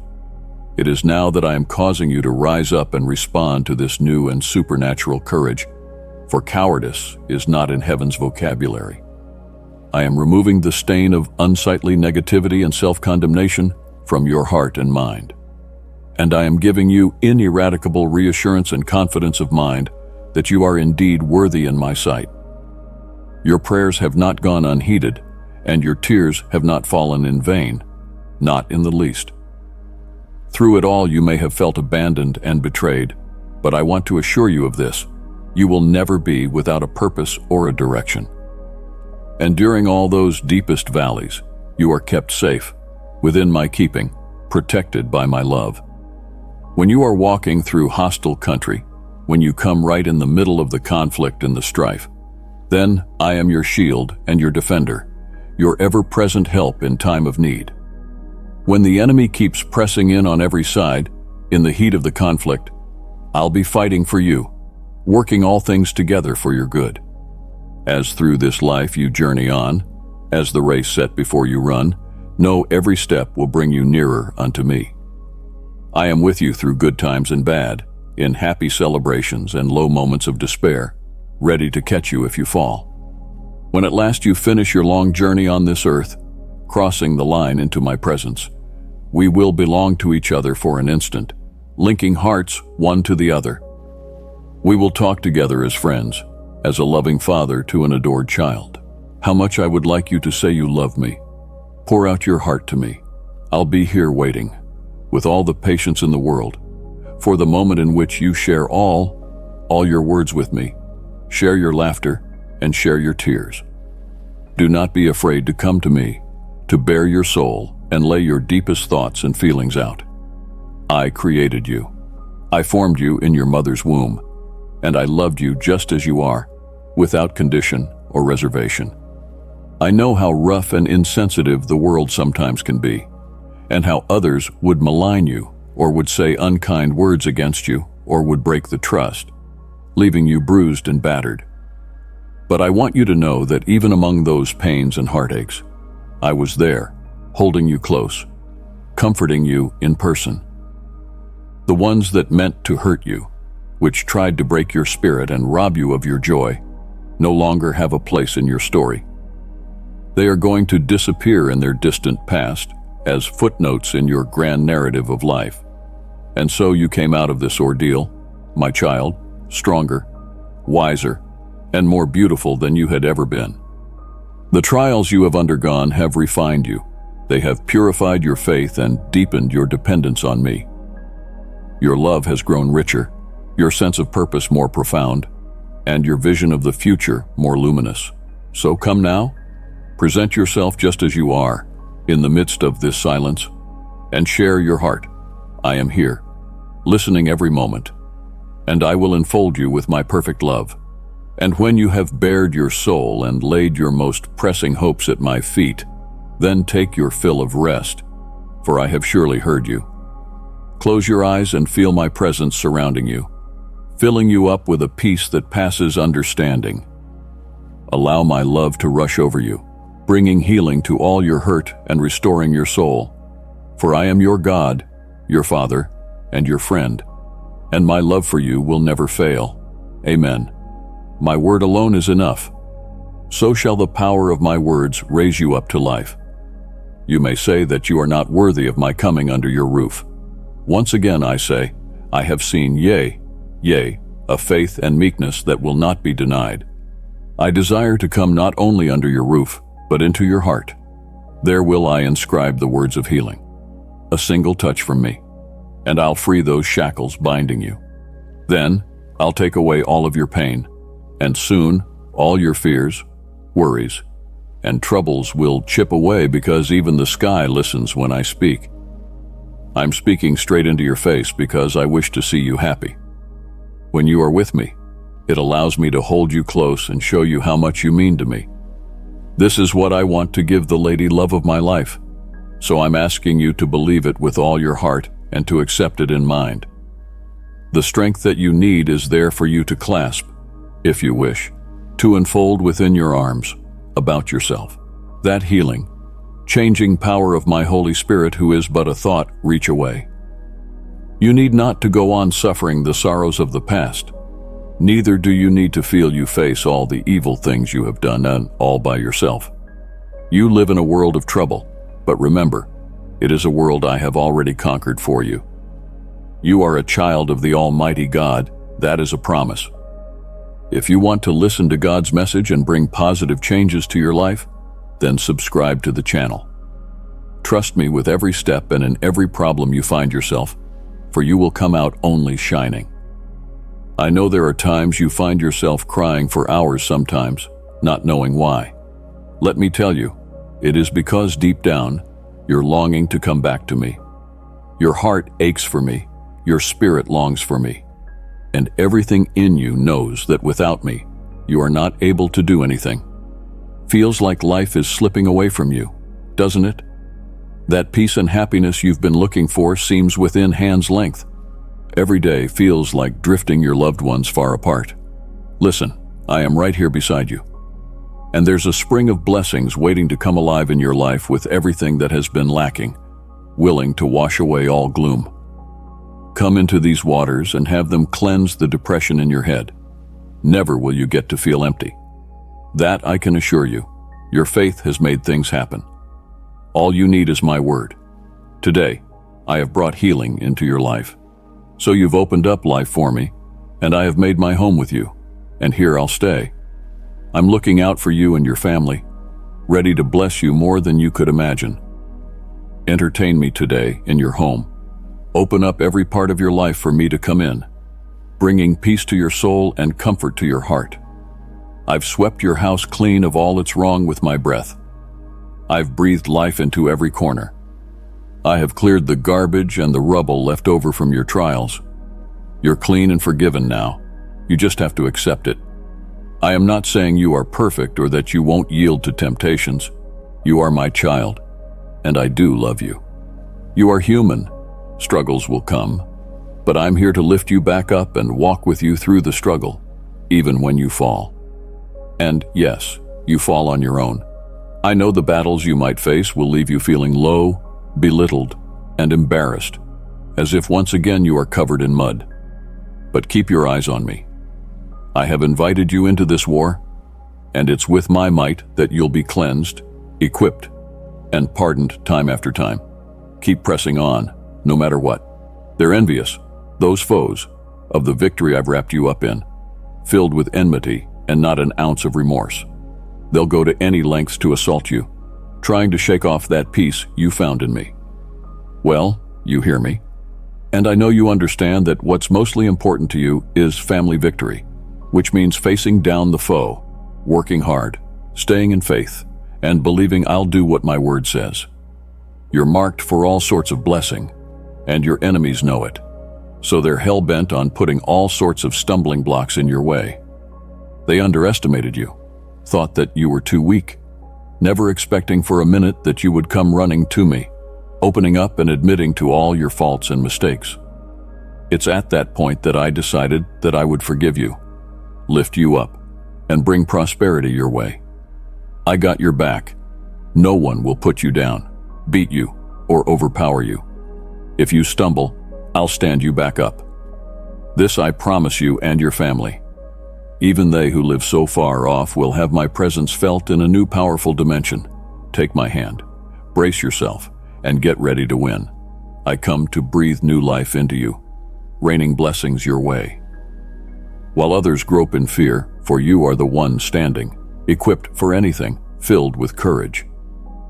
It is now that I am causing you to rise up and respond to this new and supernatural courage, for cowardice is not in heaven's vocabulary. I am removing the stain of unsightly negativity and self-condemnation from your heart and mind. And I am giving you ineradicable reassurance and confidence of mind that you are indeed worthy in my sight. Your prayers have not gone unheeded, and your tears have not fallen in vain, not in the least. Through it all you may have felt abandoned and betrayed, but I want to assure you of this: you will never be without a purpose or a direction. And during all those deepest valleys, you are kept safe, within my keeping, protected by my love. When you are walking through hostile country, when you come right in the middle of the conflict and the strife, then I am your shield and your defender, your ever-present help in time of need. When the enemy keeps pressing in on every side, in the heat of the conflict, I'll be fighting for you, working all things together for your good. As through this life you journey on, as the race set before you run, know every step will bring you nearer unto me. I am with you through good times and bad, in happy celebrations and low moments of despair, ready to catch you if you fall. When at last you finish your long journey on this earth, crossing the line into my presence, we will belong to each other for an instant, linking hearts one to the other. We will talk together as friends, as a loving father to an adored child. How much I would like you to say you love me, Pour out your heart to me. I'll be here waiting, with all the patience in the world, for the moment in which you share all your words with me. Share your laughter and share your tears. Do not be afraid to come to me, to bare your soul and lay your deepest thoughts and feelings out. I created you. I formed you in your mother's womb, and I loved you just as you are, without condition or reservation. I know how rough and insensitive the world sometimes can be, and how others would malign you or would say unkind words against you or would break the trust, leaving you bruised and battered. But I want you to know that even among those pains and heartaches, I was there, holding you close, comforting you in person. The ones that meant to hurt you, which tried to break your spirit and rob you of your joy, no longer have a place in your story. They are going to disappear in their distant past as footnotes in your grand narrative of life. And so you came out of this ordeal, my child, stronger, wiser, and more beautiful than you had ever been. The trials you have undergone have refined you. They have purified your faith and deepened your dependence on me. Your love has grown richer, your sense of purpose more profound, and your vision of the future more luminous. So come now, present yourself just as you are, in the midst of this silence, and share your heart. I am here, listening every moment, and I will enfold you with my perfect love. And when you have bared your soul and laid your most pressing hopes at my feet, then take your fill of rest, for I have surely heard you. Close your eyes and feel my presence surrounding you, filling you up with a peace that passes understanding. Allow my love to rush over you, bringing healing to all your hurt and restoring your soul. For I am your God, your Father, and your friend, and my love for you will never fail. Amen. My word alone is enough. So shall the power of my words raise you up to life. You may say that you are not worthy of my coming under your roof. Once again I say, I have seen, yea, a faith and meekness that will not be denied. I desire to come not only under your roof, but into your heart. There will I inscribe the words of healing. A single touch from me, and I'll free those shackles binding you. Then I'll take away all of your pain, and soon all your fears, worries, and troubles will chip away because even the sky listens when I speak. I'm speaking straight into your face because I wish to see you happy. When you are with me, it allows me to hold you close and show you how much you mean to me. This is what I want to give the lady love of my life, so I'm asking you to believe it with all your heart and to accept it in mind. The strength that you need is there for you to clasp, if you wish, to enfold within your arms, about yourself. That healing, changing power of my Holy Spirit, who is but a thought reach away. You need not to go on suffering the sorrows of the past. Neither do you need to feel you face all the evil things you have done and all by yourself. You live in a world of trouble, but remember, it is a world I have already conquered for you. You are a child of the Almighty God. That is a promise. If you want to listen to God's message and bring positive changes to your life, then subscribe to the channel. Trust me with every step and in every problem you find yourself, for you will come out only shining. I know there are times you find yourself crying for hours sometimes, not knowing why. Let me tell you, it is because deep down, you're longing to come back to me. Your heart aches for me, your spirit longs for me, and everything in you knows that without me, you are not able to do anything. Feels like life is slipping away from you, doesn't it? That peace and happiness you've been looking for seems within hand's length. Every day feels like drifting your loved ones far apart. Listen, I am right here beside you. And there's a spring of blessings waiting to come alive in your life with everything that has been lacking, willing to wash away all gloom. Come into these waters and have them cleanse the depression in your head. Never will you get to feel empty. That I can assure you. Your faith has made things happen. All you need is my word. Today, I have brought healing into your life. So you've opened up life for me, and I have made my home with you, and here I'll stay. I'm looking out for you and your family, ready to bless you more than you could imagine. Entertain me today in your home. Open up every part of your life for me to come in, bringing peace to your soul and comfort to your heart. I've swept your house clean of all that's wrong with my breath. I've breathed life into every corner. I have cleared the garbage and the rubble left over from your trials. You're clean and forgiven now. You just have to accept it. I am not saying you are perfect or that you won't yield to temptations. You are my child, and I do love you. You are human. Struggles will come, but I'm here to lift you back up and walk with you through the struggle, even when you fall. And yes, you fall on your own. I know the battles you might face will leave you feeling low, belittled, and embarrassed, as if once again you are covered in mud. But keep your eyes on me. I have invited you into this war, and it's with my might that you'll be cleansed, equipped, and pardoned time after time. Keep pressing on, no matter what. They're envious, those foes, of the victory I've wrapped you up in, filled with enmity and not an ounce of remorse. They'll go to any lengths to assault you, trying to shake off that peace you found in me. Well, you hear me, and I know you understand that what's mostly important to you is family victory, which means facing down the foe, working hard, staying in faith, and believing I'll do what my word says. You're marked for all sorts of blessing, and your enemies know it, so they're hell-bent on putting all sorts of stumbling blocks in your way. They underestimated you, thought that you were too weak, never expecting for a minute that you would come running to me, opening up and admitting to all your faults and mistakes. It's at that point that I decided that I would forgive you, lift you up, and bring prosperity your way. I got your back. No one will put you down, beat you, or overpower you. If you stumble, I'll stand you back up. This I promise you and your family. Even they who live so far off will have my presence felt in a new powerful dimension. Take my hand, brace yourself, and get ready to win. I come to breathe new life into you, raining blessings your way. While others grope in fear, for you are the one standing, equipped for anything, filled with courage.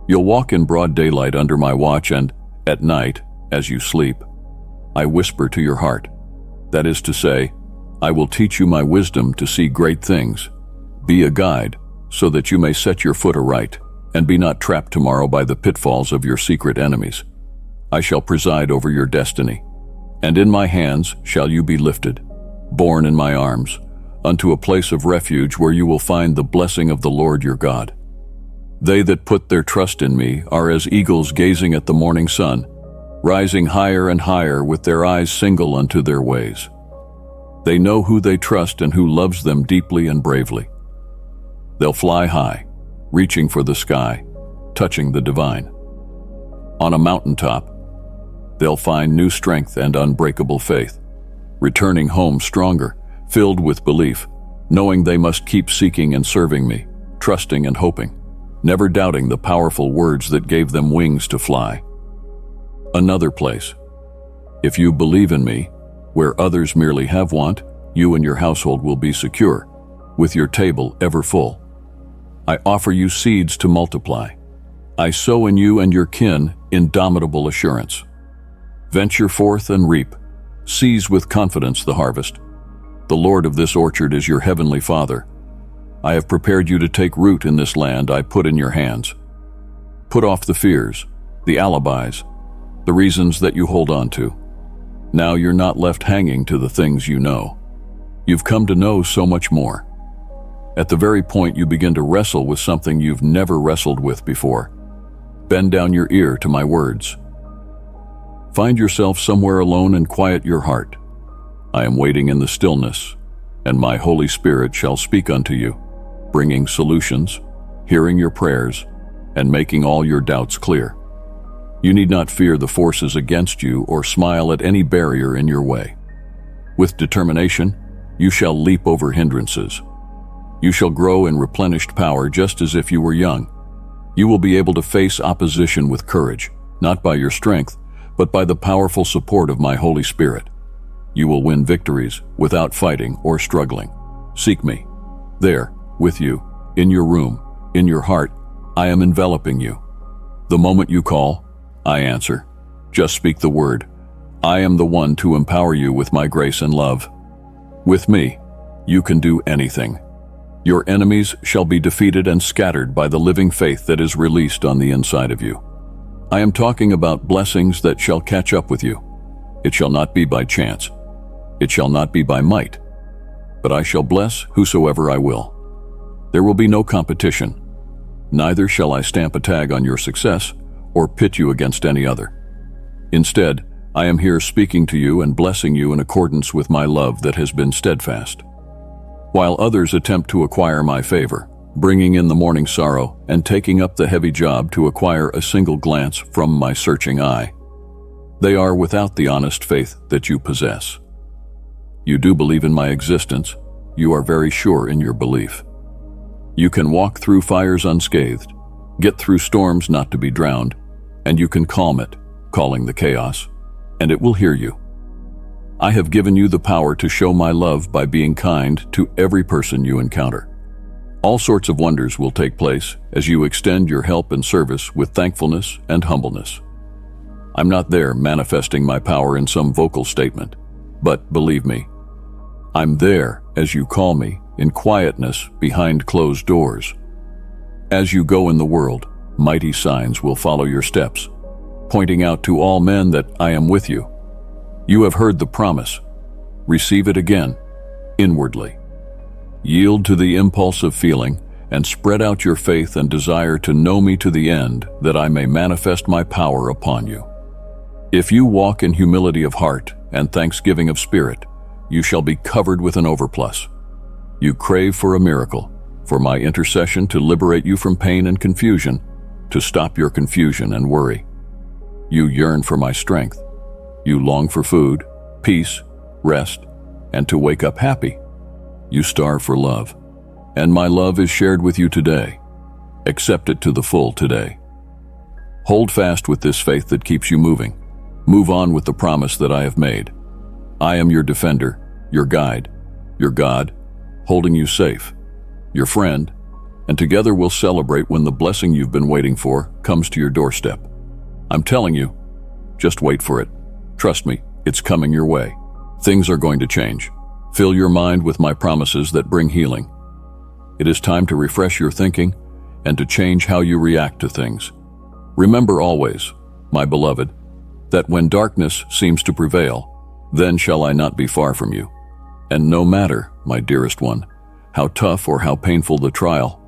You'll walk in broad daylight under my watch, and at night, as you sleep, I whisper to your heart. That is to say, I will teach you my wisdom to see great things. Be a guide, so that you may set your foot aright, and be not trapped tomorrow by the pitfalls of your secret enemies. I shall preside over your destiny, and in my hands shall you be lifted, borne in my arms, unto a place of refuge where you will find the blessing of the Lord your God. They that put their trust in me are as eagles gazing at the morning sun, rising higher and higher with their eyes single unto their ways. They know who they trust and who loves them deeply and bravely. They'll fly high, reaching for the sky, touching the divine. On a mountaintop, they'll find new strength and unbreakable faith, returning home stronger, filled with belief, knowing they must keep seeking and serving me, trusting and hoping, never doubting the powerful words that gave them wings to fly. Another place. If you believe in me, where others merely have want, you and your household will be secure, with your table ever full. I offer you seeds to multiply. I sow in you and your kin indomitable assurance. Venture forth and reap. Seize with confidence the harvest. The Lord of this orchard is your heavenly Father. I have prepared you to take root in this land I put in your hands. Put off the fears, the alibis, the reasons that you hold on to. Now you're not left hanging to the things you know. You've come to know so much more. At the very point you begin to wrestle with something you've never wrestled with before, bend down your ear to my words. Find yourself somewhere alone and quiet your heart. I am waiting in the stillness, and my Holy Spirit shall speak unto you, bringing solutions, hearing your prayers, and making all your doubts clear. You need not fear the forces against you or smile at any barrier in your way. With determination, you shall leap over hindrances. You shall grow in replenished power just as if you were young. You will be able to face opposition with courage, not by your strength, but by the powerful support of my Holy Spirit. You will win victories without fighting or struggling. Seek me. There, with you, in your room, in your heart, I am enveloping you. The moment you call, I answer. Just speak the word. I am the one to empower you with my grace and love. With me, you can do anything. Your enemies shall be defeated and scattered by the living faith that is released on the inside of you. I am talking about blessings that shall catch up with you. It shall not be by chance. It shall not be by might. But I shall bless whosoever I will. There will be no competition. Neither shall I stamp a tag on your success or pit you against any other. Instead, I am here speaking to you and blessing you in accordance with my love that has been steadfast. While others attempt to acquire my favor, bringing in the morning sorrow and taking up the heavy job to acquire a single glance from my searching eye, they are without the honest faith that you possess. You do believe in my existence. You are very sure in your belief. You can walk through fires unscathed, get through storms not to be drowned, and you can calm it, calling the chaos, and it will hear you. I have given you the power to show my love by being kind to every person you encounter. All sorts of wonders will take place as you extend your help and service with thankfulness and humbleness. I'm not there manifesting my power in some vocal statement, but believe me, I'm there as you call me in quietness behind closed doors. As you go in the world, mighty signs will follow your steps, pointing out to all men that I am with you. You have heard the promise. Receive it again, inwardly. Yield to the impulse of feeling and spread out your faith and desire to know me to the end, that I may manifest my power upon you. If you walk in humility of heart and thanksgiving of spirit, you shall be covered with an overplus. You crave for a miracle, for my intercession to liberate you from pain and confusion, to stop your confusion and worry. You yearn for my strength. You long for food, peace, rest, and to wake up happy. You starve for love, and my love is shared with you today. Accept it to the full today. Hold fast with this faith that keeps you moving. Move on with the promise that I have made. I am your defender, your guide, your God, holding you safe, your friend, and together we'll celebrate when the blessing you've been waiting for comes to your doorstep. I'm telling you, just wait for it. Trust me, it's coming your way. Things are going to change. Fill your mind with my promises that bring healing. It is time to refresh your thinking and to change how you react to things. Remember always, my beloved, that when darkness seems to prevail, then shall I not be far from you. And no matter, my dearest one, how tough or how painful the trial,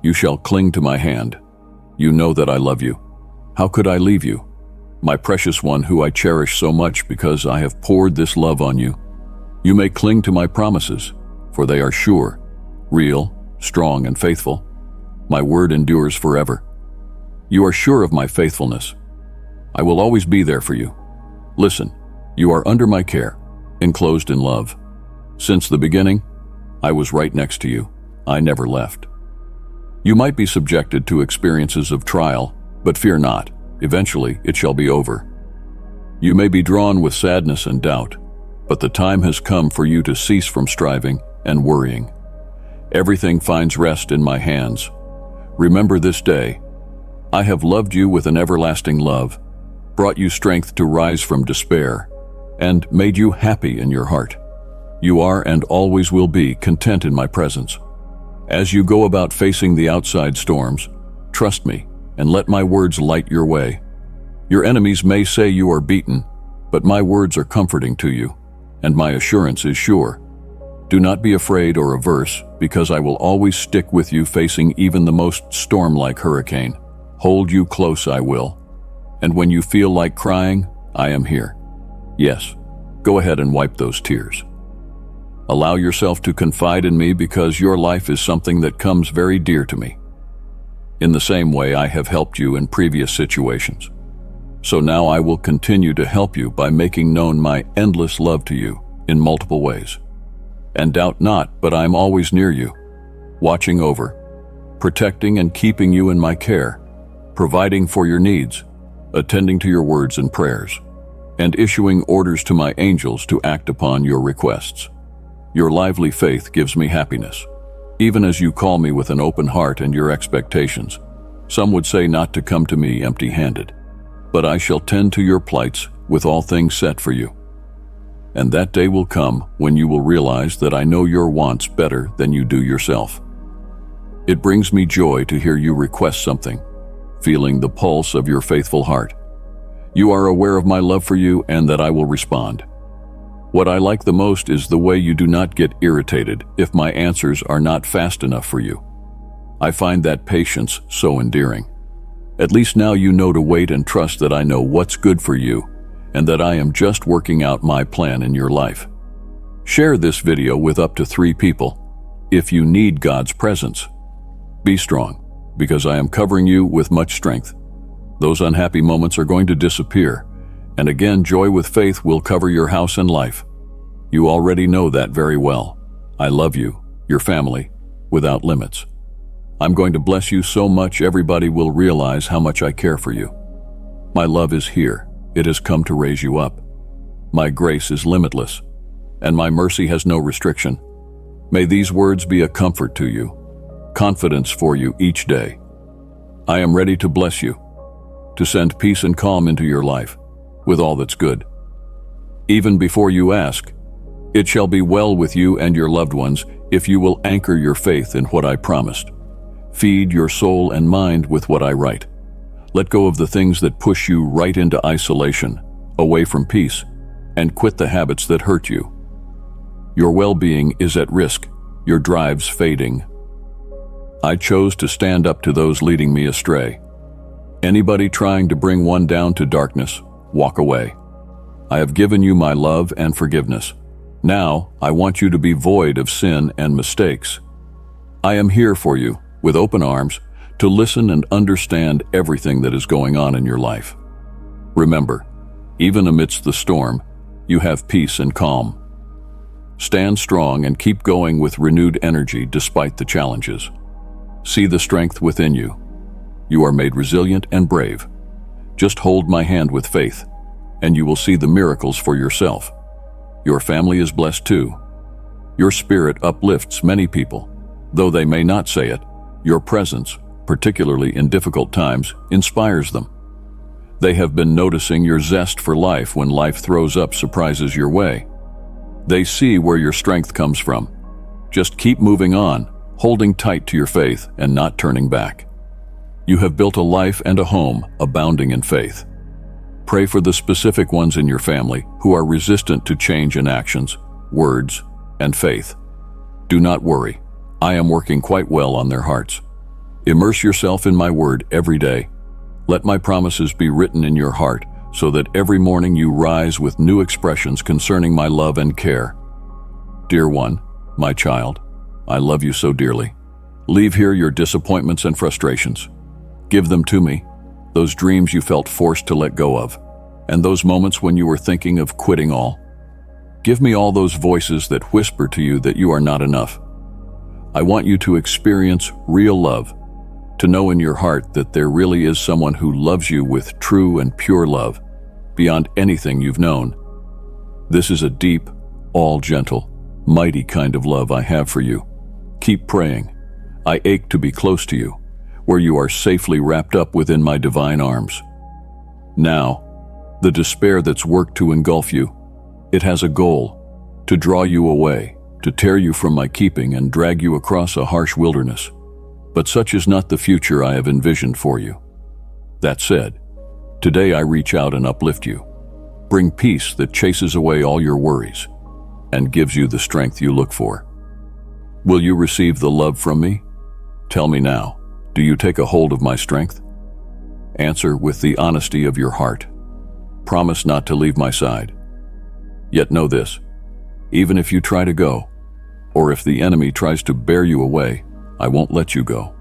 you shall cling to my hand. You know that I love you. How could I leave you? My precious one who I cherish so much because I have poured this love on you. You may cling to my promises, for they are sure, real, strong, and faithful. My word endures forever. You are sure of my faithfulness. I will always be there for you. Listen, you are under my care, enclosed in love. Since the beginning, I was right next to you. I never left. You might be subjected to experiences of trial, but fear not. Eventually, it shall be over. You may be drawn with sadness and doubt, but the time has come for you to cease from striving and worrying. Everything finds rest in my hands. Remember this day. I have loved you with an everlasting love, brought you strength to rise from despair, and made you happy in your heart. You are and always will be content in my presence. As you go about facing the outside storms, trust me and let my words light your way. Your enemies may say you are beaten, but my words are comforting to you, and my assurance is sure. Do not be afraid or averse, because I will always stick with you facing even the most storm-like hurricane. Hold you close, I will. And when you feel like crying, I am here. Yes, go ahead and wipe those tears. Allow yourself to confide in me because your life is something that comes very dear to me. In the same way I have helped you in previous situations. So now I will continue to help you by making known my endless love to you in multiple ways. And doubt not, but I am always near you, watching over, protecting and keeping you in my care, providing for your needs, attending to your words and prayers, and issuing orders to my angels to act upon your requests. Your lively faith gives me happiness, even as you call me with an open heart and your expectations. Some would say not to come to me empty-handed, but I shall tend to your plights with all things set for you. And that day will come when you will realize that I know your wants better than you do yourself. It brings me joy to hear you request something, feeling the pulse of your faithful heart. You are aware of my love for you and that I will respond. What I like the most is the way you do not get irritated if my answers are not fast enough for you. I find that patience so endearing. At least now you know to wait and trust that I know what's good for you and that I am just working out my plan in your life. Share this video with up to 3 people if you need God's presence. Be strong, because I am covering you with much strength. Those unhappy moments are going to disappear, and again, joy with faith will cover your house and life. You already know that very well. I love you, your family, without limits. I'm going to bless you so much everybody will realize how much I care for you. My love is here. It has come to raise you up. My grace is limitless, and my mercy has no restriction. May these words be a comfort to you, confidence for you each day. I am ready to bless you, to send peace and calm into your life with all that's good. Even before you ask, it shall be well with you and your loved ones if you will anchor your faith in what I promised. Feed your soul and mind with what I write. Let go of the things that push you right into isolation, away from peace, and quit the habits that hurt you. Your well-being is at risk, your drives fading. I chose to stand up to those leading me astray. Anybody trying to bring one down to darkness, walk away. I have given you my love and forgiveness. Now, I want you to be void of sin and mistakes. I am here for you, with open arms, to listen and understand everything that is going on in your life. Remember, even amidst the storm, you have peace and calm. Stand strong and keep going with renewed energy despite the challenges. See the strength within you. You are made resilient and brave. Just hold my hand with faith, and you will see the miracles for yourself. Your family is blessed too. Your spirit uplifts many people. Though they may not say it, your presence, particularly in difficult times, inspires them. They have been noticing your zest for life when life throws up surprises your way. They see where your strength comes from. Just keep moving on, holding tight to your faith and not turning back. You have built a life and a home abounding in faith. Pray for the specific ones in your family who are resistant to change in actions, words, and faith. Do not worry. I am working quite well on their hearts. Immerse yourself in my word every day. Let my promises be written in your heart so that every morning you rise with new expressions concerning my love and care. Dear one, my child, I love you so dearly. Leave here your disappointments and frustrations. Give them to me, those dreams you felt forced to let go of, and those moments when you were thinking of quitting all. Give me all those voices that whisper to you that you are not enough. I want you to experience real love, to know in your heart that there really is someone who loves you with true and pure love, beyond anything you've known. This is a deep, all-gentle, mighty kind of love I have for you. Keep praying. I ache to be close to you, where you are safely wrapped up within my divine arms. Now, the despair that's worked to engulf you, it has a goal, to draw you away, to tear you from my keeping and drag you across a harsh wilderness. But such is not the future I have envisioned for you. That said, today I reach out and uplift you, bring peace that chases away all your worries, and gives you the strength you look for. Will you receive the love from me? Tell me now. Do you take a hold of my strength? Answer with the honesty of your heart. Promise not to leave my side. Yet know this, even if you try to go, or if the enemy tries to bear you away, I won't let you go.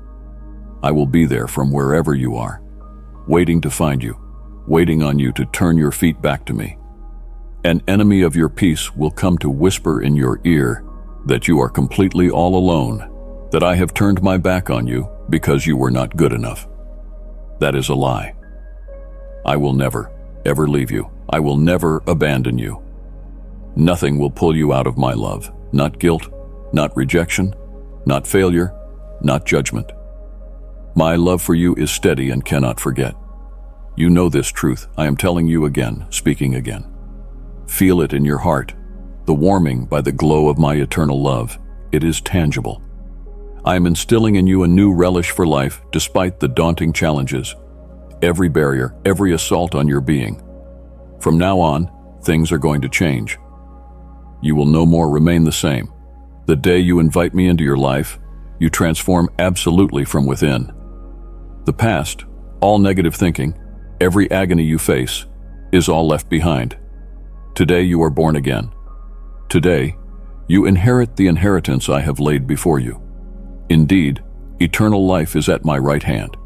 I will be there from wherever you are, waiting to find you, waiting on you to turn your feet back to me. An enemy of your peace will come to whisper in your ear that you are completely all alone, that I have turned my back on you because you were not good enough. That is a lie. I will never, ever leave you. I will never abandon you. Nothing will pull you out of my love, not guilt, not rejection, not failure, not judgment. My love for you is steady and cannot forget. You know this truth. I am telling you again, speaking again. Feel it in your heart, the warming by the glow of my eternal love. It is tangible. I am instilling in you a new relish for life despite the daunting challenges, every barrier, every assault on your being. From now on, things are going to change. You will no more remain the same. The day you invite me into your life, you transform absolutely from within. The past, all negative thinking, every agony you face, is all left behind. Today you are born again. Today, you inherit the inheritance I have laid before you. Indeed, eternal life is at my right hand,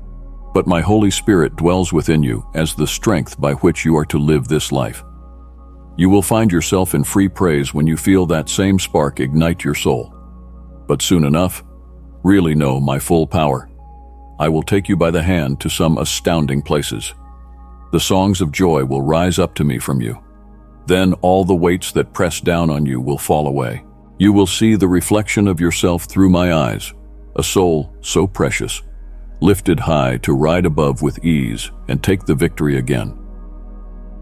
but my Holy Spirit dwells within you as the strength by which you are to live this life. You will find yourself in free praise when you feel that same spark ignite your soul. But soon enough, really know my full power. I will take you by the hand to some astounding places. The songs of joy will rise up to me from you. Then all the weights that press down on you will fall away. You will see the reflection of yourself through my eyes, a soul so precious, lifted high to ride above with ease and take the victory again.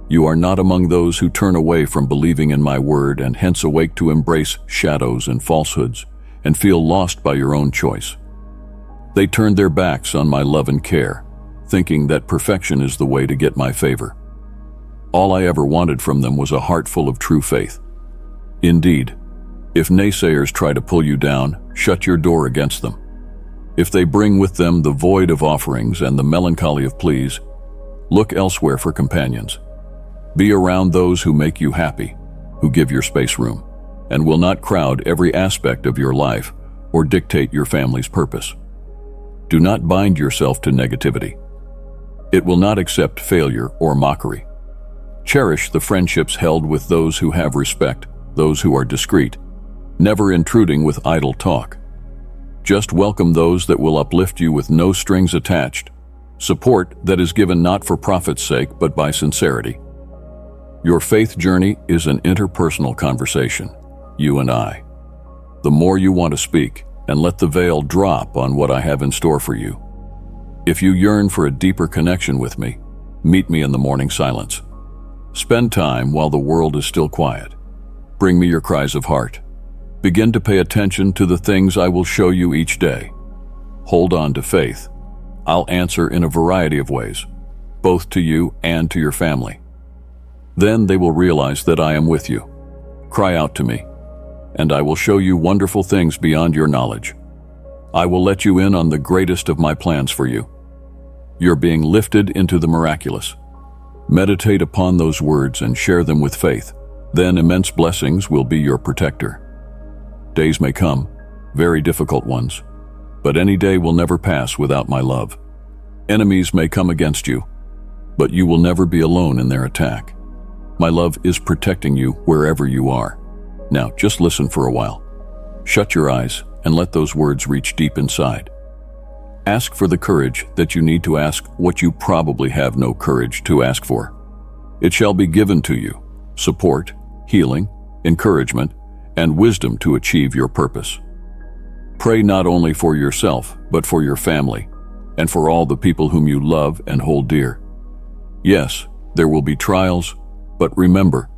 You are not among those who turn away from believing in my word and hence awake to embrace shadows and falsehoods and feel lost by your own choice. They turn their backs on my love and care, thinking that perfection is the way to get my favor. All I ever wanted from them was a heart full of true faith. Indeed, if naysayers try to pull you down, shut your door against them. If they bring with them the void of offerings and the melancholy of pleas, look elsewhere for companions. Be around those who make you happy, who give your space room, and will not crowd every aspect of your life or dictate your family's purpose. Do not bind yourself to negativity. It will not accept failure or mockery. Cherish the friendships held with those who have respect, those who are discreet, never intruding with idle talk. Just welcome those that will uplift you with no strings attached, support that is given not for profit's sake but by sincerity. Your faith journey is an interpersonal conversation, you and I. The more you want to speak, and let the veil drop on what I have in store for you. If you yearn for a deeper connection with me, meet me in the morning silence. Spend time while the world is still quiet. Bring me your cries of heart. Begin to pay attention to the things I will show you each day. Hold on to faith. I'll answer in a variety of ways, both to you and to your family. Then they will realize that I am with you. Cry out to me, and I will show you wonderful things beyond your knowledge. I will let you in on the greatest of my plans for you. You're being lifted into the miraculous. Meditate upon those words and share them with faith. Then immense blessings will be your protector. Days may come, very difficult ones, but any day will never pass without my love. Enemies may come against you, but you will never be alone in their attack. My love is protecting you wherever you are. Now, just listen for a while. Shut your eyes and let those words reach deep inside. Ask for the courage that you need to ask what you probably have no courage to ask for. It shall be given to you: support, healing, encouragement, and wisdom to achieve your purpose. Pray not only for yourself, but for your family, and for all the people whom you love and hold dear. Yes, there will be trials, but remember,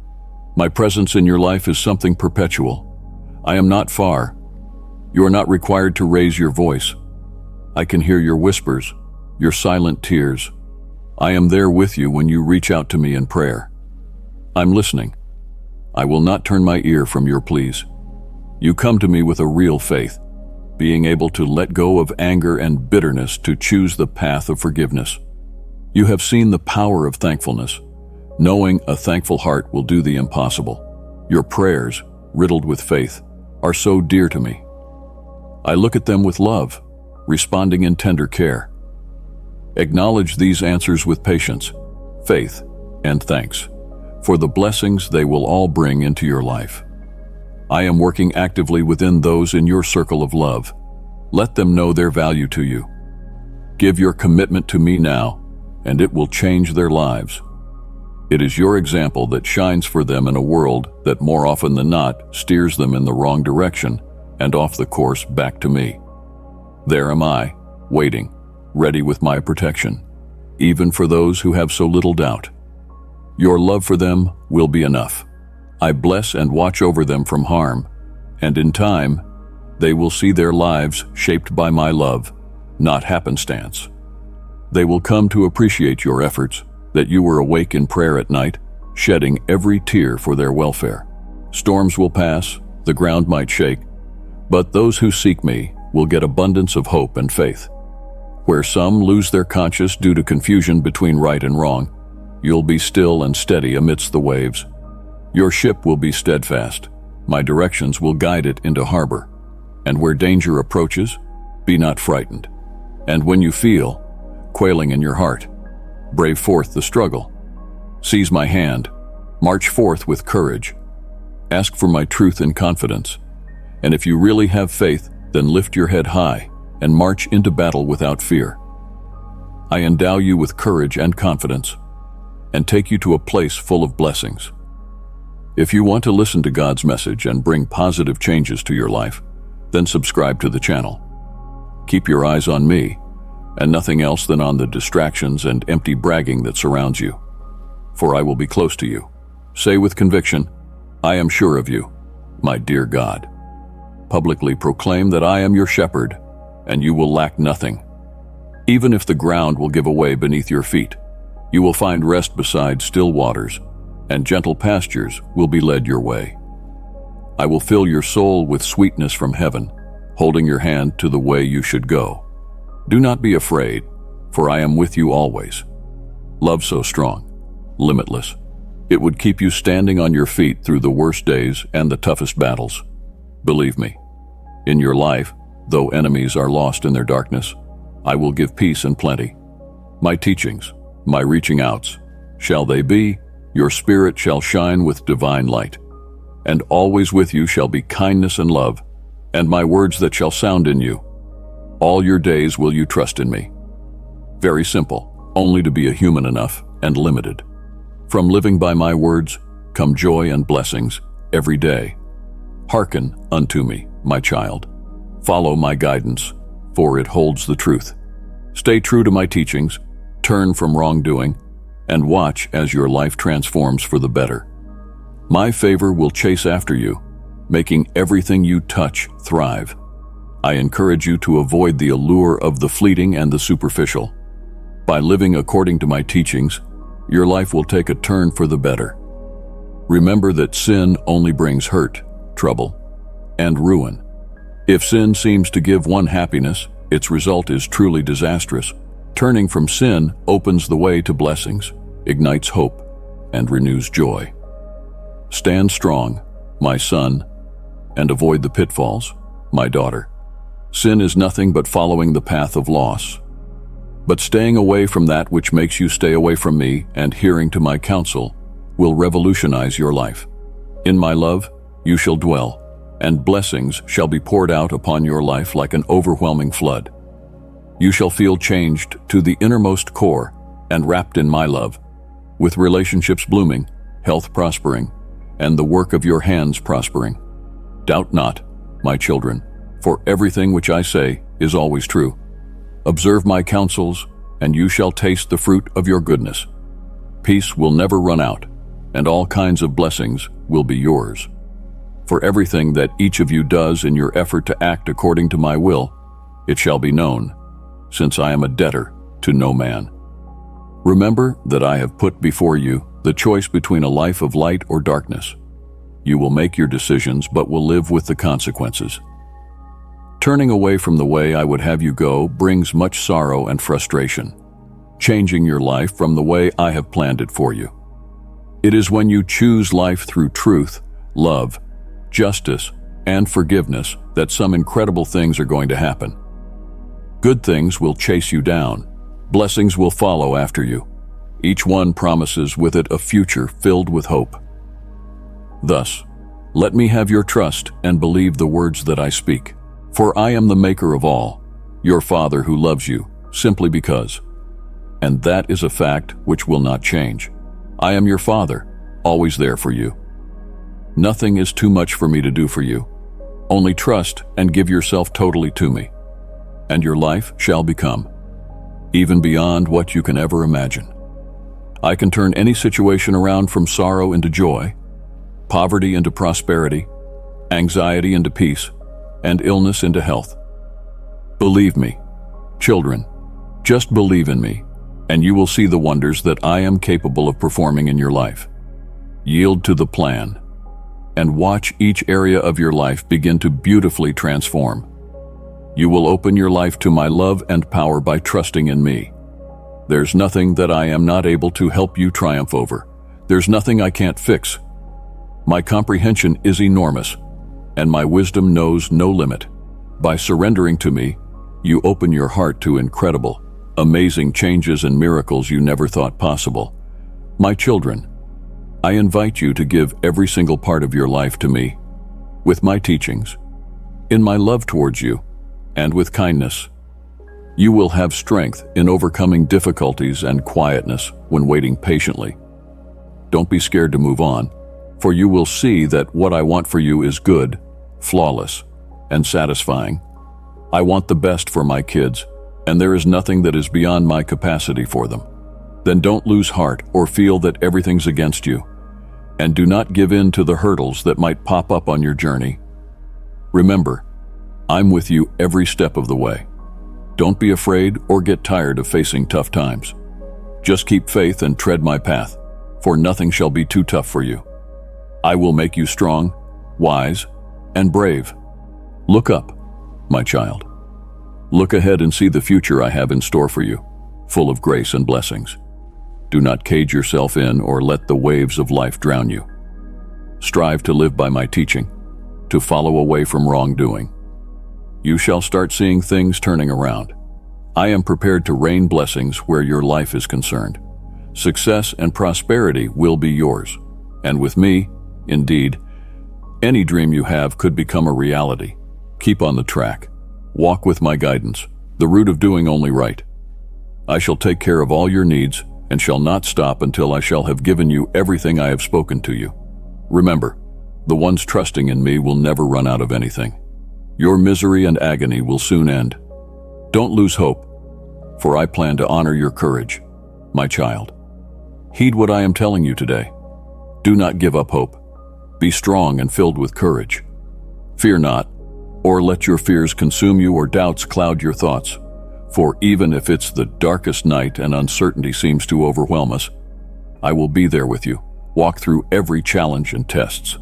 my presence in your life is something perpetual. I am not far. You are not required to raise your voice. I can hear your whispers, your silent tears. I am there with you when you reach out to me in prayer. I'm listening. I will not turn my ear from your pleas. You come to me with a real faith, being able to let go of anger and bitterness to choose the path of forgiveness. You have seen the power of thankfulness. Knowing a thankful heart will do the impossible. Your prayers, riddled with faith, are so dear to me. I look at them with love, responding in tender care. Acknowledge these answers with patience, faith, and thanks, for the blessings they will all bring into your life. I am working actively within those in your circle of love. Let them know their value to you. Give your commitment to me now, and it will change their lives. It is your example that shines for them in a world that more often than not steers them in the wrong direction and off the course back to me. There am I, waiting, ready with my protection, even for those who have so little doubt. Your love for them will be enough. I bless and watch over them from harm, and in time, they will see their lives shaped by my love, not happenstance. They will come to appreciate your efforts, that you were awake in prayer at night, shedding every tear for their welfare. Storms will pass, the ground might shake, but those who seek me will get abundance of hope and faith. Where some lose their conscience due to confusion between right and wrong, you'll be still and steady amidst the waves. Your ship will be steadfast. My directions will guide it into harbor. And where danger approaches, be not frightened. And when you feel quailing in your heart, brave forth the struggle. Seize my hand, march forth with courage. Ask for my truth in confidence. And if you really have faith, then lift your head high and march into battle without fear. I endow you with courage and confidence, and take you to a place full of blessings. If you want to listen to God's message and bring positive changes to your life, then subscribe to the channel. Keep your eyes on me, and nothing else than on the distractions and empty bragging that surrounds you. For I will be close to you. Say with conviction, I am sure of you, my dear God. Publicly proclaim that I am your shepherd, and you will lack nothing. Even if the ground will give away beneath your feet, you will find rest beside still waters, and gentle pastures will be led your way. I will fill your soul with sweetness from heaven, holding your hand to the way you should go. Do not be afraid, for I am with you always. Love so strong, limitless, it would keep you standing on your feet through the worst days and the toughest battles. Believe me, in your life, though enemies are lost in their darkness, I will give peace and plenty. My teachings, my reaching outs, shall they be, your spirit shall shine with divine light. And always with you shall be kindness and love, and my words that shall sound in you. All your days will you trust in me. Very simple, only to be a human enough and limited. From living by my words come joy and blessings every day. Hearken unto me, my child. Follow my guidance, for it holds the truth. Stay true to my teachings, turn from wrongdoing, and watch as your life transforms for the better. My favor will chase after you, making everything you touch thrive. I encourage you to avoid the allure of the fleeting and the superficial. By living according to my teachings, your life will take a turn for the better. Remember that sin only brings hurt, trouble, and ruin. If sin seems to give one happiness, its result is truly disastrous. Turning from sin opens the way to blessings, ignites hope, and renews joy. Stand strong, my son, and avoid the pitfalls, my daughter. Sin is nothing but following the path of loss. But staying away from that which makes you stay away from me and hearing to my counsel will revolutionize your life. In my love, you shall dwell, and blessings shall be poured out upon your life like an overwhelming flood. You shall feel changed to the innermost core and wrapped in my love, with relationships blooming, health prospering, and the work of your hands prospering. Doubt not, my children, for everything which I say is always true. Observe my counsels, and you shall taste the fruit of your goodness. Peace will never run out, and all kinds of blessings will be yours. For everything that each of you does in your effort to act according to my will, it shall be known, since I am a debtor to no man. Remember that I have put before you the choice between a life of light or darkness. You will make your decisions, but will live with the consequences. Turning away from the way I would have you go brings much sorrow and frustration, changing your life from the way I have planned it for you. It is when you choose life through truth, love, justice, and forgiveness that some incredible things are going to happen. Good things will chase you down. Blessings will follow after you. Each one promises with it a future filled with hope. Thus, let me have your trust and believe the words that I speak. For I am the maker of all, your Father who loves you, simply because. And that is a fact which will not change. I am your Father, always there for you. Nothing is too much for me to do for you. Only trust and give yourself totally to me, and your life shall become even beyond what you can ever imagine. I can turn any situation around from sorrow into joy, poverty into prosperity, anxiety into peace, and illness into health. Believe me, children, just believe in me, and you will see the wonders that I am capable of performing in your life. Yield to the plan, and watch each area of your life begin to beautifully transform. You will open your life to my love and power by trusting in me. There's nothing that I am not able to help you triumph over. There's nothing I can't fix. My comprehension is enormous, and my wisdom knows no limit. By surrendering to me, you open your heart to incredible, amazing changes and miracles you never thought possible. My children, I invite you to give every single part of your life to me, with my teachings, in my love towards you, and with kindness. You will have strength in overcoming difficulties and quietness when waiting patiently. Don't be scared to move on, for you will see that what I want for you is good, flawless, and satisfying. I want the best for my kids, and there is nothing that is beyond my capacity for them. Then don't lose heart or feel that everything's against you, and do not give in to the hurdles that might pop up on your journey. Remember, I'm with you every step of the way. Don't be afraid or get tired of facing tough times. Just keep faith and tread my path, for nothing shall be too tough for you. I will make you strong, wise, and brave. Look up, my child. Look ahead and see the future I have in store for you, full of grace and blessings. Do not cage yourself in or let the waves of life drown you. Strive to live by my teaching, to follow away from wrongdoing. You shall start seeing things turning around. I am prepared to rain blessings where your life is concerned. Success and prosperity will be yours. And with me, indeed, any dream you have could become a reality. Keep on the track. Walk with my guidance, the route of doing only right. I shall take care of all your needs and shall not stop until I shall have given you everything I have spoken to you. Remember, the ones trusting in me will never run out of anything. Your misery and agony will soon end. Don't lose hope, for I plan to honor your courage, my child. Heed what I am telling you today. Do not give up hope. Be strong and filled with courage. Fear not, or let your fears consume you or doubts cloud your thoughts. For even if it's the darkest night and uncertainty seems to overwhelm us, I will be there with you, walk through every challenge and tests.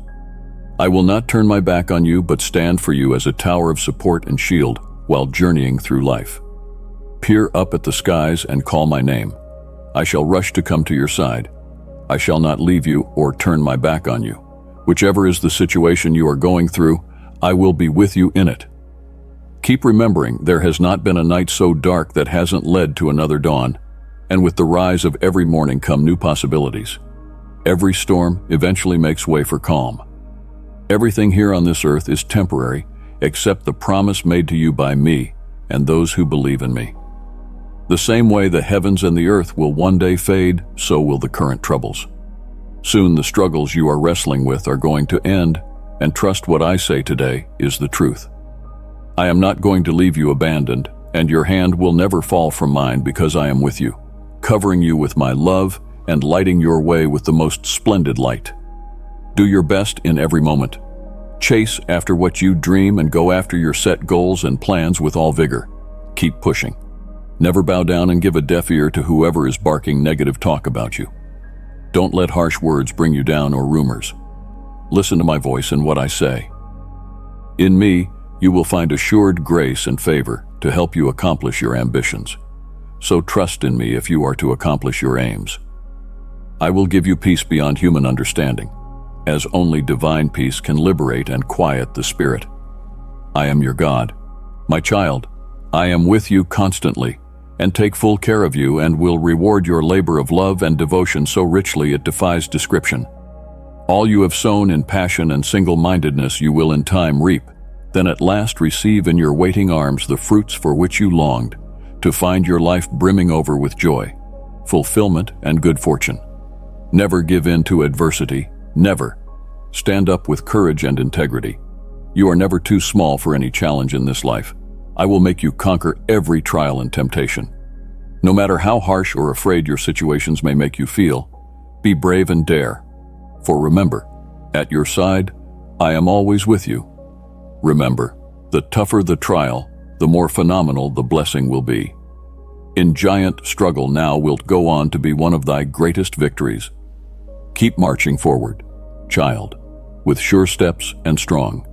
I will not turn my back on you, but stand for you as a tower of support and shield while journeying through life. Peer up at the skies and call my name. I shall rush to come to your side. I shall not leave you or turn my back on you. Whichever is the situation you are going through, I will be with you in it. Keep remembering there has not been a night so dark that hasn't led to another dawn, and with the rise of every morning come new possibilities. Every storm eventually makes way for calm. Everything here on this earth is temporary, except the promise made to you by me and those who believe in me. The same way the heavens and the earth will one day fade, so will the current troubles. Soon the struggles you are wrestling with are going to end, and trust what I say today is the truth. I am not going to leave you abandoned, and your hand will never fall from mine because I am with you, covering you with my love and lighting your way with the most splendid light. Do your best in every moment. Chase after what you dream and go after your set goals and plans with all vigor. Keep pushing. Never bow down and give a deaf ear to whoever is barking negative talk about you. Don't let harsh words bring you down or rumors. Listen to my voice and what I say. In me, you will find assured grace and favor to help you accomplish your ambitions. So trust in me if you are to accomplish your aims. I will give you peace beyond human understanding, as only divine peace can liberate and quiet the spirit. I am your God. My child, I am with you constantly, and take full care of you and will reward your labor of love and devotion so richly it defies description. All you have sown in passion and single-mindedness you will in time reap, then at last receive in your waiting arms the fruits for which you longed, to find your life brimming over with joy, fulfillment, and good fortune. Never give in to adversity. Never. Stand up with courage and integrity. You are never too small for any challenge in this life. I will make you conquer every trial and temptation. No matter how harsh or afraid your situations may make you feel, be brave and dare. For remember, at your side, I am always with you. Remember, the tougher the trial, the more phenomenal the blessing will be. In giant struggle now wilt go on to be one of thy greatest victories. Keep marching forward, child, with sure steps and strong.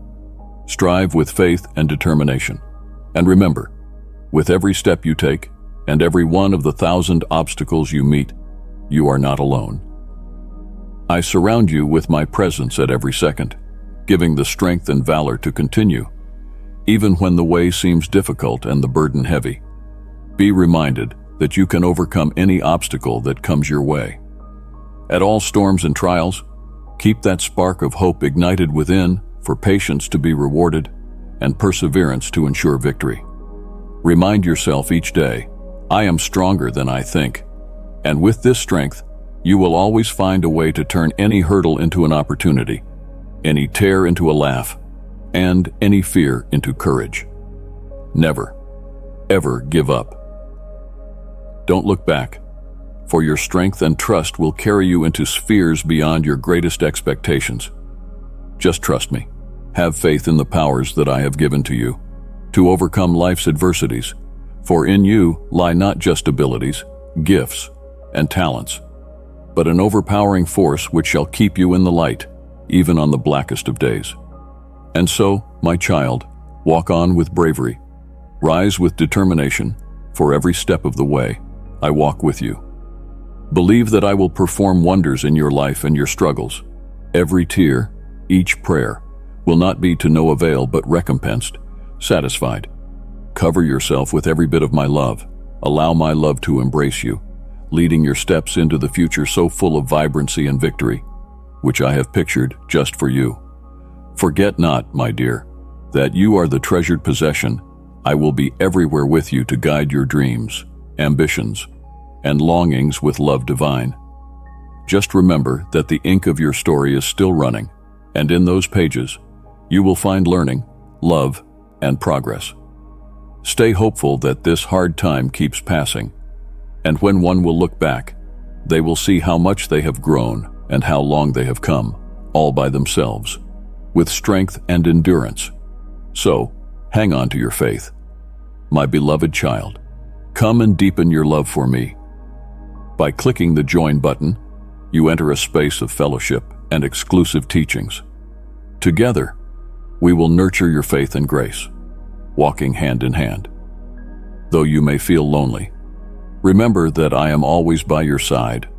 Strive with faith and determination. And remember, with every step you take, and every one of the 1,000 obstacles you meet, you are not alone. I surround you with my presence at every second, giving the strength and valor to continue, even when the way seems difficult and the burden heavy. Be reminded that you can overcome any obstacle that comes your way. At all storms and trials, keep that spark of hope ignited within for patience to be rewarded and perseverance to ensure victory. Remind yourself each day, I am stronger than I think, and with this strength, you will always find a way to turn any hurdle into an opportunity, any tear into a laugh, and any fear into courage. Never, ever give up. Don't look back, for your strength and trust will carry you into spheres beyond your greatest expectations. Just trust me. Have faith in the powers that I have given to you to overcome life's adversities, for in you lie not just abilities, gifts, and talents, but an overpowering force which shall keep you in the light, even on the blackest of days. And so, my child, walk on with bravery, rise with determination, for every step of the way, I walk with you. Believe that I will perform wonders in your life and your struggles. Every tear, each prayer, will not be to no avail but recompensed, satisfied. Cover yourself with every bit of my love. Allow my love to embrace you, leading your steps into the future so full of vibrancy and victory, which I have pictured just for you. Forget not, my dear, that you are the treasured possession. I will be everywhere with you to guide your dreams, ambitions, and longings with love divine. Just remember that the ink of your story is still running, and in those pages, you will find learning, love, and progress. Stay hopeful that this hard time keeps passing, and when one will look back, they will see how much they have grown and how long they have come, all by themselves, with strength and endurance. So, hang on to your faith. My beloved child, come and deepen your love for me. By clicking the Join button, you enter a space of fellowship and exclusive teachings. Together, we will nurture your faith and grace, walking hand in hand. Though you may feel lonely, remember that I am always by your side,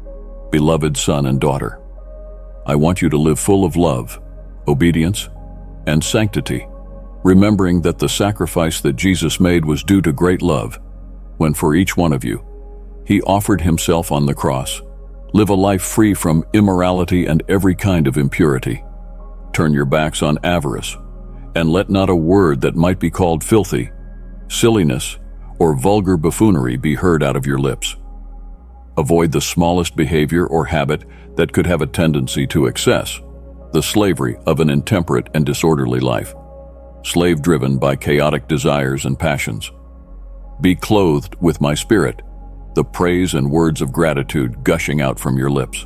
beloved son and daughter. I want you to live full of love, obedience, and sanctity, remembering that the sacrifice that Jesus made was due to great love, when for each one of you, he offered himself on the cross. Live a life free from immorality and every kind of impurity. Turn your backs on avarice, and let not a word that might be called filthy, silliness, or vulgar buffoonery be heard out of your lips. Avoid the smallest behavior or habit that could have a tendency to excess, the slavery of an intemperate and disorderly life, slave-driven by chaotic desires and passions. Be clothed with my spirit, the praise and words of gratitude gushing out from your lips.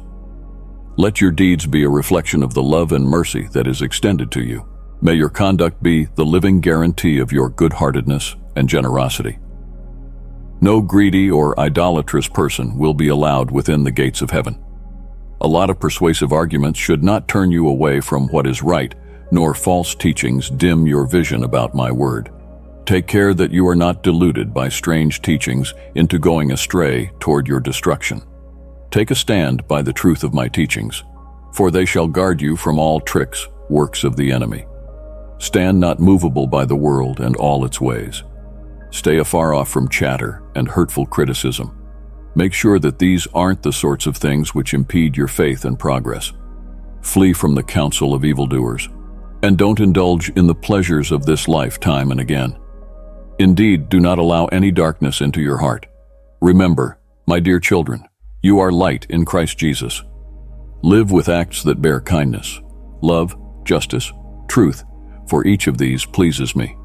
Let your deeds be a reflection of the love and mercy that is extended to you. May your conduct be the living guarantee of your good-heartedness and generosity. No greedy or idolatrous person will be allowed within the gates of heaven. A lot of persuasive arguments should not turn you away from what is right, nor false teachings dim your vision about my word. Take care that you are not deluded by strange teachings into going astray toward your destruction. Take a stand by the truth of my teachings, for they shall guard you from all tricks, works of the enemy. Stand not movable by the world and all its ways. Stay afar off from chatter and hurtful criticism. Make sure that these aren't the sorts of things which impede your faith and progress. Flee from the counsel of evildoers, and don't indulge in the pleasures of this life time and again. Indeed, do not allow any darkness into your heart. Remember, my dear children, you are light in Christ Jesus. Live with acts that bear kindness, love, justice, truth, for each of these pleases me.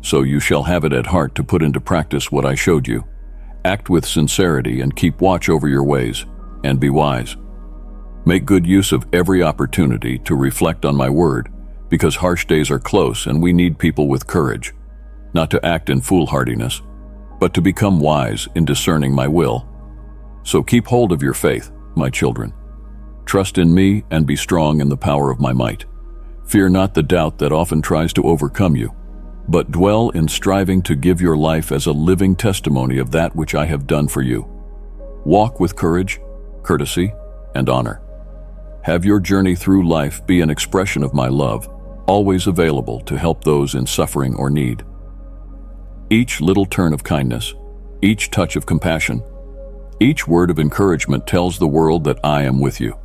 So you shall have it at heart to put into practice what I showed you, Act with sincerity and keep watch over your ways, and be wise. Make good use of every opportunity to reflect on my word, because harsh days are close and we need people with courage, not to act in foolhardiness, but to become wise in discerning my will. So keep hold of your faith, my children. Trust in me and be strong in the power of my might. Fear not the doubt that often tries to overcome you, but dwell in striving to give your life as a living testimony of that which I have done for you. Walk with courage, courtesy, and honor. Have your journey through life be an expression of my love, always available to help those in suffering or need. Each little turn of kindness, each touch of compassion, each word of encouragement tells the world that I am with you.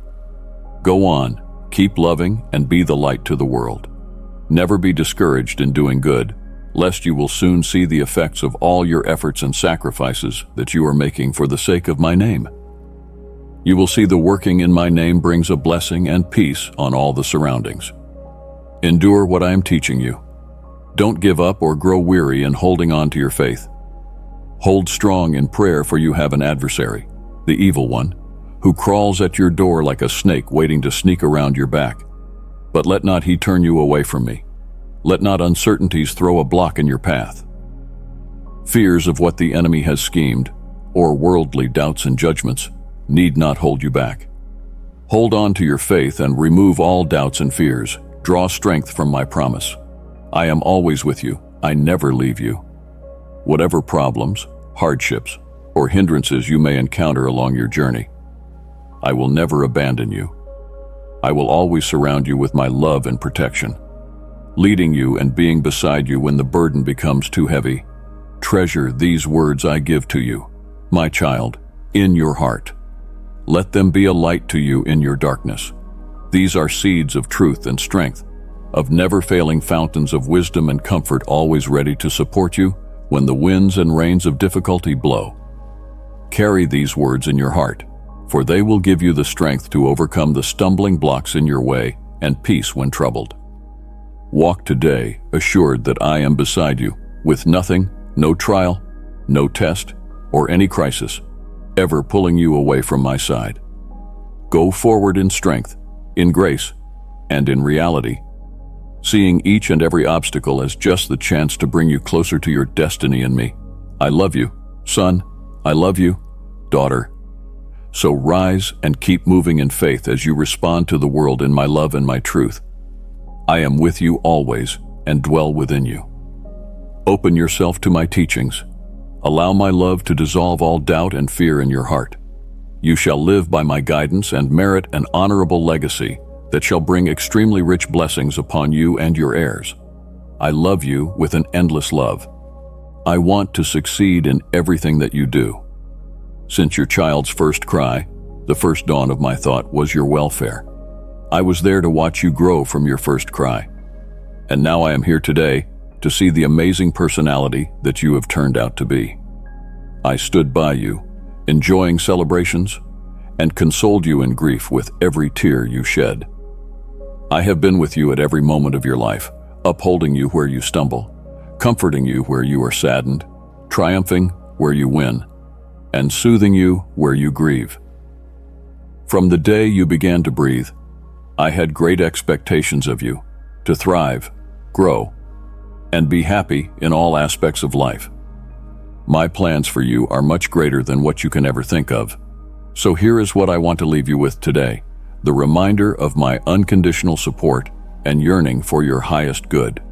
Go on, keep loving, and be the light to the world. Never be discouraged in doing good, lest you will soon see the effects of all your efforts and sacrifices that you are making for the sake of my name. You will see the working in my name brings a blessing and peace on all the surroundings. Endure what I am teaching you. Don't give up or grow weary in holding on to your faith. Hold strong in prayer, for you have an adversary, the evil one, who crawls at your door like a snake waiting to sneak around your back. But let not he turn you away from me. Let not uncertainties throw a block in your path. Fears of what the enemy has schemed, or worldly doubts and judgments, need not hold you back. Hold on to your faith and remove all doubts and fears. Draw strength from my promise. I am always with you. I never leave you. Whatever problems, hardships, or hindrances you may encounter along your journey, I will never abandon you. I will always surround you with my love and protection, leading you and being beside you when the burden becomes too heavy. Treasure these words I give to you, my child, in your heart. Let them be a light to you in your darkness. These are seeds of truth and strength, of never-failing fountains of wisdom and comfort, always ready to support you when the winds and rains of difficulty blow. Carry these words in your heart, for they will give you the strength to overcome the stumbling blocks in your way and peace when troubled. Walk today assured that I am beside you, with nothing, no trial, no test, or any crisis, ever pulling you away from my side. Go forward in strength, in grace, and in reality, seeing each and every obstacle as just the chance to bring you closer to your destiny in me. I love you, son. I love you, daughter. So rise and keep moving in faith as you respond to the world in my love and my truth. I am with you always and dwell within you. Open yourself to my teachings. Allow my love to dissolve all doubt and fear in your heart. You shall live by my guidance and merit an honorable legacy that shall bring extremely rich blessings upon you and your heirs. I love you with an endless love. I want to succeed in everything that you do. Since your child's first cry, the first dawn of my thought was your welfare. I was there to watch you grow from your first cry. And now I am here today to see the amazing personality that you have turned out to be. I stood by you, enjoying celebrations, and consoled you in grief with every tear you shed. I have been with you at every moment of your life, upholding you where you stumble, comforting you where you are saddened, triumphing where you win, and soothing you where you grieve. From the day you began to breathe, I had great expectations of you, to thrive, grow, and be happy in all aspects of life. My plans for you are much greater than what you can ever think of. So here is what I want to leave you with today, the reminder of my unconditional support and yearning for your highest good.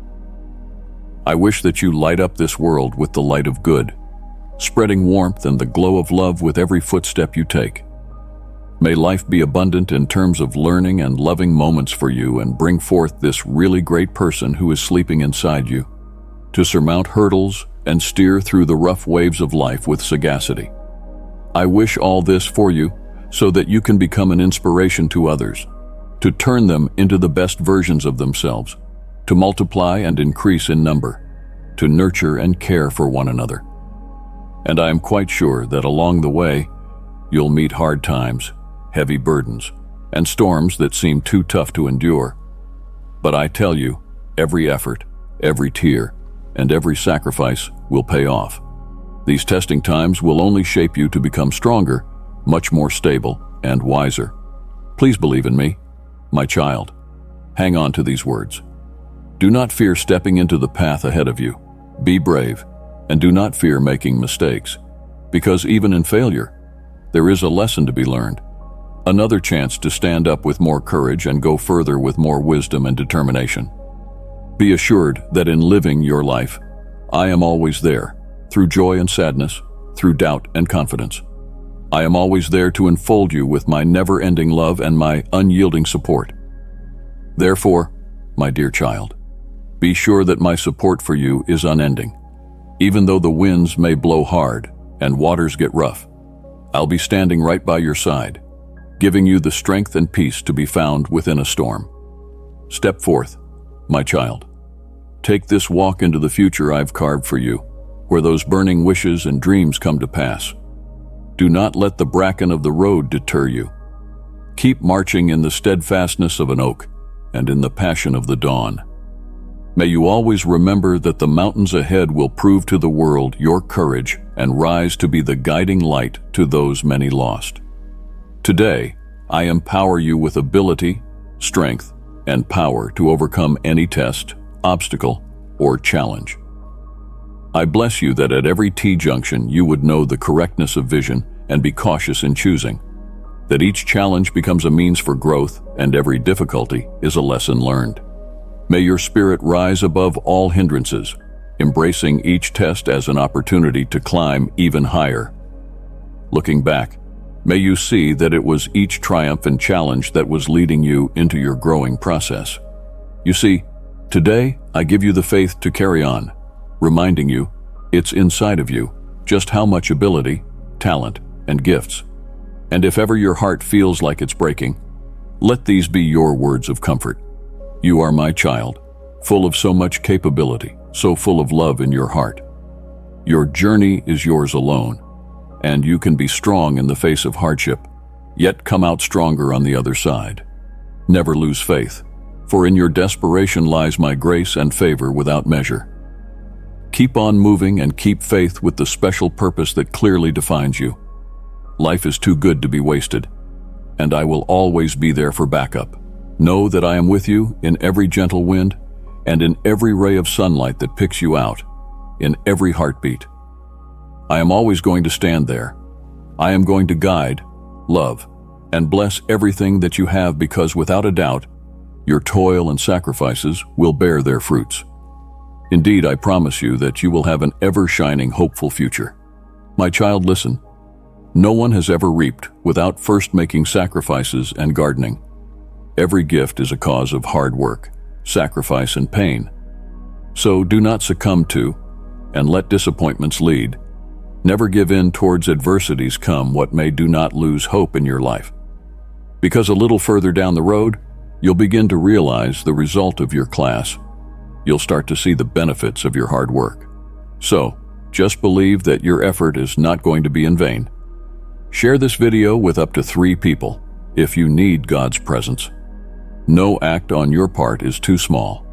I wish that you light up this world with the light of good, spreading warmth and the glow of love with every footstep you take. May life be abundant in terms of learning and loving moments for you, and bring forth this really great person who is sleeping inside you, to surmount hurdles and steer through the rough waves of life with sagacity. I wish all this for you so that you can become an inspiration to others, to turn them into the best versions of themselves, to multiply and increase in number, to nurture and care for one another. And I am quite sure that along the way, you'll meet hard times, heavy burdens, and storms that seem too tough to endure. But I tell you, every effort, every tear, and every sacrifice will pay off. These testing times will only shape you to become stronger, much more stable, and wiser. Please believe in me, my child. Hang on to these words. Do not fear stepping into the path ahead of you. Be brave, and do not fear making mistakes, because even in failure, there is a lesson to be learned. Another chance to stand up with more courage and go further with more wisdom and determination. Be assured that in living your life, I am always there, through joy and sadness, through doubt and confidence. I am always there to enfold you with my never-ending love and my unyielding support. Therefore, my dear child, be sure that my support for you is unending. Even though the winds may blow hard and waters get rough, I'll be standing right by your side, giving you the strength and peace to be found within a storm. Step forth, my child. Take this walk into the future I've carved for you, where those burning wishes and dreams come to pass. Do not let the bracken of the road deter you. Keep marching in the steadfastness of an oak and in the passion of the dawn. May you always remember that the mountains ahead will prove to the world your courage and rise to be the guiding light to those many lost. Today, I empower you with ability, strength, and power to overcome any test, obstacle, or challenge. I bless you that at every T-junction you would know the correctness of vision and be cautious in choosing, that each challenge becomes a means for growth and every difficulty is a lesson learned. May your spirit rise above all hindrances, embracing each test as an opportunity to climb even higher. Looking back, may you see that it was each triumph and challenge that was leading you into your growing process. You see, today I give you the faith to carry on, reminding you it's inside of you just how much ability, talent, and gifts. And if ever your heart feels like it's breaking, let these be your words of comfort. You are my child, full of so much capability, so full of love in your heart. Your journey is yours alone, and you can be strong in the face of hardship, yet come out stronger on the other side. Never lose faith, for in your desperation lies my grace and favor without measure. Keep on moving and keep faith with the special purpose that clearly defines you. Life is too good to be wasted, and I will always be there for backup. Know that I am with you in every gentle wind and in every ray of sunlight that picks you out, in every heartbeat. I am always going to stand there. I am going to guide, love, and bless everything that you have because without a doubt, your toil and sacrifices will bear their fruits. Indeed, I promise you that you will have an ever-shining, hopeful future. My child, listen. No one has ever reaped without first making sacrifices and gardening. Every gift is a cause of hard work, sacrifice, and pain. So do not succumb to, and let disappointments lead. Never give in towards adversities come what may. Do not lose hope in your life. Because a little further down the road, you'll begin to realize the result of your class. You'll start to see the benefits of your hard work. So, just believe that your effort is not going to be in vain. Share this video with up to 3 people if you need God's presence. No act on your part is too small.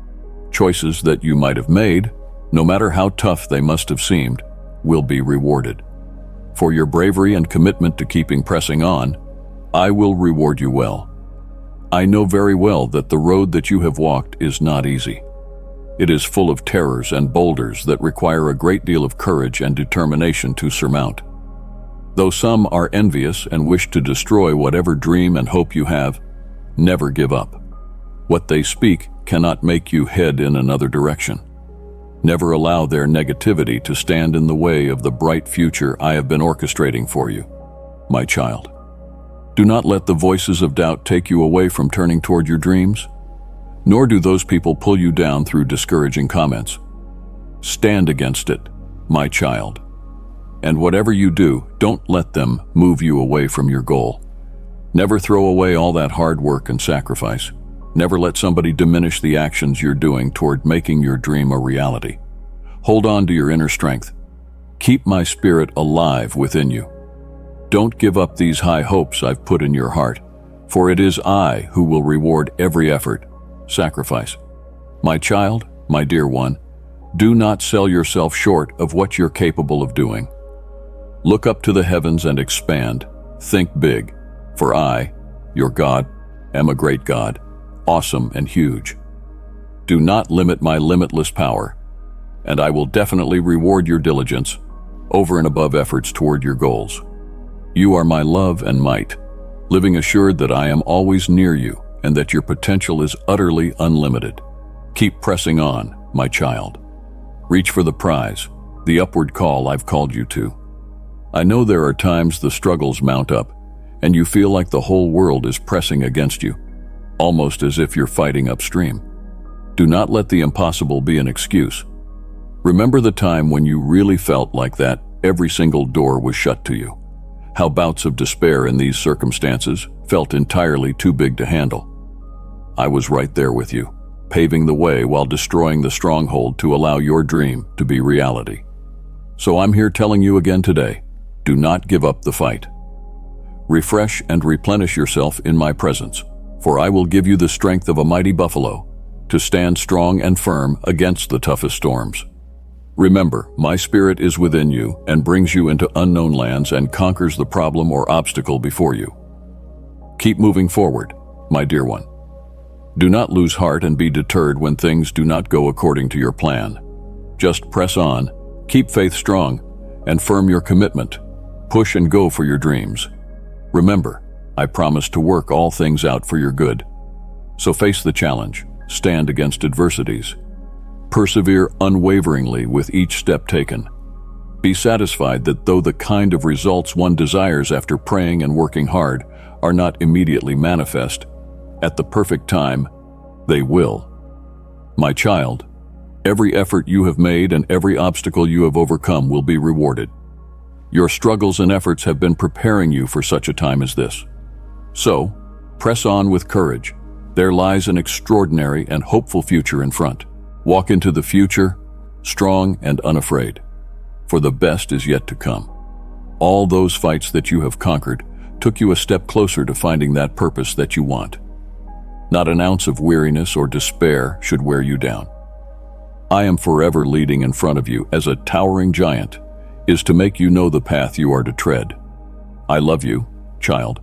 Choices that you might have made, no matter how tough they must have seemed, will be rewarded. For your bravery and commitment to keeping pressing on, I will reward you well. I know very well that the road that you have walked is not easy. It is full of terrors and boulders that require a great deal of courage and determination to surmount. Though some are envious and wish to destroy whatever dream and hope you have, never give up. What they speak cannot make you head in another direction. Never allow their negativity to stand in the way of the bright future I have been orchestrating for you, my child. Do not let the voices of doubt take you away from turning toward your dreams, nor do those people pull you down through discouraging comments. Stand against it, my child. And whatever you do, don't let them move you away from your goal. Never throw away all that hard work and sacrifice. Never let somebody diminish the actions you're doing toward making your dream a reality. Hold on to your inner strength. Keep my spirit alive within you. Don't give up these high hopes I've put in your heart, for it is I who will reward every effort, sacrifice. My child, my dear one, do not sell yourself short of what you're capable of doing. Look up to the heavens and expand. Think big, for I, your God, am a great God, awesome and huge. Do not limit my limitless power, and I will definitely reward your diligence over and above efforts toward your goals. You are my love and might, living assured that I am always near you and that your potential is utterly unlimited. Keep pressing on, my child. Reach for the prize, the upward call I've called you to. I know there are times the struggles mount up, and you feel like the whole world is pressing against you, almost as if you're fighting upstream. Do not let the impossible be an excuse. Remember the time when you really felt like that every single door was shut to you. How bouts of despair in these circumstances felt entirely too big to handle. I was right there with you, paving the way while destroying the stronghold to allow your dream to be reality. So I'm here telling you again today, do not give up the fight. Refresh and replenish yourself in my presence, for I will give you the strength of a mighty buffalo to stand strong and firm against the toughest storms. Remember, my spirit is within you and brings you into unknown lands and conquers the problem or obstacle before you. Keep moving forward, my dear one. Do not lose heart and be deterred when things do not go according to your plan. Just press on, keep faith strong, and firm your commitment. Push and go for your dreams. Remember, I promise to work all things out for your good. So face the challenge, stand against adversities. Persevere unwaveringly with each step taken. Be satisfied that though the kind of results one desires after praying and working hard are not immediately manifest, at the perfect time, they will. My child, every effort you have made and every obstacle you have overcome will be rewarded. Your struggles and efforts have been preparing you for such a time as this. So, press on with courage. There lies an extraordinary and hopeful future in front. Walk into the future, strong and unafraid, for the best is yet to come. All those fights that you have conquered took you a step closer to finding that purpose that you want. Not an ounce of weariness or despair should wear you down. I am forever leading in front of you as a towering giant is to make you know the path you are to tread. I love you, child,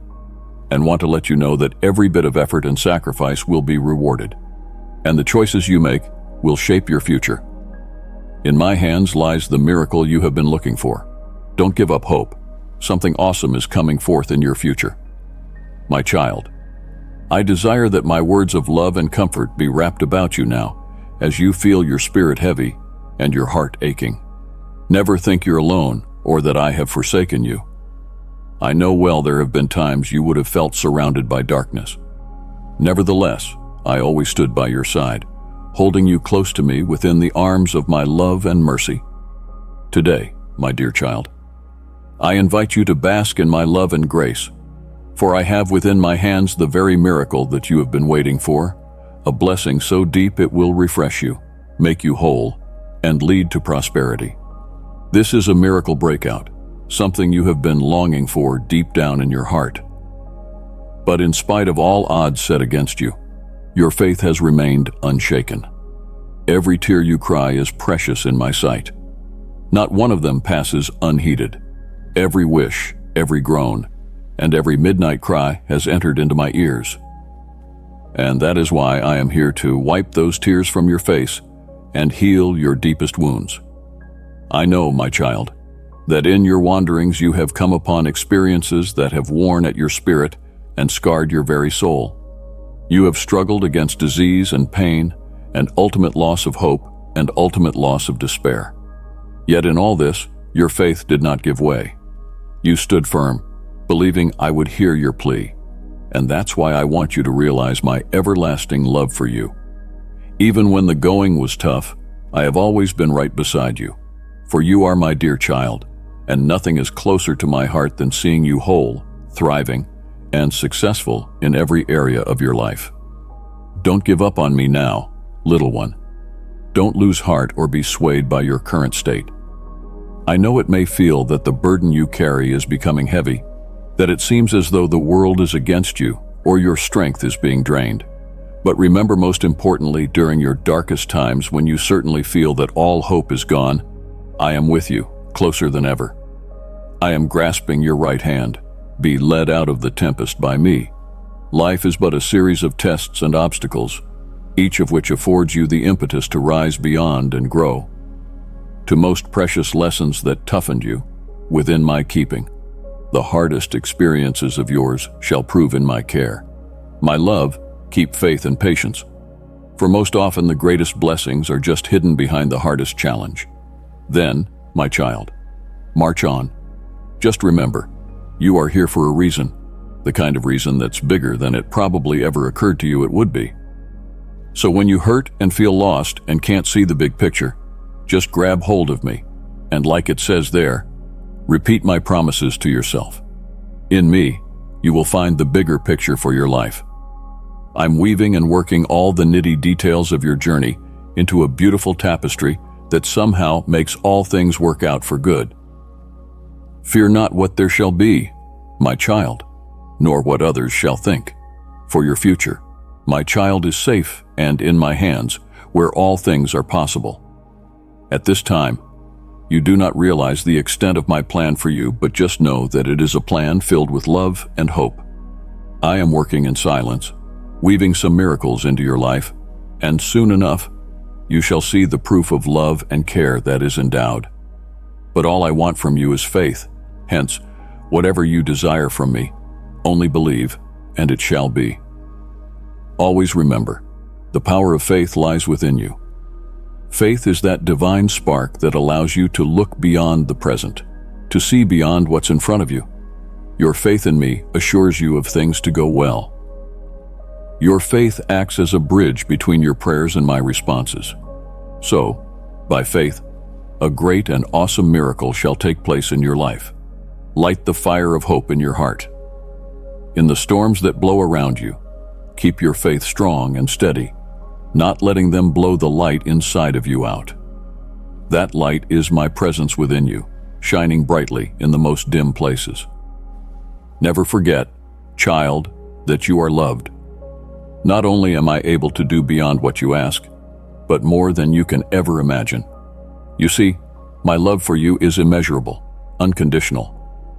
and want to let you know that every bit of effort and sacrifice will be rewarded, and the choices you make will shape your future. In my hands lies the miracle you have been looking for. Don't give up hope. Something awesome is coming forth in your future. My child, I desire that my words of love and comfort be wrapped about you now, as you feel your spirit heavy and your heart aching. Never think you're alone or that I have forsaken you. I know well there have been times you would have felt surrounded by darkness. Nevertheless, I always stood by your side, holding you close to me within the arms of my love and mercy. Today, my dear child, I invite you to bask in my love and grace, for I have within my hands the very miracle that you have been waiting for, a blessing so deep it will refresh you, make you whole, and lead to prosperity. This is a miracle breakout, something you have been longing for deep down in your heart. But in spite of all odds set against you, your faith has remained unshaken. Every tear you cry is precious in my sight. Not one of them passes unheeded. Every wish, every groan, and every midnight cry has entered into my ears. And that is why I am here to wipe those tears from your face and heal your deepest wounds. I know, my child, that in your wanderings you have come upon experiences that have worn at your spirit and scarred your very soul. You have struggled against disease and pain and ultimate loss of hope and ultimate loss of despair. Yet in all this, your faith did not give way. You stood firm, believing I would hear your plea, and that's why I want you to realize my everlasting love for you. Even when the going was tough, I have always been right beside you, for you are my dear child, and nothing is closer to my heart than seeing you whole, thriving, and successful in every area of your life. Don't give up on me now, little one. Don't lose heart or be swayed by your current state. I know it may feel that the burden you carry is becoming heavy, that it seems as though the world is against you or your strength is being drained. But remember, most importantly, during your darkest times when you certainly feel that all hope is gone, I am with you, closer than ever. I am grasping your right hand. Be led out of the tempest by me. Life is but a series of tests and obstacles, each of which affords you the impetus to rise beyond and grow. To most precious lessons that toughened you, within my keeping, the hardest experiences of yours shall prove in my care. My love, keep faith and patience, for most often the greatest blessings are just hidden behind the hardest challenge. Then, my child, march on. Just remember, you are here for a reason, the kind of reason that's bigger than it probably ever occurred to you it would be. So when you hurt and feel lost and can't see the big picture, just grab hold of me, and like it says there, repeat my promises to yourself. In me, you will find the bigger picture for your life. I'm weaving and working all the nitty details of your journey into a beautiful tapestry that somehow makes all things work out for good. Fear not what there shall be, my child, nor what others shall think. For your future, my child is safe and in my hands, where all things are possible. At this time, you do not realize the extent of my plan for you, but just know that it is a plan filled with love and hope. I am working in silence, weaving some miracles into your life, and soon enough, you shall see the proof of love and care that is endowed. But all I want from you is faith. Hence, whatever you desire from me, only believe, and it shall be. Always remember, the power of faith lies within you. Faith is that divine spark that allows you to look beyond the present, to see beyond what's in front of you. Your faith in me assures you of things to go well. Your faith acts as a bridge between your prayers and my responses. So, by faith, a great and awesome miracle shall take place in your life. Light the fire of hope in your heart. In the storms that blow around you, keep your faith strong and steady, not letting them blow the light inside of you out. That light is my presence within you, shining brightly in the most dim places. Never forget, child, that you are loved. Not only am I able to do beyond what you ask, but more than you can ever imagine. You see, my love for you is immeasurable, unconditional,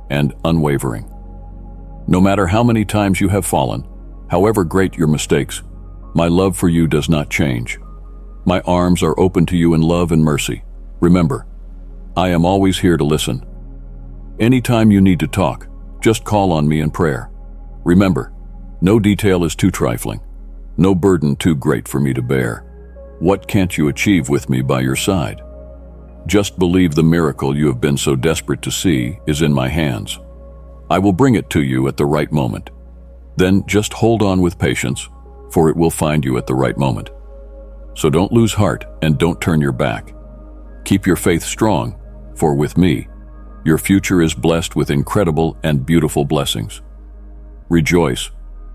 and unwavering. No matter how many times you have fallen, however great your mistakes, my love for you does not change. My arms are open to you in love and mercy. Remember, I am always here to listen. Anytime you need to talk, just call on me in prayer. Remember, no detail is too trifling, no burden too great for me to bear. What can't you achieve with me by your side? Just believe the miracle you have been so desperate to see is in my hands. I will bring it to you at the right moment. Then just hold on with patience, for it will find you at the right moment. So don't lose heart and don't turn your back. Keep your faith strong, for with me, your future is blessed with incredible and beautiful blessings. Rejoice,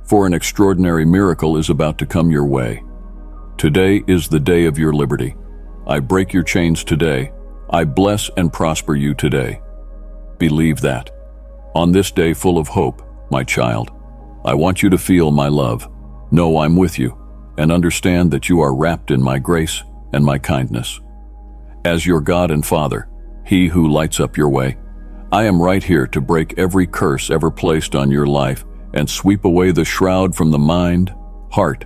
for an extraordinary miracle is about to come your way. Today is the day of your liberty. I break your chains today. I bless and prosper you today. Believe that. On this day full of hope, my child, I want you to feel my love. Know I'm with you, and understand that you are wrapped in my grace and my kindness. As your God and Father, He who lights up your way, I am right here to break every curse ever placed on your life and sweep away the shroud from the mind, heart,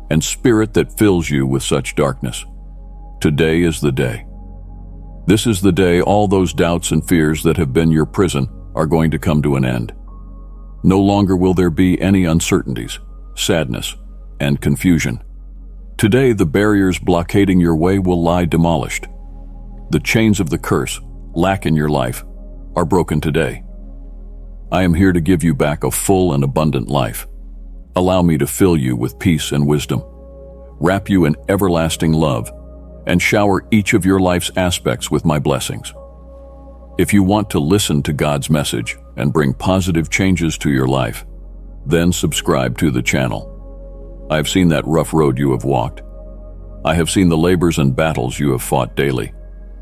and spirit that fills you with such darkness. Today is the day. This is the day all those doubts and fears that have been your prison are going to come to an end. No longer will there be any uncertainties, sadness, and confusion. Today, the barriers blockading your way will lie demolished. The chains of the curse, lack in your life, are broken today. I am here to give you back a full and abundant life. Allow me to fill you with peace and wisdom, wrap you in everlasting love, and shower each of your life's aspects with my blessings. If you want to listen to God's message and bring positive changes to your life, then subscribe to the channel. I have seen that rough road you have walked. I have seen the labors and battles you have fought daily.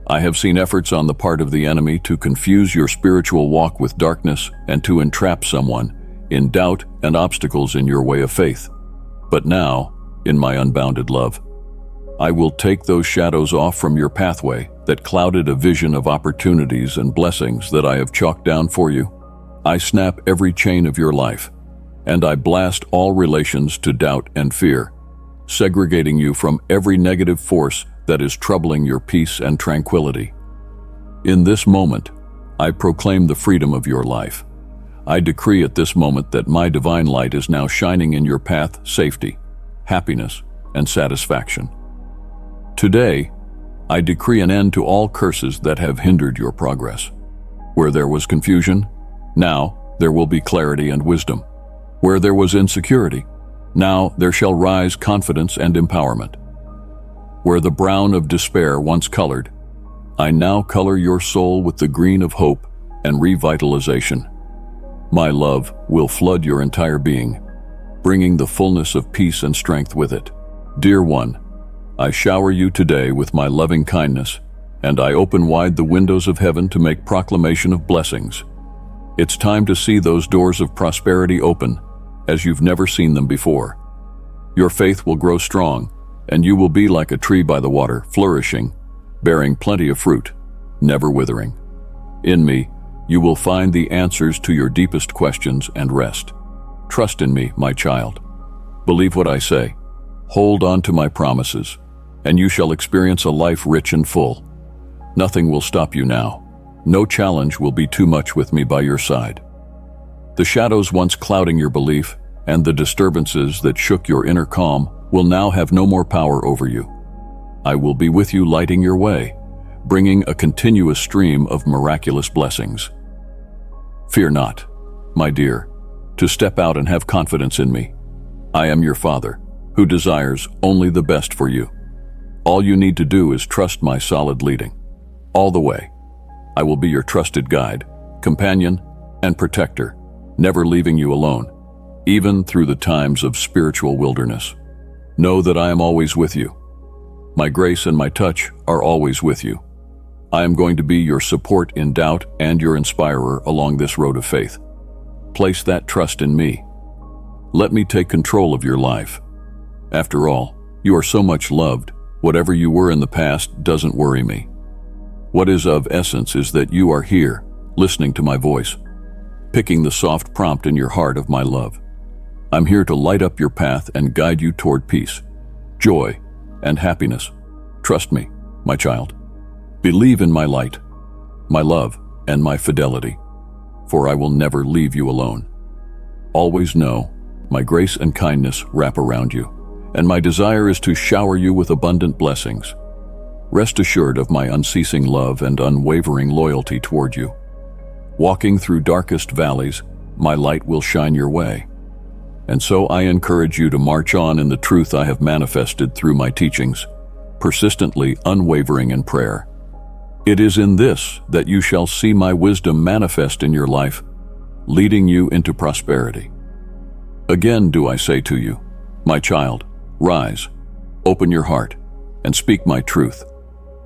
I have seen efforts on the part of the enemy to confuse your spiritual walk with darkness and to entrap someone in doubt and obstacles in your way of faith. But now, in my unbounded love, I will take those shadows off from your pathway that clouded a vision of opportunities and blessings that I have chalked down for you. I snap every chain of your life, and I blast all relations to doubt and fear, segregating you from every negative force that is troubling your peace and tranquility. In this moment, I proclaim the freedom of your life. I decree at this moment that my divine light is now shining in your path, safety, happiness, and satisfaction. Today, I decree an end to all curses that have hindered your progress. Where there was confusion, now there will be clarity and wisdom. Where there was insecurity, now there shall rise confidence and empowerment. Where the brown of despair once colored, I now color your soul with the green of hope and revitalization. My love will flood your entire being, bringing the fullness of peace and strength with it. Dear one, I shower you today with my loving kindness, and I open wide the windows of heaven to make proclamation of blessings. It's time to see those doors of prosperity open as you've never seen them before. Your faith will grow strong, and you will be like a tree by the water, flourishing, bearing plenty of fruit, never withering. In me, you will find the answers to your deepest questions and rest. Trust in me, my child. Believe what I say. Hold on to my promises, and you shall experience a life rich and full. Nothing will stop you now. No challenge will be too much with me by your side. The shadows once clouding your belief and the disturbances that shook your inner calm will now have no more power over you. I will be with you, lighting your way, bringing a continuous stream of miraculous blessings. Fear not, my dear, to step out and have confidence in me. I am your Father, who desires only the best for you. All you need to do is trust my solid leading. All the way, I will be your trusted guide, companion, and protector, never leaving you alone, even through the times of spiritual wilderness. Know that I am always with you. My grace and my touch are always with you. I am going to be your support in doubt and your inspirer along this road of faith. Place that trust in me. Let me take control of your life. After all, you are so much loved. Whatever you were in the past doesn't worry me. What is of essence is that you are here, listening to my voice, picking the soft prompt in your heart of my love. I'm here to light up your path and guide you toward peace, joy, and happiness. Trust me, my child. Believe in my light, my love, and my fidelity, for I will never leave you alone. Always know, my grace and kindness wrap around you, and my desire is to shower you with abundant blessings. Rest assured of my unceasing love and unwavering loyalty toward you. Walking through darkest valleys, my light will shine your way. And so I encourage you to march on in the truth I have manifested through my teachings, persistently unwavering in prayer. It is in this that you shall see my wisdom manifest in your life, leading you into prosperity. Again do I say to you, my child, rise, open your heart, and speak my truth.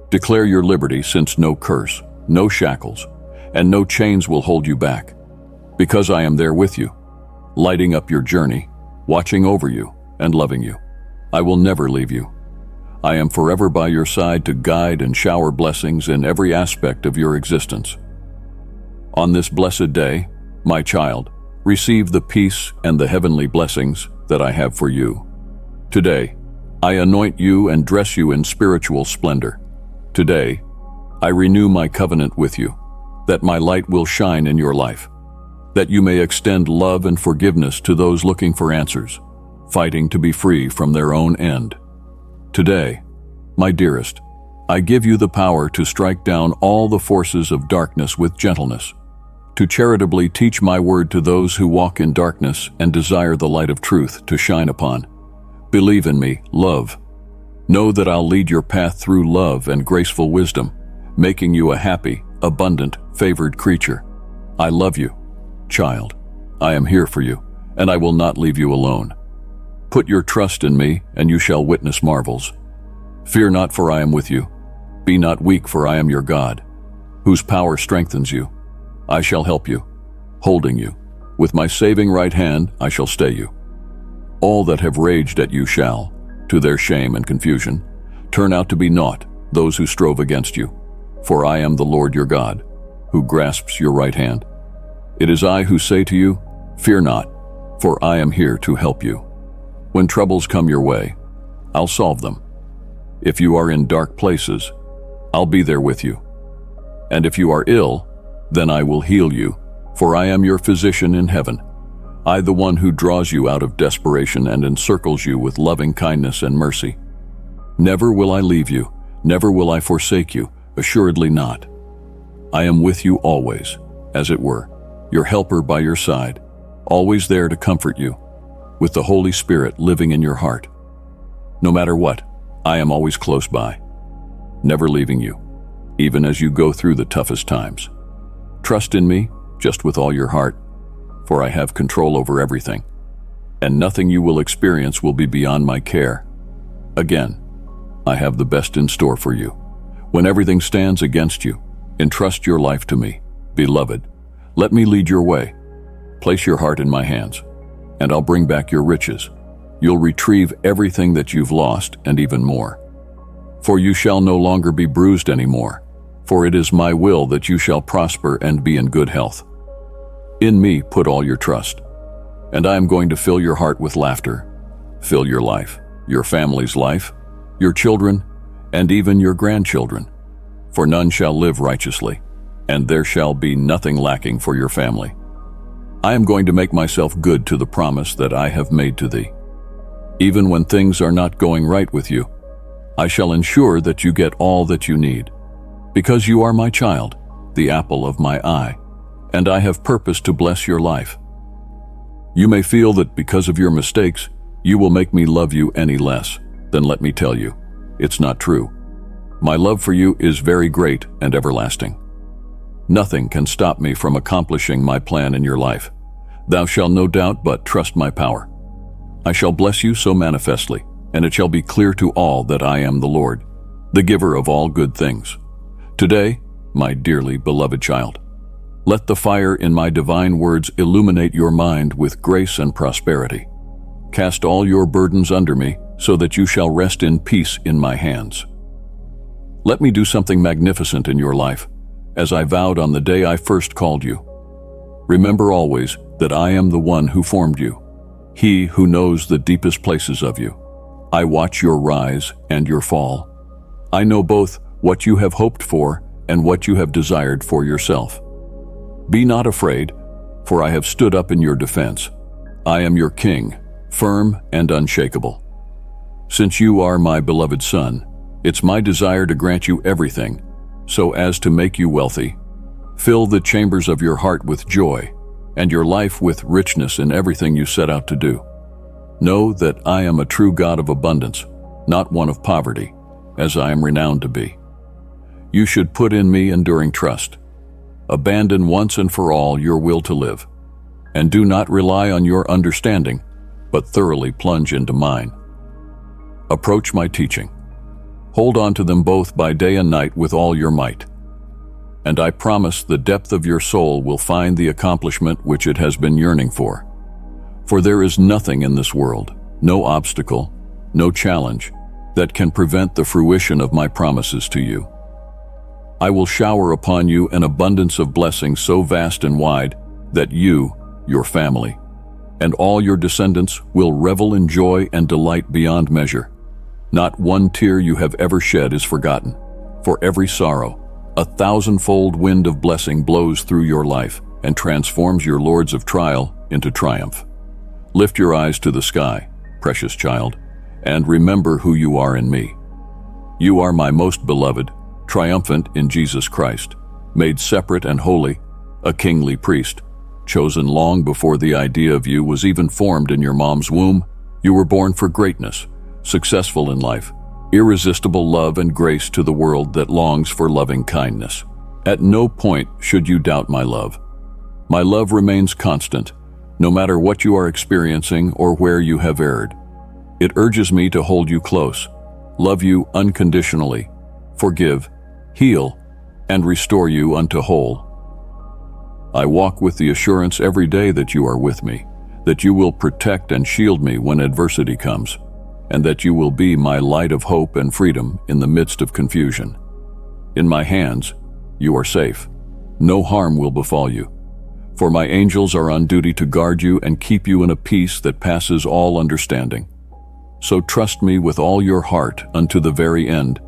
Declare your liberty, since no curse, no shackles, and no chains will hold you back, because I am there with you, lighting up your journey, watching over you, and loving you. I will never leave you. I am forever by your side to guide and shower blessings in every aspect of your existence. On this blessed day, my child, receive the peace and the heavenly blessings that I have for you. Today, I anoint you and dress you in spiritual splendor. Today, I renew my covenant with you, that my light will shine in your life, that you may extend love and forgiveness to those looking for answers, fighting to be free from their own end. Today, my dearest, I give you the power to strike down all the forces of darkness with gentleness, to charitably teach my word to those who walk in darkness and desire the light of truth to shine upon. Believe in me, love. Know that I'll lead your path through love and graceful wisdom, making you a happy, abundant, favored creature. I love you, child. I am here for you, and I will not leave you alone. Put your trust in me, and you shall witness marvels. Fear not, for I am with you. Be not weak, for I am your God, whose power strengthens you. I shall help you, holding you. With my saving right hand I shall stay you. All that have raged at you shall, to their shame and confusion, turn out to be naught, those who strove against you. for I am the Lord your God, who grasps your right hand. It is I who say to you, fear not, for I am here to help you. When troubles come your way, I'll solve them. If you are in dark places, I'll be there with you. And if you are ill, then I will heal you, for I am your physician in heaven. I, the one who draws you out of desperation and encircles you with loving kindness and mercy. Never will I leave you, never will I forsake you, assuredly not. I am with you always, as it were, your helper by your side, always there to comfort you, with the Holy Spirit living in your heart. No matter what, I am always close by, never leaving you, even as you go through the toughest times. Trust in me, just with all your heart, for I have control over everything, and nothing you will experience will be beyond my care. Again, I have the best in store for you. When everything stands against you, entrust your life to me. Beloved, let me lead your way. Place your heart in my hands, and I'll bring back your riches. You'll retrieve everything that you've lost and even more. For you shall no longer be bruised anymore, for it is my will that you shall prosper and be in good health. In me put all your trust, and I am going to fill your heart with laughter, fill your life, your family's life, your children, and even your grandchildren. For none shall live righteously, and there shall be nothing lacking for your family. I am going to make myself good to the promise that I have made to thee. Even when things are not going right with you, I shall ensure that you get all that you need, because you are my child, the apple of my eye, and I have purposed to bless your life. You may feel that because of your mistakes, you will make me love you any less. Then let me tell you, it's not true. My love for you is very great and everlasting. Nothing can stop me from accomplishing my plan in your life. Thou shalt no doubt but trust my power. I shall bless you so manifestly, and it shall be clear to all that I am the Lord, the giver of all good things. Today, my dearly beloved child, let the fire in my divine words illuminate your mind with grace and prosperity. Cast all your burdens under me, so that you shall rest in peace in my hands. Let me do something magnificent in your life, as I vowed on the day I first called you. Remember always that I am the one who formed you, he who knows the deepest places of you. I watch your rise and your fall. I know both what you have hoped for and what you have desired for yourself. Be not afraid, for I have stood up in your defense. I am your king, firm and unshakable. Since you are my beloved son, it's my desire to grant you everything, so as to make you wealthy. Fill the chambers of your heart with joy, and your life with richness in everything you set out to do. Know that I am a true God of abundance, not one of poverty, as I am renowned to be. You should put in me enduring trust. Abandon once and for all your will to live, and do not rely on your understanding, but thoroughly plunge into mine. Approach my teaching. Hold on to them both by day and night with all your might. And I promise the depth of your soul will find the accomplishment which it has been yearning for. For there is nothing in this world, no obstacle, no challenge, that can prevent the fruition of my promises to you. I will shower upon you an abundance of blessings so vast and wide that you, your family, and all your descendants will revel in joy and delight beyond measure. Not one tear you have ever shed is forgotten. For every sorrow, 1,000-fold wind of blessing blows through your life and transforms your lords of trial into triumph. Lift your eyes to the sky, precious child, and remember who you are in me. You are my most beloved, triumphant in Jesus Christ, made separate and holy, a kingly priest, chosen long before the idea of you was even formed in your mom's womb. You were born for greatness, successful in life, irresistible love and grace to the world that longs for loving kindness. At no point should you doubt my love. My love remains constant, no matter what you are experiencing or where you have erred. It urges me to hold you close, love you unconditionally, forgive, heal, and restore you unto whole. I walk with the assurance every day that you are with me, that you will protect and shield me when adversity comes, and that you will be my light of hope and freedom in the midst of confusion. In my hands, you are safe. No harm will befall you. For my angels are on duty to guard you and keep you in a peace that passes all understanding. So trust me with all your heart unto the very end,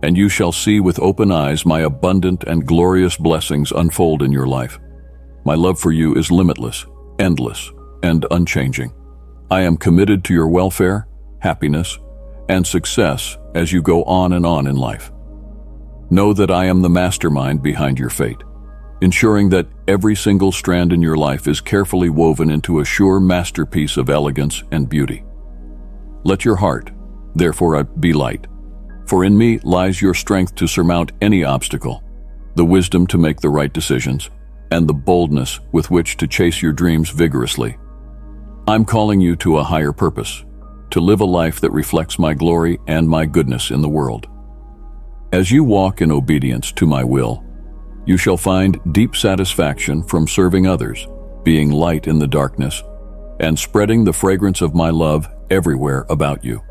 and you shall see with open eyes my abundant and glorious blessings unfold in your life. My love for you is limitless, endless, and unchanging. I am committed to your welfare, happiness, and success as you go on and on in life. Know that I am the mastermind behind your fate, ensuring that every single strand in your life is carefully woven into a sure masterpiece of elegance and beauty. Let your heart, therefore, be light, for in me lies your strength to surmount any obstacle, the wisdom to make the right decisions, and the boldness with which to chase your dreams vigorously. I'm calling you to a higher purpose, to live a life that reflects my glory and my goodness in the world. As you walk in obedience to my will, you shall find deep satisfaction from serving others, being light in the darkness, and spreading the fragrance of my love everywhere about you.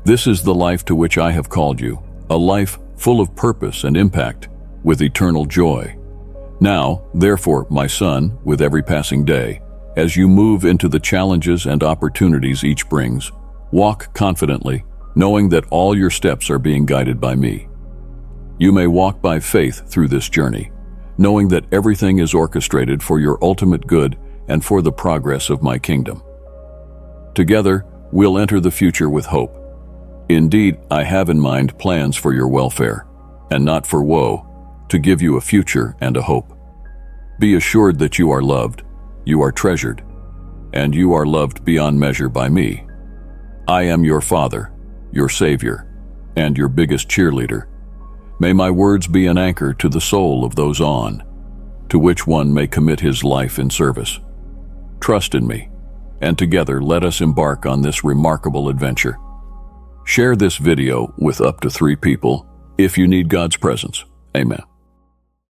This is the life to which I have called you, a life full of purpose and impact, with eternal joy. Now, therefore, my son, with every passing day, as you move into the challenges and opportunities each brings, walk confidently, knowing that all your steps are being guided by me. You may walk by faith through this journey, knowing that everything is orchestrated for your ultimate good and for the progress of my kingdom. Together, we'll enter the future with hope. Indeed, I have in mind plans for your welfare, and not for woe, to give you a future and a hope. Be assured that you are loved, you are treasured, and you are loved beyond measure by me. I am your Father, your Savior, and your biggest cheerleader. May my words be an anchor to the soul of those on, to which one may commit his life in service. Trust in me, and together let us embark on this remarkable adventure. Share this video with up to 3 people if you need God's presence. Amen.